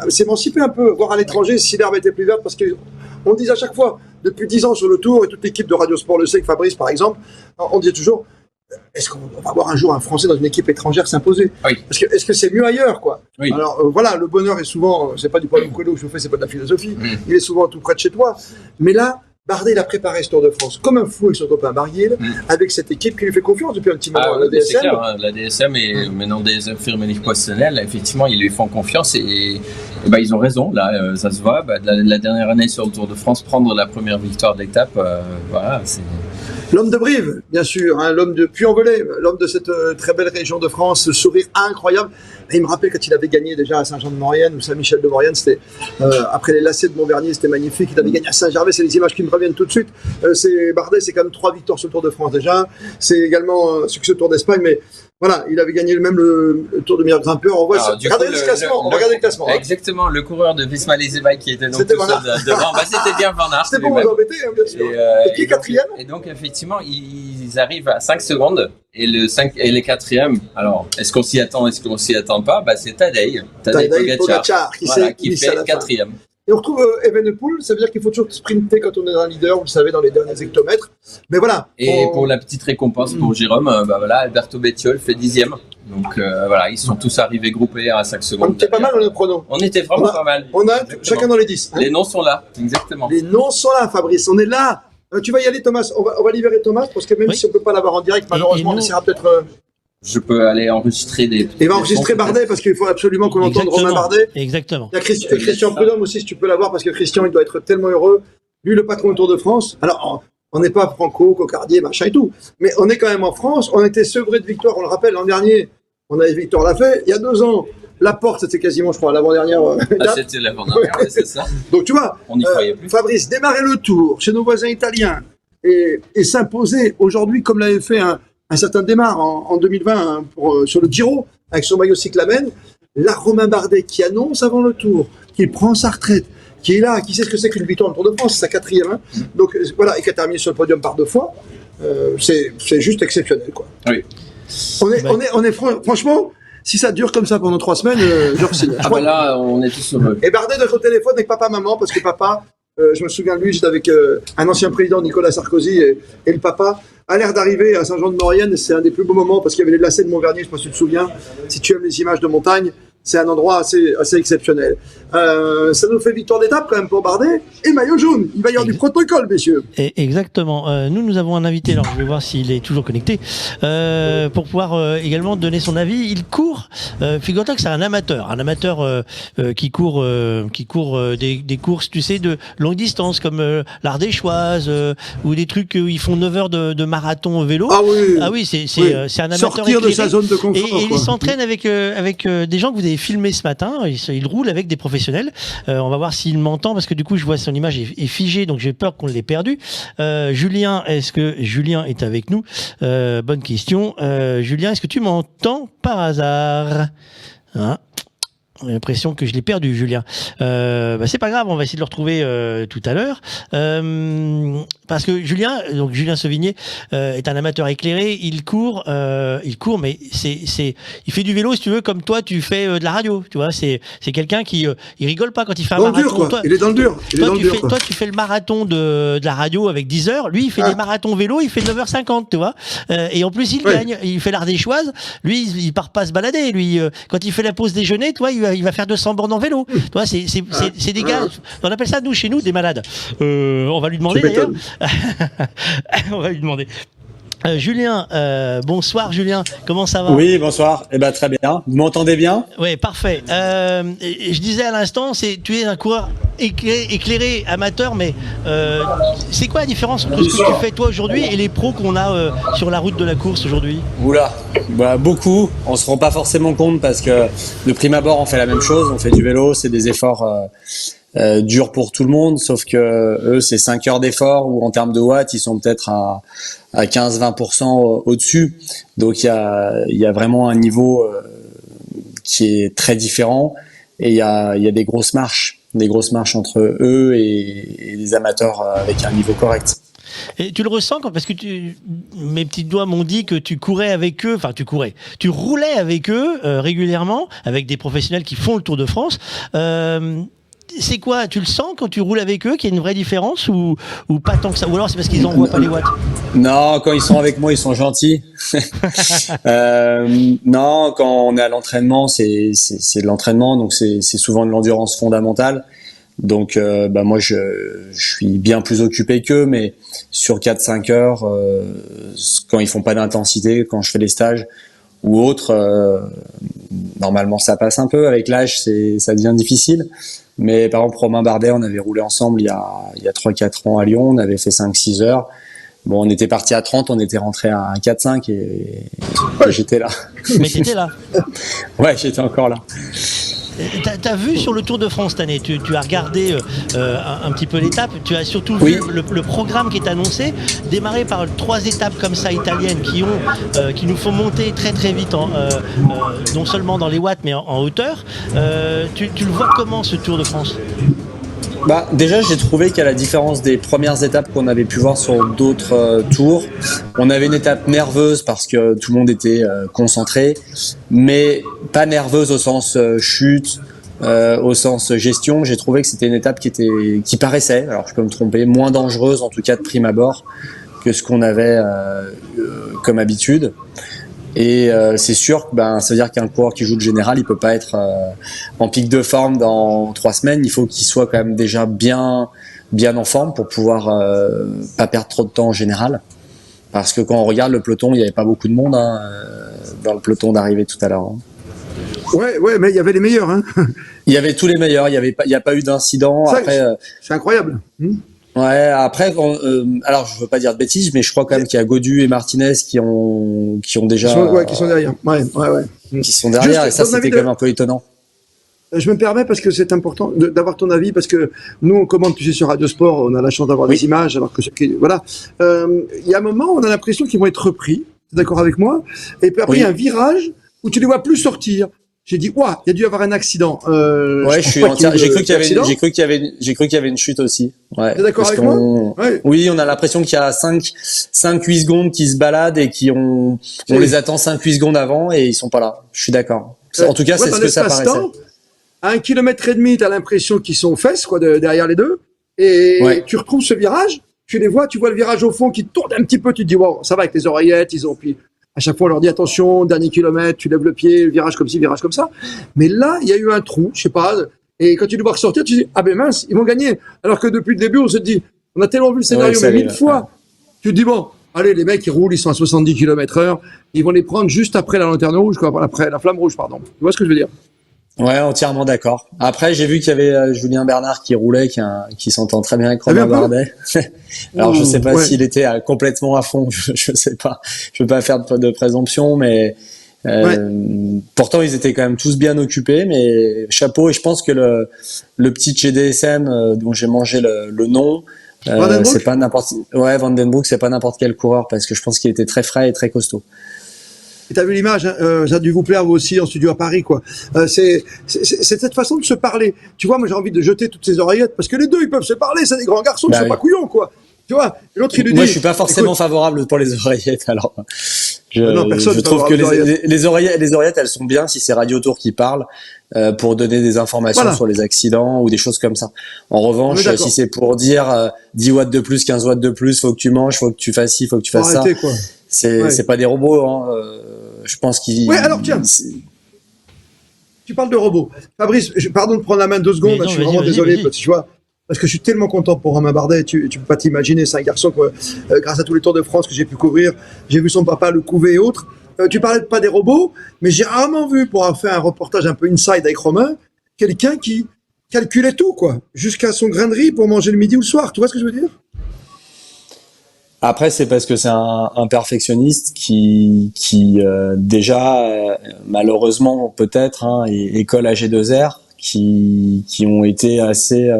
s'émanciper un peu, voir à l'étranger si l'herbe était plus verte, parce qu'on disait à chaque fois, depuis 10 ans sur le Tour, et toute l'équipe de Radio Sport le sait, Fabrice par exemple, on disait toujours, est-ce qu'on va voir un jour un Français dans une équipe étrangère s'imposer? Oui. Est-ce que c'est mieux ailleurs, quoi? Oui. Alors voilà, le bonheur est souvent, c'est pas du Paulo Coelho que je vous fais, c'est pas de la philosophie, il est souvent tout près de chez toi. Mais là, Bardet, il a préparé ce Tour de France comme un fou avec son copain Barguil, avec cette équipe qui lui fait confiance depuis un petit moment. La DSM. C'est clair, hein, la DSM et maintenant DSM Firmenich Poissonnel, effectivement, ils lui font confiance et ils ont raison. Là, ça se voit. La dernière année sur le Tour de France, prendre la première victoire d'étape, voilà, c'est. L'homme de Brive, bien sûr, hein, l'homme de Puy-en-Velay, l'homme de cette très belle région de France, ce sourire incroyable. Et il me rappelle quand il avait gagné déjà à Saint-Jean-de-Maurienne ou Saint-Michel-de-Maurienne, c'était après les lacets de Montvernier, c'était magnifique. Il avait gagné à Saint-Gervais, c'est les images qui me reviennent tout de suite. Bardet, c'est quand même 3 victoires sur le Tour de France déjà. C'est également un succès au Tour d'Espagne, mais voilà, il avait gagné même le Tour de meilleur grimpeur. On voit ça. Regardez le classement. On va regarder le classement. Exactement, le coureur de Visma Lezevac qui était donc tout seul devant. C'était bien Van Aert. C'était pour vous embêter, hein, bien sûr. Et qui est quatrième? Et donc effectivement, ils arrivent à 5 secondes. Et les quatrièmes, alors, est-ce qu'on s'y attend, est-ce qu'on s'y attend pas? C'est Tadej Pogacar qui fait 4e. Et on retrouve Evenepoel, ça veut dire qu'il faut toujours sprinter quand on est un leader, vous le savez, dans les derniers hectomètres. Mais voilà. Et pour la petite récompense pour Jérôme, Alberto Bettiol fait 10e. Donc voilà, ils sont tous arrivés groupés à 5 secondes. On était pas mal dans le prono. On était vraiment pas mal. On a chacun dans les 10. Hein. Les noms sont là, exactement. Les noms sont là, Fabrice, on est là. Tu vas y aller, Thomas. On va libérer Thomas, parce que même si on peut pas l'avoir en direct, malheureusement, on essaiera peut-être... Je peux aller enregistrer des... Il va enregistrer Bardet, parce qu'il faut absolument qu'on entende Romain Bardet. Exactement. Il y a Christian Prudhomme aussi, si tu peux l'avoir, parce que Christian, il doit être tellement heureux. Lui, le patron du Tour de France. Alors, on n'est pas Franco, Cocardier, machin et tout. Mais on est quand même en France. On était sevré de victoire, on le rappelle, l'an dernier. On avait Victor Lafay. Il y a 2 ans, la Porte, c'était quasiment, je crois, l'avant-dernière. C'était l'avant-dernière, c'est ça. Donc, tu vois, on n'y croyait plus. Fabrice, démarrer le Tour chez nos voisins italiens et s'imposer aujourd'hui, comme l'avait fait un certain Démar en 2020 sur le Giro, avec son maillot cyclamen. Là, Romain Bardet qui annonce avant le Tour qu'il prend sa retraite, qui est là, qui sait ce que c'est qu'une victoire dans le Tour de France, c'est sa 4e. Hein. Donc voilà, et qui a terminé sur le podium par 2 fois. C'est juste exceptionnel, quoi. Oui. On est franchement, si ça dure comme ça pendant 3 semaines, je re-signe. Là, on est tous heureux. Et Bardet doit être au téléphone avec papa-maman, parce que papa, je me souviens de lui, j'étais avec un ancien président, Nicolas Sarkozy, et le papa a l'air d'arriver à Saint-Jean-de-Maurienne. C'est un des plus beaux moments, parce qu'il y avait les lacets de Montvernier, je ne sais pas si tu te souviens. Si tu aimes les images de montagne, c'est un endroit assez exceptionnel. Ça nous fait victoire d'étape quand même pour Bardet et maillot jaune. Il va y avoir du protocole, messieurs. Exactement. Nous avons un invité, alors je vais voir s'il est toujours connecté, pour pouvoir également donner son avis. Il court, figure-toi que c'est un amateur qui court des courses, tu sais, de longue distance, comme l'Ardéchoise, ou des trucs où ils font 9 heures de marathon vélo. Ah oui, c'est un amateur sortir éclairé. de sa zone de confort. Et il s'entraîne avec des gens que vous avez filmé ce matin. Il roule avec des professionnels. On va voir s'il m'entend parce que du coup, je vois son image est figée, donc j'ai peur qu'on l'ait perdu. Julien, est-ce que Julien est avec nous? Bonne question. Julien, est-ce que tu m'entends par hasard? Hein? J'ai l'impression que je l'ai perdu, Julien. C'est pas grave, on va essayer de le retrouver tout à l'heure. Parce que Julien Sevigné est un amateur éclairé. Il court, mais il fait du vélo, si tu veux, comme toi, tu fais de la radio. Tu vois, c'est quelqu'un qui il rigole pas quand il fait un marathon. Dur, quoi. Toi, il est dans le dur. Toi, tu fais le marathon de la radio avec 10 heures. Lui, il fait des marathons vélo, il fait 9h50, tu vois. Et en plus, il gagne. Il fait l'Ardéchoise. Lui, il part pas se balader. Lui, quand il fait la pause déjeuner, toi, il va faire 200 bornes en vélo. Tu vois, c'est des gars. On appelle ça, nous, chez nous, des malades. On va lui demander d'ailleurs. On va lui demander. Julien, bonsoir Julien, comment ça va? Oui, bonsoir. Très bien. Vous m'entendez bien? Oui, parfait. Je disais à l'instant, tu es un coureur éclairé amateur, mais c'est quoi la différence entre ce que tu fais toi aujourd'hui et les pros qu'on a sur la route de la course aujourd'hui? Oula, beaucoup. On se rend pas forcément compte parce que de prime abord, on fait la même chose. On fait du vélo, c'est des efforts durs pour tout le monde, sauf que eux, c'est 5 heures d'effort ou en termes de watts, ils sont peut-être à 15-20% au-dessus. Donc il y a vraiment un niveau qui est très différent et il y a des grosses marches entre eux et les amateurs avec un niveau correct. Et tu le ressens parce que mes petits doigts m'ont dit que tu courais avec eux, tu roulais avec eux régulièrement, avec des professionnels qui font le Tour de France. C'est quoi? Tu le sens quand tu roules avec eux qu'il y a une vraie différence ou pas tant que ça? Ou alors c'est parce qu'ils n'envoient pas les watts? Non, quand ils sont avec moi, ils sont gentils. Non, quand on est à l'entraînement, c'est de l'entraînement, donc c'est souvent de l'endurance fondamentale. Donc moi je suis bien plus occupé qu'eux, mais sur 4-5 heures, quand ils font pas d'intensité, quand je fais les stages ou autres, normalement ça passe un peu. Avec l'âge, ça devient difficile. Mais par exemple, Romain Bardet, on avait roulé ensemble il y a 3-4 ans à Lyon, on avait fait 5-6 heures. Bon, on était parti à 30, on était rentré à 4-5 et j'étais là. Mais t'étais là? Ouais, j'étais encore là. T'as vu sur le Tour de France cette année, tu as regardé un petit peu l'étape, tu as surtout vu le programme qui est annoncé, démarrer par 3 étapes comme ça italiennes qui nous font monter très très vite, non seulement dans les watts mais en hauteur. Tu le vois comment ce Tour de France? Déjà, j'ai trouvé qu'à la différence des premières étapes qu'on avait pu voir sur d'autres tours, on avait une étape nerveuse parce que tout le monde était concentré, mais pas nerveuse au sens chute, au sens gestion. J'ai trouvé que c'était une étape qui paraissait, alors je peux me tromper, moins dangereuse en tout cas de prime abord que ce qu'on avait comme habitude. Et c'est sûr que ça veut dire qu'un coureur qui joue le général, il peut pas être en pic de forme dans 3 semaines. Il faut qu'il soit quand même déjà bien en forme pour pouvoir pas perdre trop de temps en général. Parce que quand on regarde le peloton, il y avait pas beaucoup de monde dans le peloton d'arrivée tout à l'heure. Ouais, mais il y avait les meilleurs. Il y avait tous les meilleurs. Il y a pas eu d'incident. Après, c'est incroyable. Ouais, après, alors je veux pas dire de bêtises, mais je crois quand même qu'il y a Godu et Martinez qui ont déjà, qui sont derrière. Ouais. Qui sont derrière, et ça c'était quand même un peu étonnant. Je me permets parce que c'est important d'avoir ton avis, parce que nous on commande, tu sais, sur Radio Sport, on a la chance d'avoir des images, alors que voilà. Il y a un moment, on a l'impression qu'ils vont être repris. T'es d'accord avec moi? Et puis après, il y a un virage où tu les vois plus sortir. J'ai dit, il y a dû y avoir un accident. Ouais, j'ai cru qu'il y avait une chute aussi. Ouais. T'es d'accord avec moi? Oui, on a l'impression qu'il y a 5-8 secondes qui se baladent et on les attend 5-8 secondes avant et ils sont pas là. Je suis d'accord. En tout cas, c'est ce que ça paraissait. À 1,5 km, t'as l'impression qu'ils sont aux fesses, derrière les deux. Et tu retrouves ce virage, tu vois le virage au fond qui tourne un petit peu, tu te dis, wow, ça va avec les oreillettes, puis à chaque fois, on leur dit attention, dernier kilomètre, tu lèves le pied, virage comme ci, virage comme ça. Mais là, il y a eu un trou, je sais pas. Et quand tu les vois ressortir, tu te dis ah ben mince, ils vont gagner. Alors que depuis le début, on se dit, on a tellement vu le scénario 1000 fois. Tu te dis bon, allez, les mecs, ils roulent, ils sont à 70 km/h, ils vont les prendre juste après la lanterne rouge, après la flamme rouge, pardon. Tu vois ce que je veux dire? Ouais, entièrement d'accord. Après, j'ai vu qu'il y avait Julien Bernard qui roulait, qui s'entend très bien avec Romain Bardet. Alors, je sais pas s'il était complètement à fond, je sais pas. Je veux pas faire de présomption, mais Pourtant, ils étaient quand même tous bien occupés, mais chapeau. Et je pense que le petit chez DSM dont j'ai mangé le nom, c'est pas n'importe. Ouais, Van Den Broek, c'est pas n'importe quel coureur parce que je pense qu'il était très frais et très costaud. Et t'as vu l'image, hein, ça a dû vous plaire vous aussi en studio à Paris, quoi. C'est cette façon de se parler. Tu vois, moi j'ai envie de jeter toutes ces oreillettes parce que les deux ils peuvent se parler, c'est des grands garçons, ils sont pas couillons, quoi. Tu vois, l'autre il lui dit. Moi je suis pas forcément favorable pour les oreillettes, alors. Je trouve que les oreillettes elles sont bien si c'est Radio Tour qui parle pour donner des informations sur les accidents ou des choses comme ça. En revanche, si c'est pour dire 10 watts de plus, 15 watts de plus, faut que tu manges, faut que tu fasses ci, faut que tu fasses ça. Quoi. C'est pas des robots, hein. Je pense qu'ils. Ouais, alors tiens. Tu parles de robots. Fabrice, pardon de prendre la main 2 secondes, je suis vraiment désolé parce que tu vois. Parce que je suis tellement content pour Romain Bardet, tu peux pas t'imaginer, c'est un garçon que, grâce à tous les Tours de France que j'ai pu couvrir, j'ai vu son papa le couver et autres. Tu parlais pas des robots, mais j'ai rarement vu, pour avoir fait un reportage un peu inside avec Romain, quelqu'un qui calculait tout, quoi, jusqu'à son grain de riz pour manger le midi ou le soir. Tu vois ce que je veux dire? Après, c'est parce que c'est un perfectionniste qui déjà, malheureusement peut-être, hein, école AG2R, qui ont été assez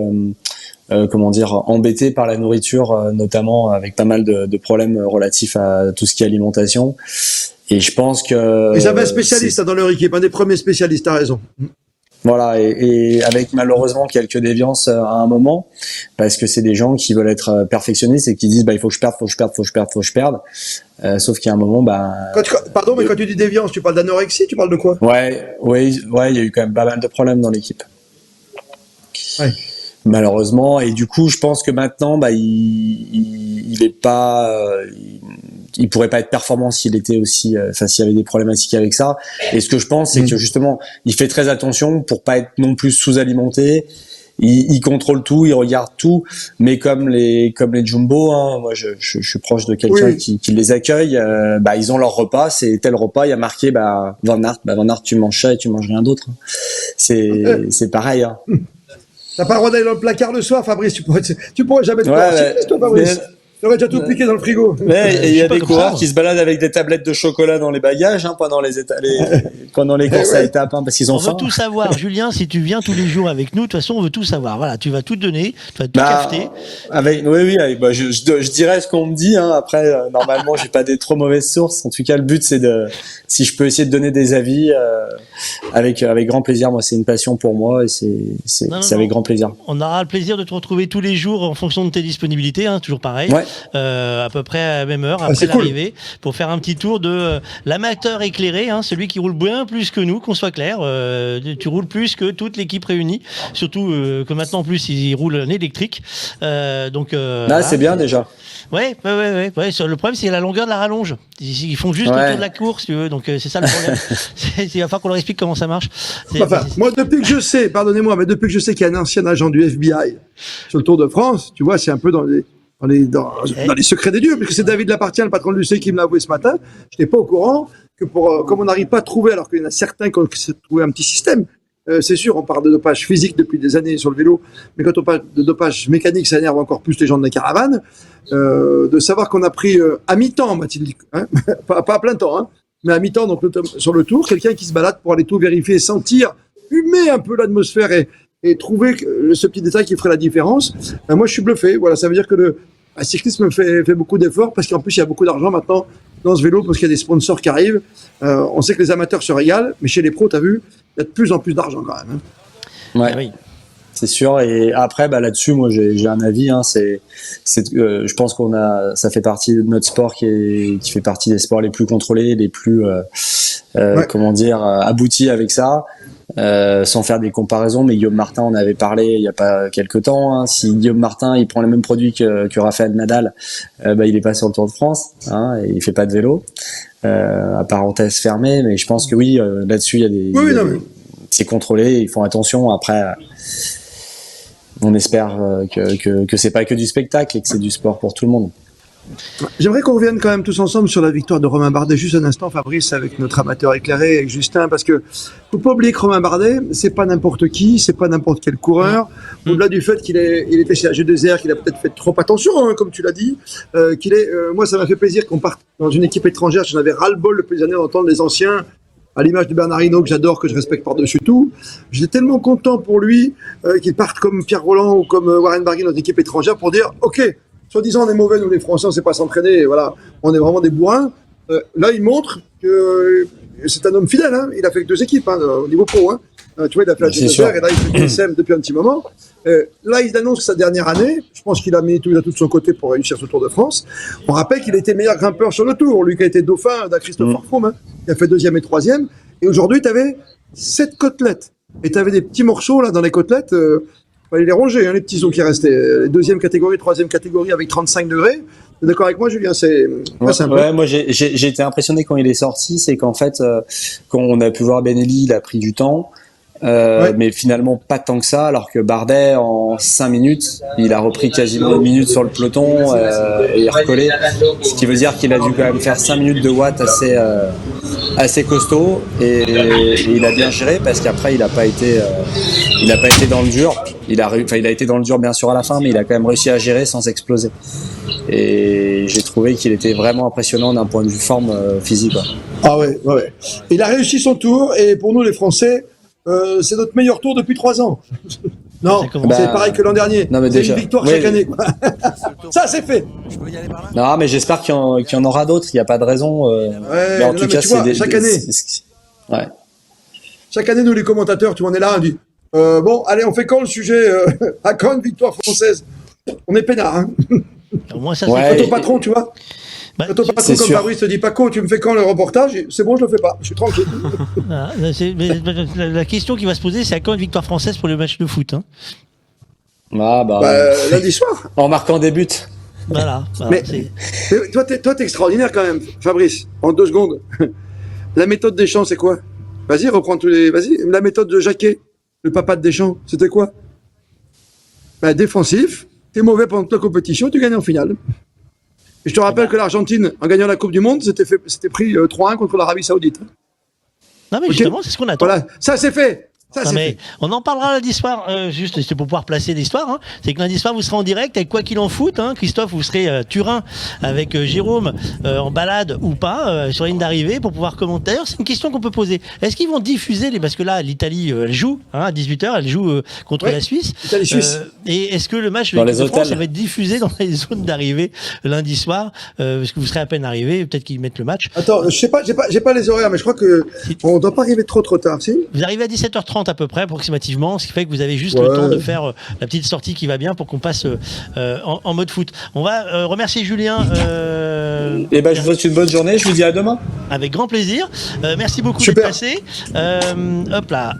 embêtés par la nourriture, notamment avec pas mal de problèmes relatifs à tout ce qui est alimentation. Et je pense que... Ils avaient un spécialiste dans leur équipe, un des premiers spécialistes, t'as raison. Voilà, et avec malheureusement quelques déviances à un moment, parce que c'est des gens qui veulent être perfectionnistes et qui disent il faut que je perde. Sauf qu'il y a un moment, pardon, mais quand tu dis déviance, tu parles d'anorexie, tu parles de quoi? Ouais, il y a eu quand même pas mal de problèmes dans l'équipe. Ouais. Malheureusement, et du coup, je pense que maintenant, il est pas, il pourrait pas être performant s'il était aussi, s'il y avait des problématiques avec ça. Et ce que je pense, c'est que justement, il fait très attention pour pas être non plus sous-alimenté. Il contrôle tout, il regarde tout, mais comme les jumbo, hein, moi je suis proche de quelqu'un qui les accueille, ils ont leur repas, c'est tel repas, il y a marqué Van Aert, tu manges ça et tu manges rien d'autre. C'est pareil. Hein. T'as pas le droit d'aller dans le placard le soir, Fabrice, tu pourrais jamais te faire toi, Fabrice. T'aurais déjà tout piqué dans le frigo. Mais il y a des coureurs qui se baladent avec des tablettes de chocolat dans les bagages pendant les courses à étapes parce qu'ils ont faim. On veut tout savoir, Julien. Si tu viens tous les jours avec nous, de toute façon, on veut tout savoir. Voilà, tu vas tout donner, tu vas tout cafeter. Je dirais ce qu'on me dit. Hein. Après, normalement, j'ai pas des trop mauvaises sources. En tout cas, le but, c'est si je peux essayer de donner des avis avec grand plaisir. Moi, c'est une passion pour moi et c'est avec grand plaisir. On aura le plaisir de te retrouver tous les jours en fonction de tes disponibilités, hein, toujours pareil. Ouais. À peu près à la même heure après l'arrivée, pour faire un petit tour de l'amateur éclairé, hein, celui qui roule bien plus que nous, qu'on soit clair. Tu roules plus que toute l'équipe réunie, surtout que maintenant en plus ils roulent en électrique. C'est bien déjà. Ouais. Le problème c'est la longueur de la rallonge. Ils font juste autour de la course, tu veux. Donc c'est ça le problème. Il va falloir qu'on leur explique comment ça marche. Moi, depuis que je sais, pardonnez-moi, mais depuis que je sais qu'il y a un ancien agent du FBI sur le Tour de France, tu vois, c'est un peu dans les secrets des dieux, parce que c'est David Lapartien, le patron de l'UCI, qui me l'a avoué ce matin. Je n'étais pas au courant que comme on n'arrive pas à trouver, alors qu'il y en a certains qui ont trouvé un petit système. C'est sûr, on parle de dopage physique depuis des années sur le vélo, mais quand on parle de dopage mécanique, ça énerve encore plus les gens de la caravane. De savoir qu'on a pris à mi-temps, m'a-t-il dit, hein, pas à plein temps, hein, mais à mi-temps, donc sur le Tour, quelqu'un qui se balade pour aller tout vérifier, sentir, humer un peu l'atmosphère et trouver ce petit détail qui ferait la différence. Moi, je suis bluffé. Voilà, ça veut dire que le cyclisme fait beaucoup d'efforts parce qu'en plus, il y a beaucoup d'argent maintenant dans ce vélo parce qu'il y a des sponsors qui arrivent. On sait que les amateurs se régalent, mais chez les pros, t'as vu, il y a de plus en plus d'argent quand même. Hein. Ouais. Oui. C'est sûr. Et après, là-dessus, moi, j'ai un avis. Hein, je pense ça fait partie de notre sport qui fait partie des sports les plus contrôlés, les plus, aboutis avec ça. Sans faire des comparaisons, mais Guillaume Martin en avait parlé il y a pas quelques temps. Hein. Si Guillaume Martin il prend les mêmes produits que Rafael Nadal, il est pas sur le Tour de France, hein, et il fait pas de vélo. À parenthèse fermée, mais je pense que là-dessus il y a c'est contrôlé, ils font attention. Après, on espère que c'est pas que du spectacle et que c'est du sport pour tout le monde. J'aimerais qu'on revienne quand même tous ensemble sur la victoire de Romain Bardet. Juste un instant, Fabrice, avec notre amateur éclairé, avec Justin, parce que faut pas oublier que Romain Bardet, c'est pas n'importe qui, c'est pas n'importe quel coureur. Au-delà du fait qu'il était chez AG2R, qu'il a peut-être fait trop attention, hein, comme tu l'as dit, moi, ça m'a fait plaisir qu'on parte dans une équipe étrangère. J'en avais ras-le-bol depuis des années d'entendre les anciens à l'image de Bernard Hinault, que j'adore, que je respecte par-dessus tout. J'étais tellement content pour lui qu'il parte comme Pierre Roland ou comme Warren Barguil dans une équipe étrangère pour dire « Ok, soi-disant on est mauvais, nous les Français, on sait pas s'entraîner, et voilà, on est vraiment des bourrins. » Là, il montre que c'est un homme fidèle, hein. Il a fait que 2 équipes au niveau pro. Hein. Tu vois, il a fait la GSR et là, il fait le DSM depuis un petit moment. Là, il annonce sa dernière année. Je pense qu'il a mis tout de son côté pour réussir ce Tour de France. On rappelle qu'il était meilleur grimpeur sur le Tour. Lui qui a été dauphin d'un Christopher Froome, hein, qui a fait 2e et 3e. Et aujourd'hui, tu avais 7 côtelettes. Et tu avais des petits morceaux là dans les côtelettes. Fallait les ronger, hein, les petits os qui restaient. 2e catégorie, 3e catégorie avec 35 degrés. T'es d'accord avec moi, Julien? Moi j'ai été impressionné quand il est sorti, c'est qu'en fait, quand on a pu voir Benelli, il a pris du temps, mais finalement pas tant que ça, alors que Bardet, en 5 minutes, il a repris quasiment 1 minute sur le peloton et il a recollé, ce qui veut dire qu'il a dû quand même faire 5 minutes de watts assez costaud et il a bien géré parce qu'après il a pas été dans le dur. Il a été dans le dur bien sûr à la fin, mais il a quand même réussi à gérer sans exploser. Et j'ai trouvé qu'il était vraiment impressionnant d'un point de vue forme physique. Quoi. Ah ouais. Il a réussi son tour et pour nous les Français, c'est notre meilleur tour depuis 3 ans. Non, c'est pareil que l'an dernier. Non, mais c'est une victoire chaque année. Ça, c'est fait. Non, mais j'espère qu'il y en aura d'autres. Il n'y a pas de raison. Mais en tout cas, c'est chaque année. Ouais. Chaque année, nous les commentateurs, tu vois, on est là, on dit bon, allez, on fait quand le sujet à quand une victoire française? On est peinard, hein. Au moins, ça, c'est ton patron, tu vois. Quand ton patron comme Fabrice te dit Paco, tu me fais quand le reportage? C'est bon, je le fais pas. Je suis tranquille. La question qui va se poser, c'est à quand une victoire française pour le match de foot, hein? Lundi soir. En marquant des buts. Voilà. Mais toi, t'es extraordinaire quand même, Fabrice. En 2 secondes. La méthode Deschamps, c'est quoi? Vas-y, reprends tous les. Vas-y. La méthode de Jacquet, le papa de Deschamps, c'était quoi? Défensif. T'es mauvais pendant toute la compétition, tu gagnes en finale. Et je te rappelle que l'Argentine, en gagnant la Coupe du Monde, s'était pris 3-1 contre l'Arabie Saoudite. Non, mais justement, c'est ce qu'on attend. Voilà, ça c'est fait. On en parlera lundi soir, juste c'est pour pouvoir placer l'histoire. Hein. C'est que lundi soir vous serez en direct avec Quoi qu'il en foute. Hein. Christophe, vous serez Turin avec Jérôme en balade ou pas sur la ligne d'arrivée pour pouvoir commenter. D'ailleurs, c'est une question qu'on peut poser. Est-ce qu'ils vont diffuser parce que là l'Italie elle joue à 18h, elle joue contre la Suisse. Italie-Suisse. Et est-ce que le match dans de les France va être diffusé dans les zones d'arrivée lundi soir parce que vous serez à peine arrivé, peut-être qu'ils mettent le match. Attends, je sais pas, j'ai pas les horaires, mais je crois que on doit pas arriver trop tard, si. Vous arrivez à 17h30 à peu près approximativement, ce qui fait que vous avez juste le temps de faire la petite sortie qui va bien pour qu'on passe en mode foot. On va remercier Julien. Et je vous souhaite une bonne journée, je vous dis à demain. Avec grand plaisir. Merci beaucoup d'être passé. Hop là.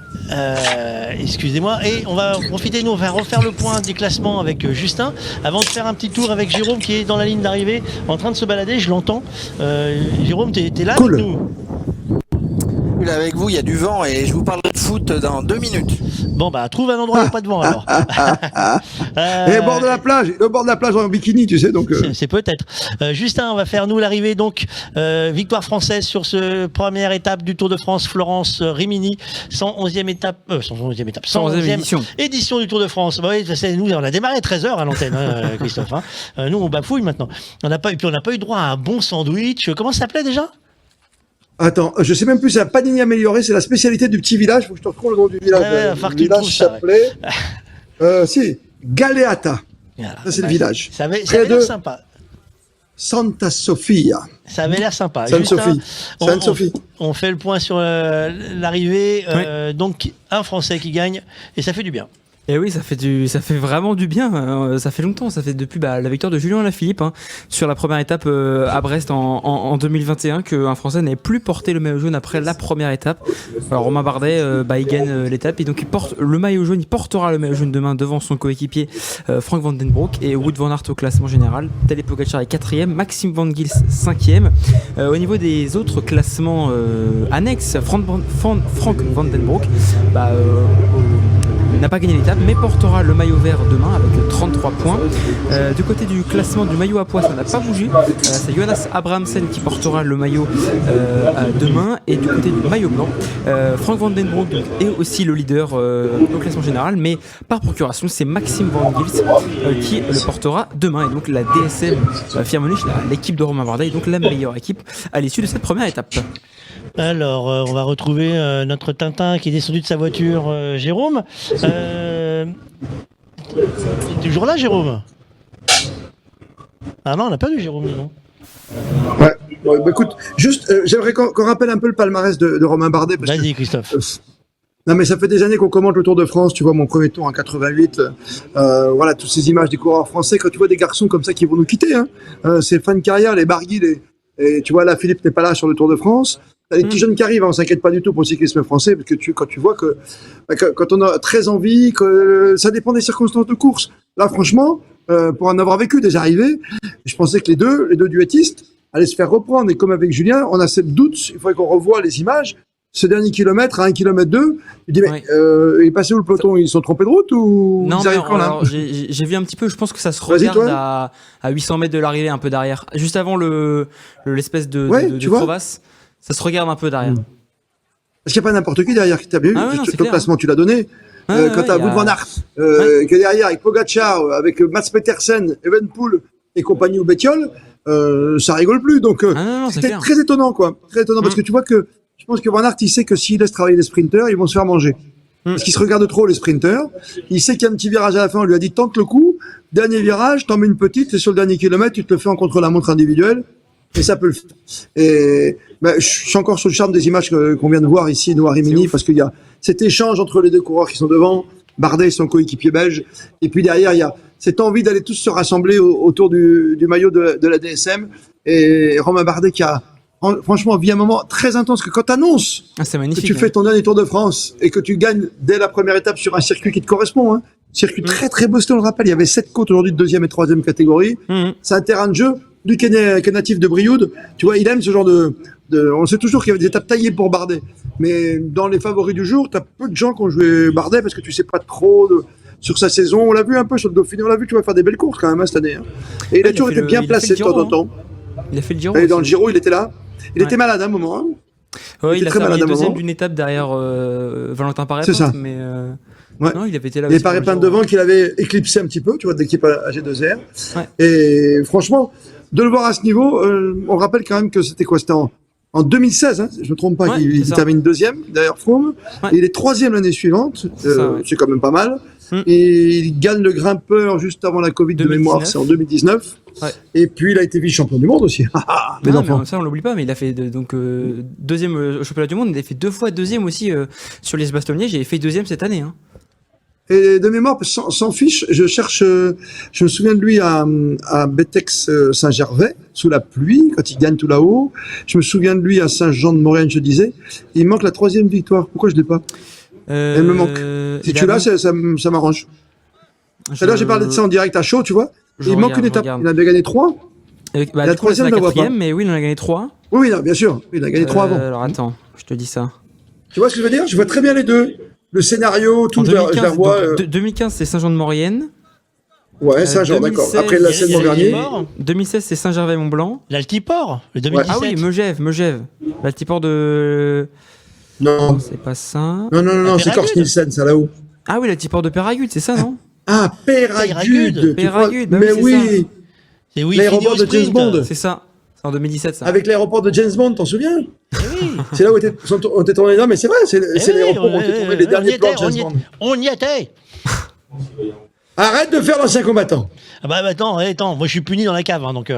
Excusez-moi. Et on va profiter, nous, on va refaire le point des classements avec Justin avant de faire un petit tour avec Jérôme qui est dans la ligne d'arrivée en train de se balader, je l'entends. Jérôme, t'es là avec nous? Avec vous, il y a du vent et je vous parle de foot dans 2 minutes. Bon trouve un endroit où il n'y a pas de vent alors. Et le bord de la plage en bikini, tu sais, donc. C'est peut-être. Justin, on va faire nous l'arrivée donc victoire française sur ce première étape du Tour de France, Florence Rimini, 111e édition du Tour de France. Oui, nous on a démarré à 13h à l'antenne, Christophe. Nous on bafouille maintenant. On n'a pas eu droit à un bon sandwich. Comment ça s'appelait déjà? Attends, je sais même plus, c'est un panini amélioré, c'est la spécialité du petit village, faut que je te retrouve le nom du village. Le village s'appelait, Galeata. Voilà, ça c'est le village. Ça avait l'air sympa. Santa Sofia. Ça avait l'air sympa. Sainte-Sophie. On fait le point sur l'arrivée, donc un Français qui gagne, et ça fait du bien. Et oui, ça fait vraiment du bien. Ça fait longtemps. Ça fait depuis la victoire de Julien Alaphilippe sur la première étape à Brest en 2021 qu'un Français n'avait plus porté le maillot jaune après la première étape. Alors Romain Bardet, il gagne l'étape et donc il porte le maillot jaune. Il portera le maillot jaune demain devant son coéquipier Frank Van Den Broek et Wout van Aert au classement général. Tadej Pogačar est 4e, Maxime Van Gils 5e. Au niveau des autres classements annexes, Frank Van Den Broek n'a pas gagné l'étape mais portera le maillot vert demain avec 33 points. Du côté du classement du maillot à pois, ça n'a pas bougé. C'est Jonas Abrahamsen qui portera le maillot demain, et du côté du maillot blanc, Frank Van Den Broek est aussi le leader au classement général, mais par procuration c'est Maxime Van Gils qui le portera demain, et donc la DSM Firmenich, l'équipe de Romain Bardet, est donc la meilleure équipe à l'issue de cette première étape. Alors, on va retrouver notre Tintin qui est descendu de sa voiture, Jérôme. Toujours là, Jérôme? Ah non, on n'a pas vu Jérôme, non? Ouais. Bon, bah, écoute, juste, j'aimerais qu'on rappelle un peu le palmarès de Romain Bardet. Vas-y, Christophe. Non, mais ça fait des années qu'on commente le Tour de France. Tu vois, mon premier tour en 88. Voilà, toutes ces images des coureurs français. Quand tu vois des garçons comme ça qui vont nous quitter, hein, c'est fin de carrière, les Barguil, et tu vois, là, Philippe n'est pas là sur le Tour de France. T'as les petits jeunes qui arrivent, hein, on s'inquiète pas du tout pour le cyclisme français, parce que quand tu vois que quand on a très envie, que ça dépend des circonstances de course. Là, franchement, pour en avoir vécu des arrivées, je pensais que les deux duettistes allaient se faire reprendre. Et comme avec Julien, on a cette doute, il faudrait qu'on revoie les images. Ce dernier kilomètre, à 1,2 km, tu dis, mais il est passé où le peloton? Ils sont trompés de route ou non, ils arrivent quand, là? alors, j'ai vu un petit peu, je pense que ça se regarde à 800 mètres de l'arrivée, un peu derrière. Juste avant l'espèce de crevasse, ça se regarde un peu derrière. Parce qu'il n'y a pas n'importe qui derrière qui t'a vu. Ton classement, tu l'as donné. Quand t'as Wout van Aert, qui est derrière avec Pogacar, avec Mats Petersen, Evenepoel et compagnie ou Bettiol, ça rigole plus. Donc, c'était très étonnant, quoi. Très étonnant, parce que tu vois que je pense que Van Aert, il sait que s'il laisse travailler les sprinteurs, ils vont se faire manger. Parce qu'ils se regardent trop, les sprinteurs. Il sait qu'il y a un petit virage à la fin. On lui a dit, tente le coup. Dernier virage, t'en mets une petite, et sur le dernier kilomètre, tu te le fais en contre-la-montre individuelle. Et ça peut le faire. Et, je suis encore sur le charme des images qu'on vient de voir ici, nous, à Rimini, parce qu'il y a cet échange entre les deux coureurs qui sont devant, Bardet et son coéquipier belge. Et puis derrière, il y a cette envie d'aller tous se rassembler autour du maillot de la DSM. Et Romain Bardet qui a, franchement, vit un moment très intense, que quand t'annonces que tu fais ton dernier Tour de France et que tu gagnes dès la première étape sur un circuit qui te correspond, hein, circuit très très beau, on le rappelle, il y avait 7 côtes aujourd'hui de deuxième et troisième catégorie. C'est un terrain de jeu. Lui qui est natif de Brioude, tu vois, il aime ce genre on sait toujours qu'il y avait des étapes taillées pour Bardet. Mais dans les favoris du jour, t'as peu de gens qui ont joué Bardet parce que tu sais pas trop sur sa saison. On l'a vu un peu sur le Dauphiné, on l'a vu, tu vas faire des belles courses quand même, hein, cette année. Hein. Et il a toujours été bien placé de temps en temps. Il a fait le Giro. Et dans le Giro, il était là. Il était malade à un moment. Hein. Ouais, il a terminé deuxième d'une étape derrière Valentin Paré. C'est ça. Mais ouais. non, il avait été là. Il y avait Paré devant qu'il avait éclipsé un petit peu, tu vois, de l'équipe AG2R. Ouais. Et franchement, de le voir à ce niveau, on rappelle quand même que c'était quoi? C'était en 2016, hein, je me trompe pas, il termine deuxième derrière Froome. Ouais. Et il est troisième l'année suivante, c'est quand même pas mal. Et il gagne le grimpeur juste avant la Covid 2019. De mémoire, c'est en 2019. Ouais. Et puis il a été vice-champion du monde aussi. Mais ça on l'oublie pas, mais il a fait deuxième au championnat du monde, il a fait 2 fois deuxième aussi sur les Bastonniers, j'ai fait deuxième cette année. Hein. Et de mémoire, sans fiche, je me souviens de lui à Betex Saint-Gervais, sous la pluie, quand il gagne tout là-haut. Je me souviens de lui à Saint-Jean-de-Maurienne, je disais. Il manque la 3e victoire. Pourquoi je l'ai pas? Elle me manque. Si tu l'as, ça m'arrange. Là, j'ai parlé de ça en direct à chaud, tu vois. Il manque une étape. Il en a gagné 3. La 3e, je la vois pas. Mais oui, il en a gagné 3. Oui, non, bien sûr. Il en a gagné 3 avant. Alors attends, je te dis ça. Tu vois ce que je veux dire? Je vois très bien les deux. Le scénario, tout, je la vois. 2015, c'est Saint-Jean-de-Maurienne. Ouais, Saint-Jean, d'accord. Après la Seine-Montvernier. 2016, c'est Saint-Gervais-Mont-Blanc. L'Altiport, le 2017. Ah oui, Megève. L'Altiport de... Non. C'est pas ça. Non, c'est Corse-Nielsen, ça là-haut. Ah oui, l'Altiport de Péragude, c'est ça, non? Ah, Péragude. Mais oui. C'est oui. L'aéroport de James Bond. C'est ça. C'est en 2017, ça. Avec l'aéroport de James Bond, t'en souviens? Oui. C'est là où on était tourné. Non, mais c'est vrai, c'est l'aéroport où on était tourné les derniers plans de James Bond. On y était. Arrête de faire l'ancien combattant. Ah bah attends, moi je suis puni dans la cave, hein, donc...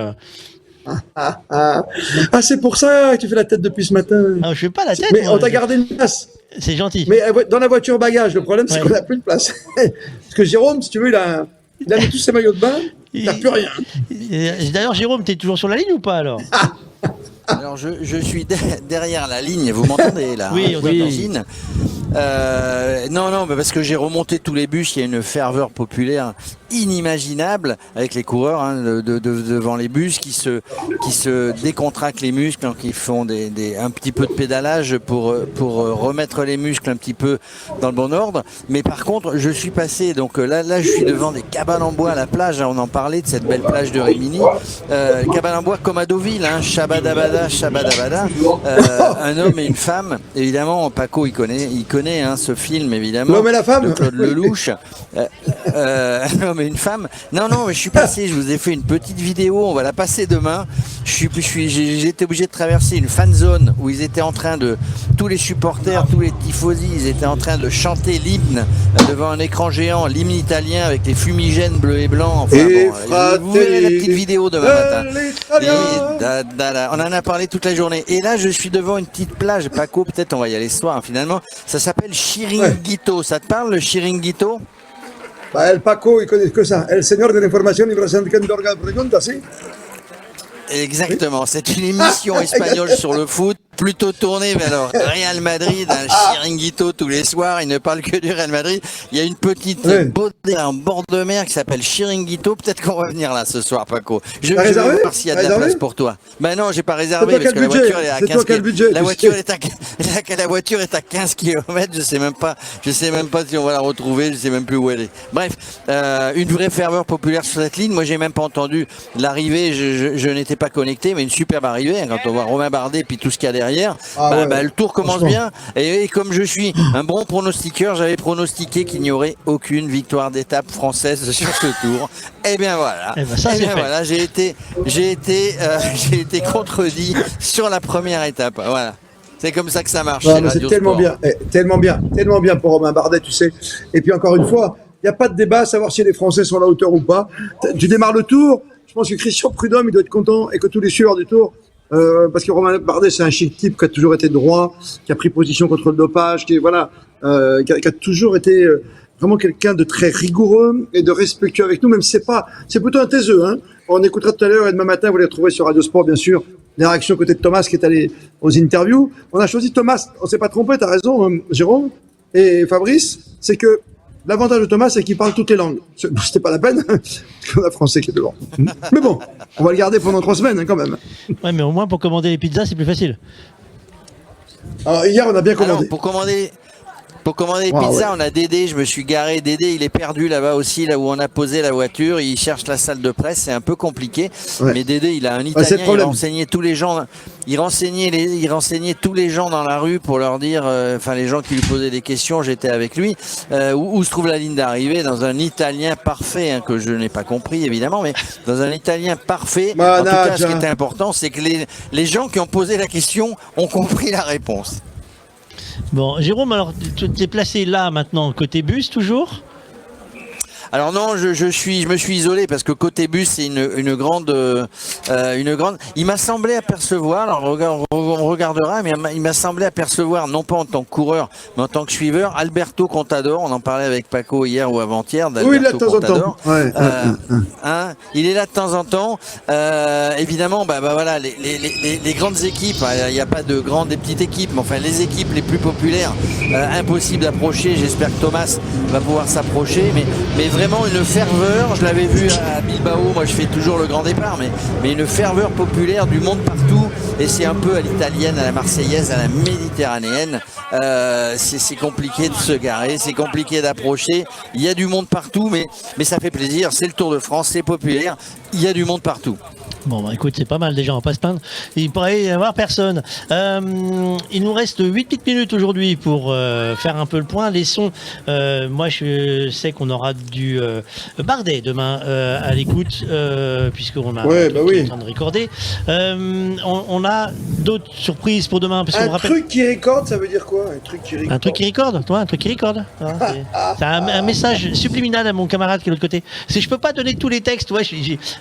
c'est pour ça que tu fais la tête depuis ce matin. Non, je fais pas la tête. Mais on t'a gardé une place. C'est gentil. Mais dans la voiture bagage, le problème c'est qu'on n'a plus de place. Parce que Jérôme, si tu veux, il a mis tous ses maillots de bain, il n'a plus rien. D'ailleurs, Jérôme, t'es toujours sur la ligne ou pas alors? Alors je suis derrière la ligne, vous m'entendez là? Oui, on t'imagine. Non, mais parce que j'ai remonté tous les bus, il y a une ferveur populaire inimaginable avec les coureurs devant les bus qui se décontractent les muscles, donc ils font un petit peu de pédalage pour remettre les muscles un petit peu dans le bon ordre. Mais par contre, je suis passé, donc là je suis devant des cabanes en bois à la plage, on en parlait de cette belle plage de Rimini, cabanes en bois comme à Deauville, Shabadabada, un homme et une femme, évidemment Paco il connaît connaît ce film évidemment. L'homme et la femme. De Claude Lelouch. L'homme et une femme. Non, mais je suis passé. Je vous ai fait une petite vidéo. On va la passer demain. J'ai été obligé de traverser une fan zone où ils étaient en train de, tous les supporters, tous les tifosi, ils étaient en train de chanter l'hymne devant un écran géant, l'hymne italien avec les fumigènes bleus et blancs. Enfin, vous verrez la petite vidéo demain matin. On en a parlé toute la journée. Et là, je suis devant une petite plage. Paco, peut-être on va y aller ce soir. Finalement, ça s'appelle Chiringuito. Ouais. Ça te parle, le Chiringuito? El Paco, il connaît que ça. El señor de l'information, il presente que Dorga pregunta, si? Exactement, c'est une émission espagnole sur le foot, plutôt tournée vers le Real Madrid, un chiringuito tous les soirs, il ne parle que du Real Madrid. Il y a une petite beauté en bord de mer qui s'appelle Chiringuito, peut-être qu'on va venir là ce soir, Paco. Je vais voir s'il y a de la place pour toi. Ben non, j'ai pas réservé parce que la voiture est à 15 km. La voiture est à 15 km, je sais même pas si on va la retrouver, je sais même plus où elle est. Bref, une vraie ferveur populaire sur cette ligne. Moi, j'ai même pas entendu l'arrivée, je n'étais pas connecté, mais une superbe arrivée quand on voit Romain Bardet et puis tout ce qu'il y a derrière. Le tour commence bien et comme je suis un bon pronostiqueur, j'avais pronostiqué qu'il n'y aurait aucune victoire d'étape française sur ce tour. Et bien voilà. Voilà, j'ai été contredit sur la première étape. Voilà. C'est comme ça que ça marche. C'est tellement bien pour Romain Bardet, tu sais. Et puis encore une fois, il n'y a pas de débat à savoir si les Français sont à la hauteur ou pas. Tu démarres le tour. Je pense que Christian Prudhomme, il doit être content et que tous les suiveurs du Tour, parce que Romain Bardet, c'est un chic type qui a toujours été droit, qui a pris position contre le dopage, qui a toujours été vraiment quelqu'un de très rigoureux et de respectueux avec nous, même si c'est plutôt un taiseux, hein. On écoutera tout à l'heure et demain matin, vous les retrouvez sur Radio Sport, bien sûr, les réactions côté de Thomas qui est allé aux interviews. On a choisi Thomas, on s'est pas trompé, t'as raison, Jérôme et Fabrice, c'est que l'avantage de Thomas, c'est qu'il parle toutes les langues. C'était pas la peine, parce qu'on a français qui est devant. Mais bon, on va le garder pendant 3 semaines, quand même. Ouais, mais au moins, pour commander les pizzas, c'est plus facile. Alors, hier, on a bien commandé. Pour commander les pizzas, on a Dédé, je me suis garé. Dédé, il est perdu là-bas aussi, là où on a posé la voiture. Il cherche la salle de presse, c'est un peu compliqué. Ouais. Mais Dédé, il a un Italien, il renseignait tous les gens. Il renseignait tous les gens dans la rue pour leur dire, les gens qui lui posaient des questions, j'étais avec lui, où se trouve la ligne d'arrivée, dans un italien parfait, que je n'ai pas compris évidemment, mais dans un italien parfait. En tout cas, ce qui était important, c'est que les gens qui ont posé la question ont compris la réponse. Bon, Jérôme, alors tu t'es placé là maintenant, côté bus toujours ? Alors non, je me suis isolé parce que côté bus c'est une grande. Il m'a semblé apercevoir. Alors on regardera, mais il m'a semblé apercevoir non pas en tant que coureur, mais en tant que suiveur, Alberto Contador. On en parlait avec Paco hier ou avant-hier. Oui, il est là de temps en temps. Il est là de temps en temps. Évidemment, voilà, les grandes équipes. Il n'y a pas de grandes et petites équipes, mais enfin les équipes les plus populaires, impossible d'approcher. J'espère que Thomas va pouvoir s'approcher, mais vraiment une ferveur, je l'avais vu à Bilbao, moi je fais toujours le grand départ, mais une ferveur populaire du monde partout, et c'est un peu à l'italienne, à la marseillaise, à la méditerranéenne. C'est compliqué de se garer, c'est compliqué d'approcher, il y a du monde partout, mais ça fait plaisir, c'est le Tour de France, c'est populaire, il y a du monde partout. Bon, écoute, c'est pas mal déjà, on va pas se plaindre. Il pourrait y avoir personne. Il nous reste 8 petites minutes aujourd'hui pour faire un peu le point. Les sons, moi je sais qu'on aura du Bardet demain à l'écoute, puisqu'on a en train de recorder. On a d'autres surprises pour demain. Parce qu'on truc qui recorde, ça veut dire quoi? Un truc qui recorde. Un truc qui recorde, toi, un truc qui recorde. C'est un message subliminal à mon camarade qui est de l'autre côté. Je peux pas donner tous les textes, ouais,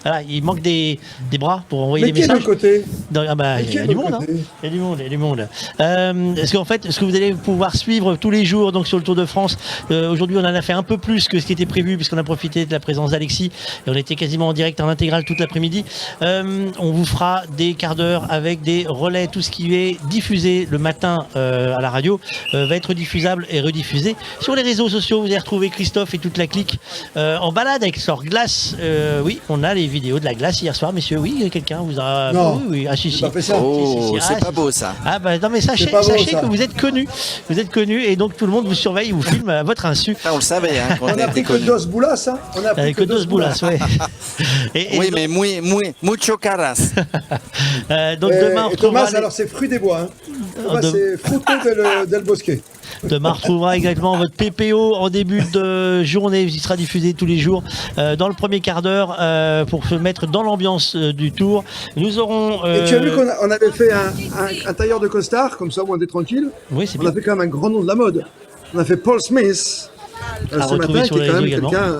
voilà, il manque des bras pour envoyer des messages. Mais qui est de côté? Il y a du monde, hein. Il y a du monde. Est-ce qu'en fait, ce que vous allez pouvoir suivre tous les jours donc sur le Tour de France, aujourd'hui on en a fait un peu plus que ce qui était prévu puisqu'on a profité de la présence d'Alexis et on était quasiment en direct en intégrale toute l'après-midi. On vous fera des quarts d'heure avec des relais, tout ce qui est diffusé le matin à la radio va être diffusable et rediffusé sur les réseaux sociaux. Vous allez retrouver Christophe et toute la clique en balade avec leur glace. Oui, on a les vidéos de la glace hier soir, messieurs. Oui, quelqu'un vous a. Non, oui. Ah, si. C'est pas beau ça. Ah, non, mais sachez que vous êtes connus. Vous êtes connus et donc tout le monde vous surveille, vous filme à votre insu. On le savait, hein. On a pris que Dos Boulas, hein. On a pris que Dos Boulas, ouais. Oui, mais mucho caras. Donc demain, on Thomas, alors c'est fruit des bois, hein. Thomas, c'est fruto del bosque. Thomas retrouvera également votre PPO en début de journée. Il sera diffusé tous les jours dans le premier quart d'heure pour se mettre dans l'ambiance du Tour. Nous aurons. Et tu as vu qu'on avait fait un tailleur de costard, comme ça, on était tranquille. Oui, c'est On bien. a fait quand même un grand nom de la mode. On a fait Paul Smith ce retrouver matin, sur qui est les quand même réseaux également. quelqu'un.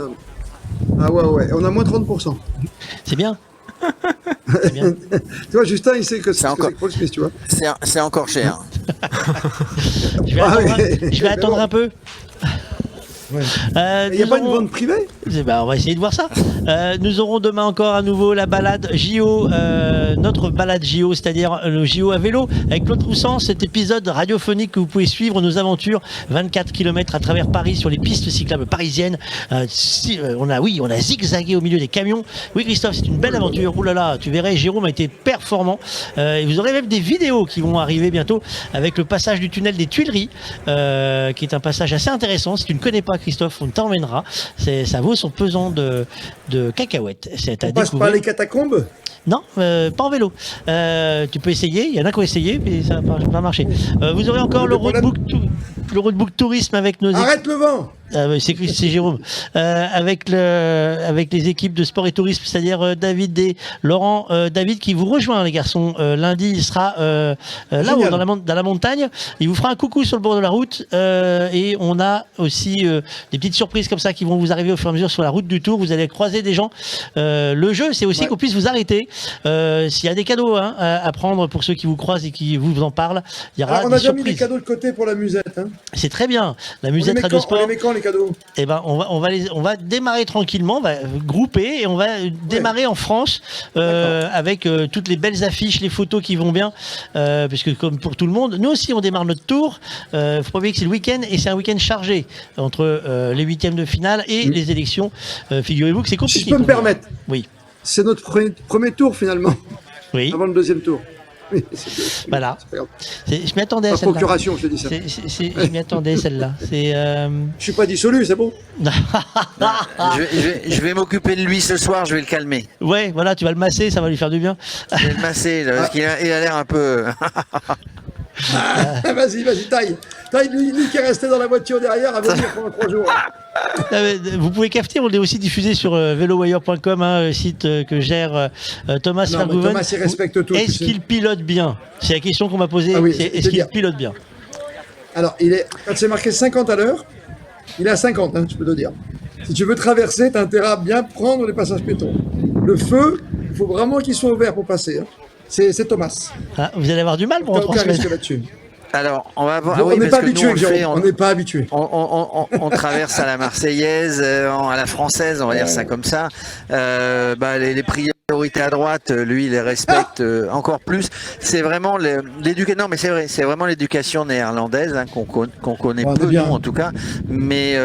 Ah ouais, on a moins 30%. C'est bien. C'est bien. Tu vois, Justin, il sait que c'est encore- que Paul Smith, tu vois. C'est encore cher. Je vais Ah attendre, oui. je vais attendre un peu. Ouais. Il n'y a Nous pas une aurons- vente privée? On va essayer de voir ça. Nous aurons demain encore à nouveau la balade JO, notre balade JO, c'est-à-dire le JO à vélo avec Claude Roussan, cet épisode radiophonique que vous pouvez suivre nos aventures, 24 km à travers Paris sur les pistes cyclables parisiennes. On a zigzagué au milieu des camions. Oui, Christophe, c'est une belle aventure. Ouh là là, tu verrais, Jérôme a été performant. Et vous aurez même des vidéos qui vont arriver bientôt avec le passage du tunnel des Tuileries, qui est un passage assez intéressant. Si tu ne connais pas, Christophe, on t'emmènera. Ça vaut son pesant de cacahuètes. C'est à On passe par découvrir. les catacombes? Non, pas en vélo. Tu peux essayer, il y en a qui ont essayé, mais ça n'a pas marché. Vous aurez encore le roadbook tourisme avec nos Arrête le vent! c'est Jérôme. Avec les équipes de sport et tourisme, c'est-à-dire David et Laurent. David qui vous rejoint, les garçons. Lundi, il sera là-haut, dans la montagne. Il vous fera un coucou sur le bord de la route. Et on a aussi des petites surprises comme ça qui vont vous arriver au fur et à mesure sur la route du Tour. Vous allez croiser des gens. Le jeu, c'est aussi qu'on puisse vous arrêter. S'il y a des cadeaux à prendre pour ceux qui vous croisent et qui vous en parlent, il y aura Alors, on des a déjà mis surprises. des cadeaux de côté pour la musette. Hein. C'est très bien. La On musette les met Radio quand- Sport. on les met quand, les cadeaux? Eh ben, on va démarrer tranquillement, on va grouper et on va démarrer en France avec toutes les belles affiches, les photos qui vont bien, puisque comme pour tout le monde, nous aussi on démarre notre tour. Faut pas oublier que c'est le week-end et c'est un week-end chargé entre les huitièmes de finale et les élections. Figurez-vous que c'est compliqué. Si je peux me permettre. Oui. C'est notre premier tour finalement. Oui. Avant le deuxième tour. Oui, Voilà. c'est pas grave. Je m'y attendais à Par celle-là. procuration, je te dis ça. Je m'y attendais celle-là. Je suis pas dissolu, c'est bon. Je vais m'occuper de lui ce soir, je vais le calmer. Ouais, voilà, tu vas le masser, ça va lui faire du bien. Je vais le masser, là, parce qu'il a l'air un peu. Vas-y, taille. Taille, lui qui est resté dans la voiture derrière à venir pendant 3 jours. Vous pouvez capter, on est aussi diffusé sur velowire.com, le site que gère Thomas Non, mais Verhoeven. Thomas, il respecte tout, tu Est-ce sais. qu'il pilote bien? C'est la question qu'on m'a posée. Ah oui, c'est est-ce qu'il pilote bien? Alors, quand c'est marqué 50 à l'heure, il est à 50, hein, je peux te dire. Si tu veux traverser, tu as intérêt à bien prendre les passages piétons. Le feu, il faut vraiment qu'il soit ouvert pour passer. Hein. C'est Thomas. Ah, vous allez avoir du mal pour Aucun retransmettre. risque là-dessus. Alors, on va voir. On n'est parce pas que nous, habitué, on le fait, on n'est pas habitué. on traverse à la Marseillaise, à la Française, on va dire ça comme ça. Les priorités à droite, lui, il les respecte encore plus. C'est vraiment l'éducation. Non, mais c'est vrai, c'est vraiment l'éducation néerlandaise qu'on connaît On est peu, bien. nous, en tout cas. Mais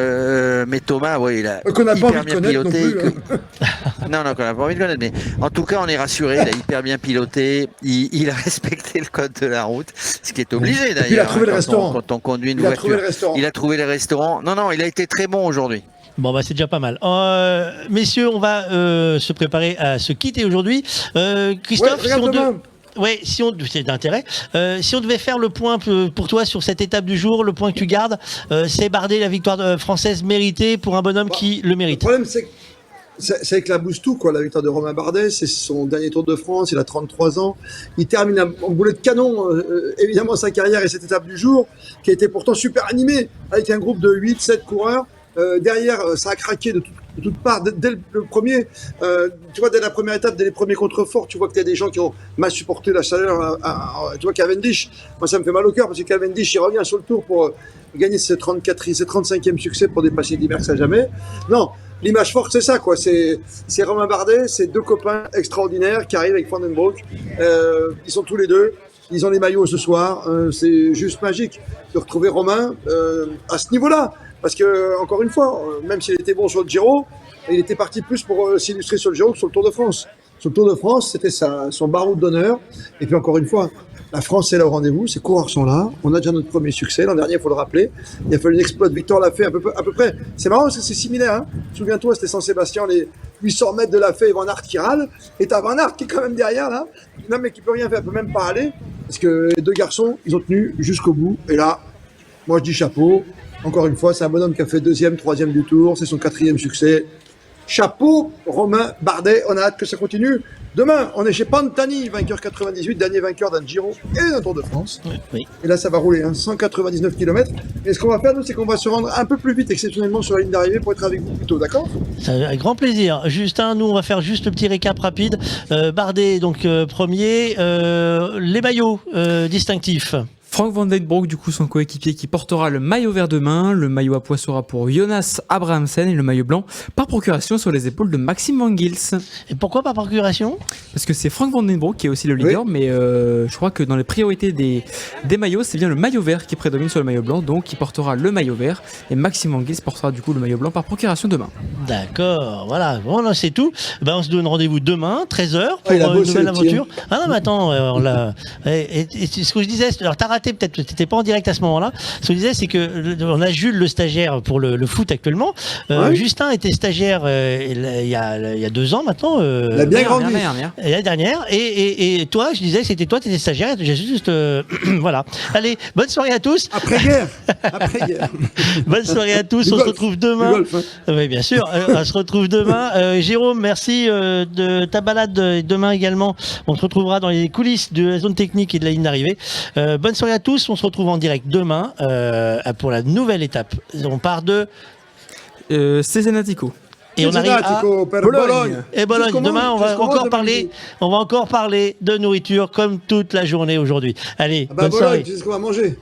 Thomas, oui, il a Qu'on n'a pas hyper envie de bien connaître non piloté. plus. Non, qu'on n'a pas envie de connaître. Mais en tout cas, on est rassuré. Il a hyper bien piloté. Il a respecté le code de la route, ce qui est obligé d'ailleurs. puis il a trouvé le quand restaurant. quand on conduit une Il a voiture. trouvé le restaurant. Il a trouvé les restaurants. Non, il a été très bon aujourd'hui. Bon, bah, c'est déjà pas mal. Messieurs, on va se préparer à se quitter aujourd'hui. Christophe, Ouais, regarde demain. Ouais, c'est d'intérêt. Si on devait faire le point pour toi sur cette étape du jour, le point que tu gardes, c'est Bardet, la victoire française méritée pour un bonhomme qui le Le mérite. problème, c'est que la booste tout, quoi. La victoire de Romain Bardet, c'est son dernier Tour de France, il a 33 ans. Il termine en boulet de canon, évidemment, sa carrière et cette étape du jour, qui a été pourtant super animée, avec un groupe de 8-7 coureurs. Derrière, ça a craqué de toutes parts dès le premier. Tu vois, dès la première étape, dès les premiers contreforts, tu vois qu'il y a des gens qui ont mal supporté la chaleur. Tu vois, Cavendish, moi ça me fait mal au cœur parce que Cavendish, il revient sur le tour pour gagner ses 35e succès pour dépasser Di Merckx à jamais. Non, l'image forte, c'est ça, quoi. C'est Romain Bardet, c'est deux copains extraordinaires qui arrivent avec Van den Broek. Ils sont tous les deux. Ils ont les maillots ce soir. C'est juste magique de retrouver Romain à ce niveau-là. Parce que, encore une fois, même s'il était bon sur le Giro, il était parti plus pour s'illustrer sur le Giro que sur le Tour de France. Sur le Tour de France, c'était son baroud d'honneur. Et puis, encore une fois, la France est là au rendez-vous, ses coureurs sont là. On a déjà notre premier succès. L'an dernier, il faut le rappeler, il a fallu une exploit de Victor Lafay à peu près. C'est marrant parce que c'est similaire. Hein. Souviens-toi, c'était Saint-Sébastien, les 800 mètres de Lafay et Van Aert qui râle. Et t'as Van Aert qui est quand même derrière, là. Non, mais qui peut rien faire, peut même pas aller. Parce que les deux garçons, ils ont tenu jusqu'au bout. Et là, Moi, je dis chapeau. Encore une fois, c'est un bonhomme qui a fait 2e, 3e du tour. C'est son 4e succès. Chapeau, Romain Bardet. On a hâte que ça continue. Demain, on est chez Pantani, vainqueur 98, dernier vainqueur d'un Giro et d'un Tour de France. Oui. Et là, ça va rouler, 199 km. Et ce qu'on va faire, nous, c'est qu'on va se rendre un peu plus vite, exceptionnellement, sur la ligne d'arrivée pour être avec vous plus tôt, d'accord? Ça, avec grand plaisir. Justin, nous, on va faire juste le petit récap rapide. Bardet, donc premier. Les maillots distinctifs. Frank Van Den Broek, du coup, son coéquipier qui portera le maillot vert demain. Le maillot à pois sera pour Jonas Abrahamsen et le maillot blanc par procuration sur les épaules de Maxime Van Gils. Et pourquoi par procuration? Parce que c'est Frank Van Den Broek qui est aussi le leader, mais je crois que dans les priorités des maillots, c'est bien le maillot vert qui prédomine sur le maillot blanc, donc il portera le maillot vert et Maxime Van Gils portera du coup le maillot blanc par procuration demain. D'accord, voilà, bon, là, c'est tout. Ben, on se donne rendez-vous demain, 13h, pour il a une bossé, nouvelle le petit, aventure. Ah non, mais attends, on l'a. Et ce que je disais, alors t'as raté peut-être, t'étais pas en direct à ce moment-là. Ce que je disais, c'est que on a Jules, le stagiaire pour le foot actuellement. Justin était stagiaire il y a 2 ans maintenant. Il a bien grandi. La dernière. Et toi, je disais que c'était toi, tu étais stagiaire. J'ai juste. Voilà. Allez, bonne soirée à tous. Après-guerre. Après-guerre. Bonne soirée à tous. On se retrouve demain. Golf, hein. Oui, bien sûr. On se retrouve demain. Jérôme, merci de ta balade demain également. On se retrouvera dans les coulisses de la zone technique et de la ligne d'arrivée. Bonne soirée à tous. On se retrouve en direct demain pour la nouvelle étape. On part de Cesenatico. et on arrive à Bologne. Et Bologne. Demain, on va encore parler de nourriture comme toute la journée aujourd'hui. Allez, bonne soirée. Bologne, tu sais ce qu'on va manger.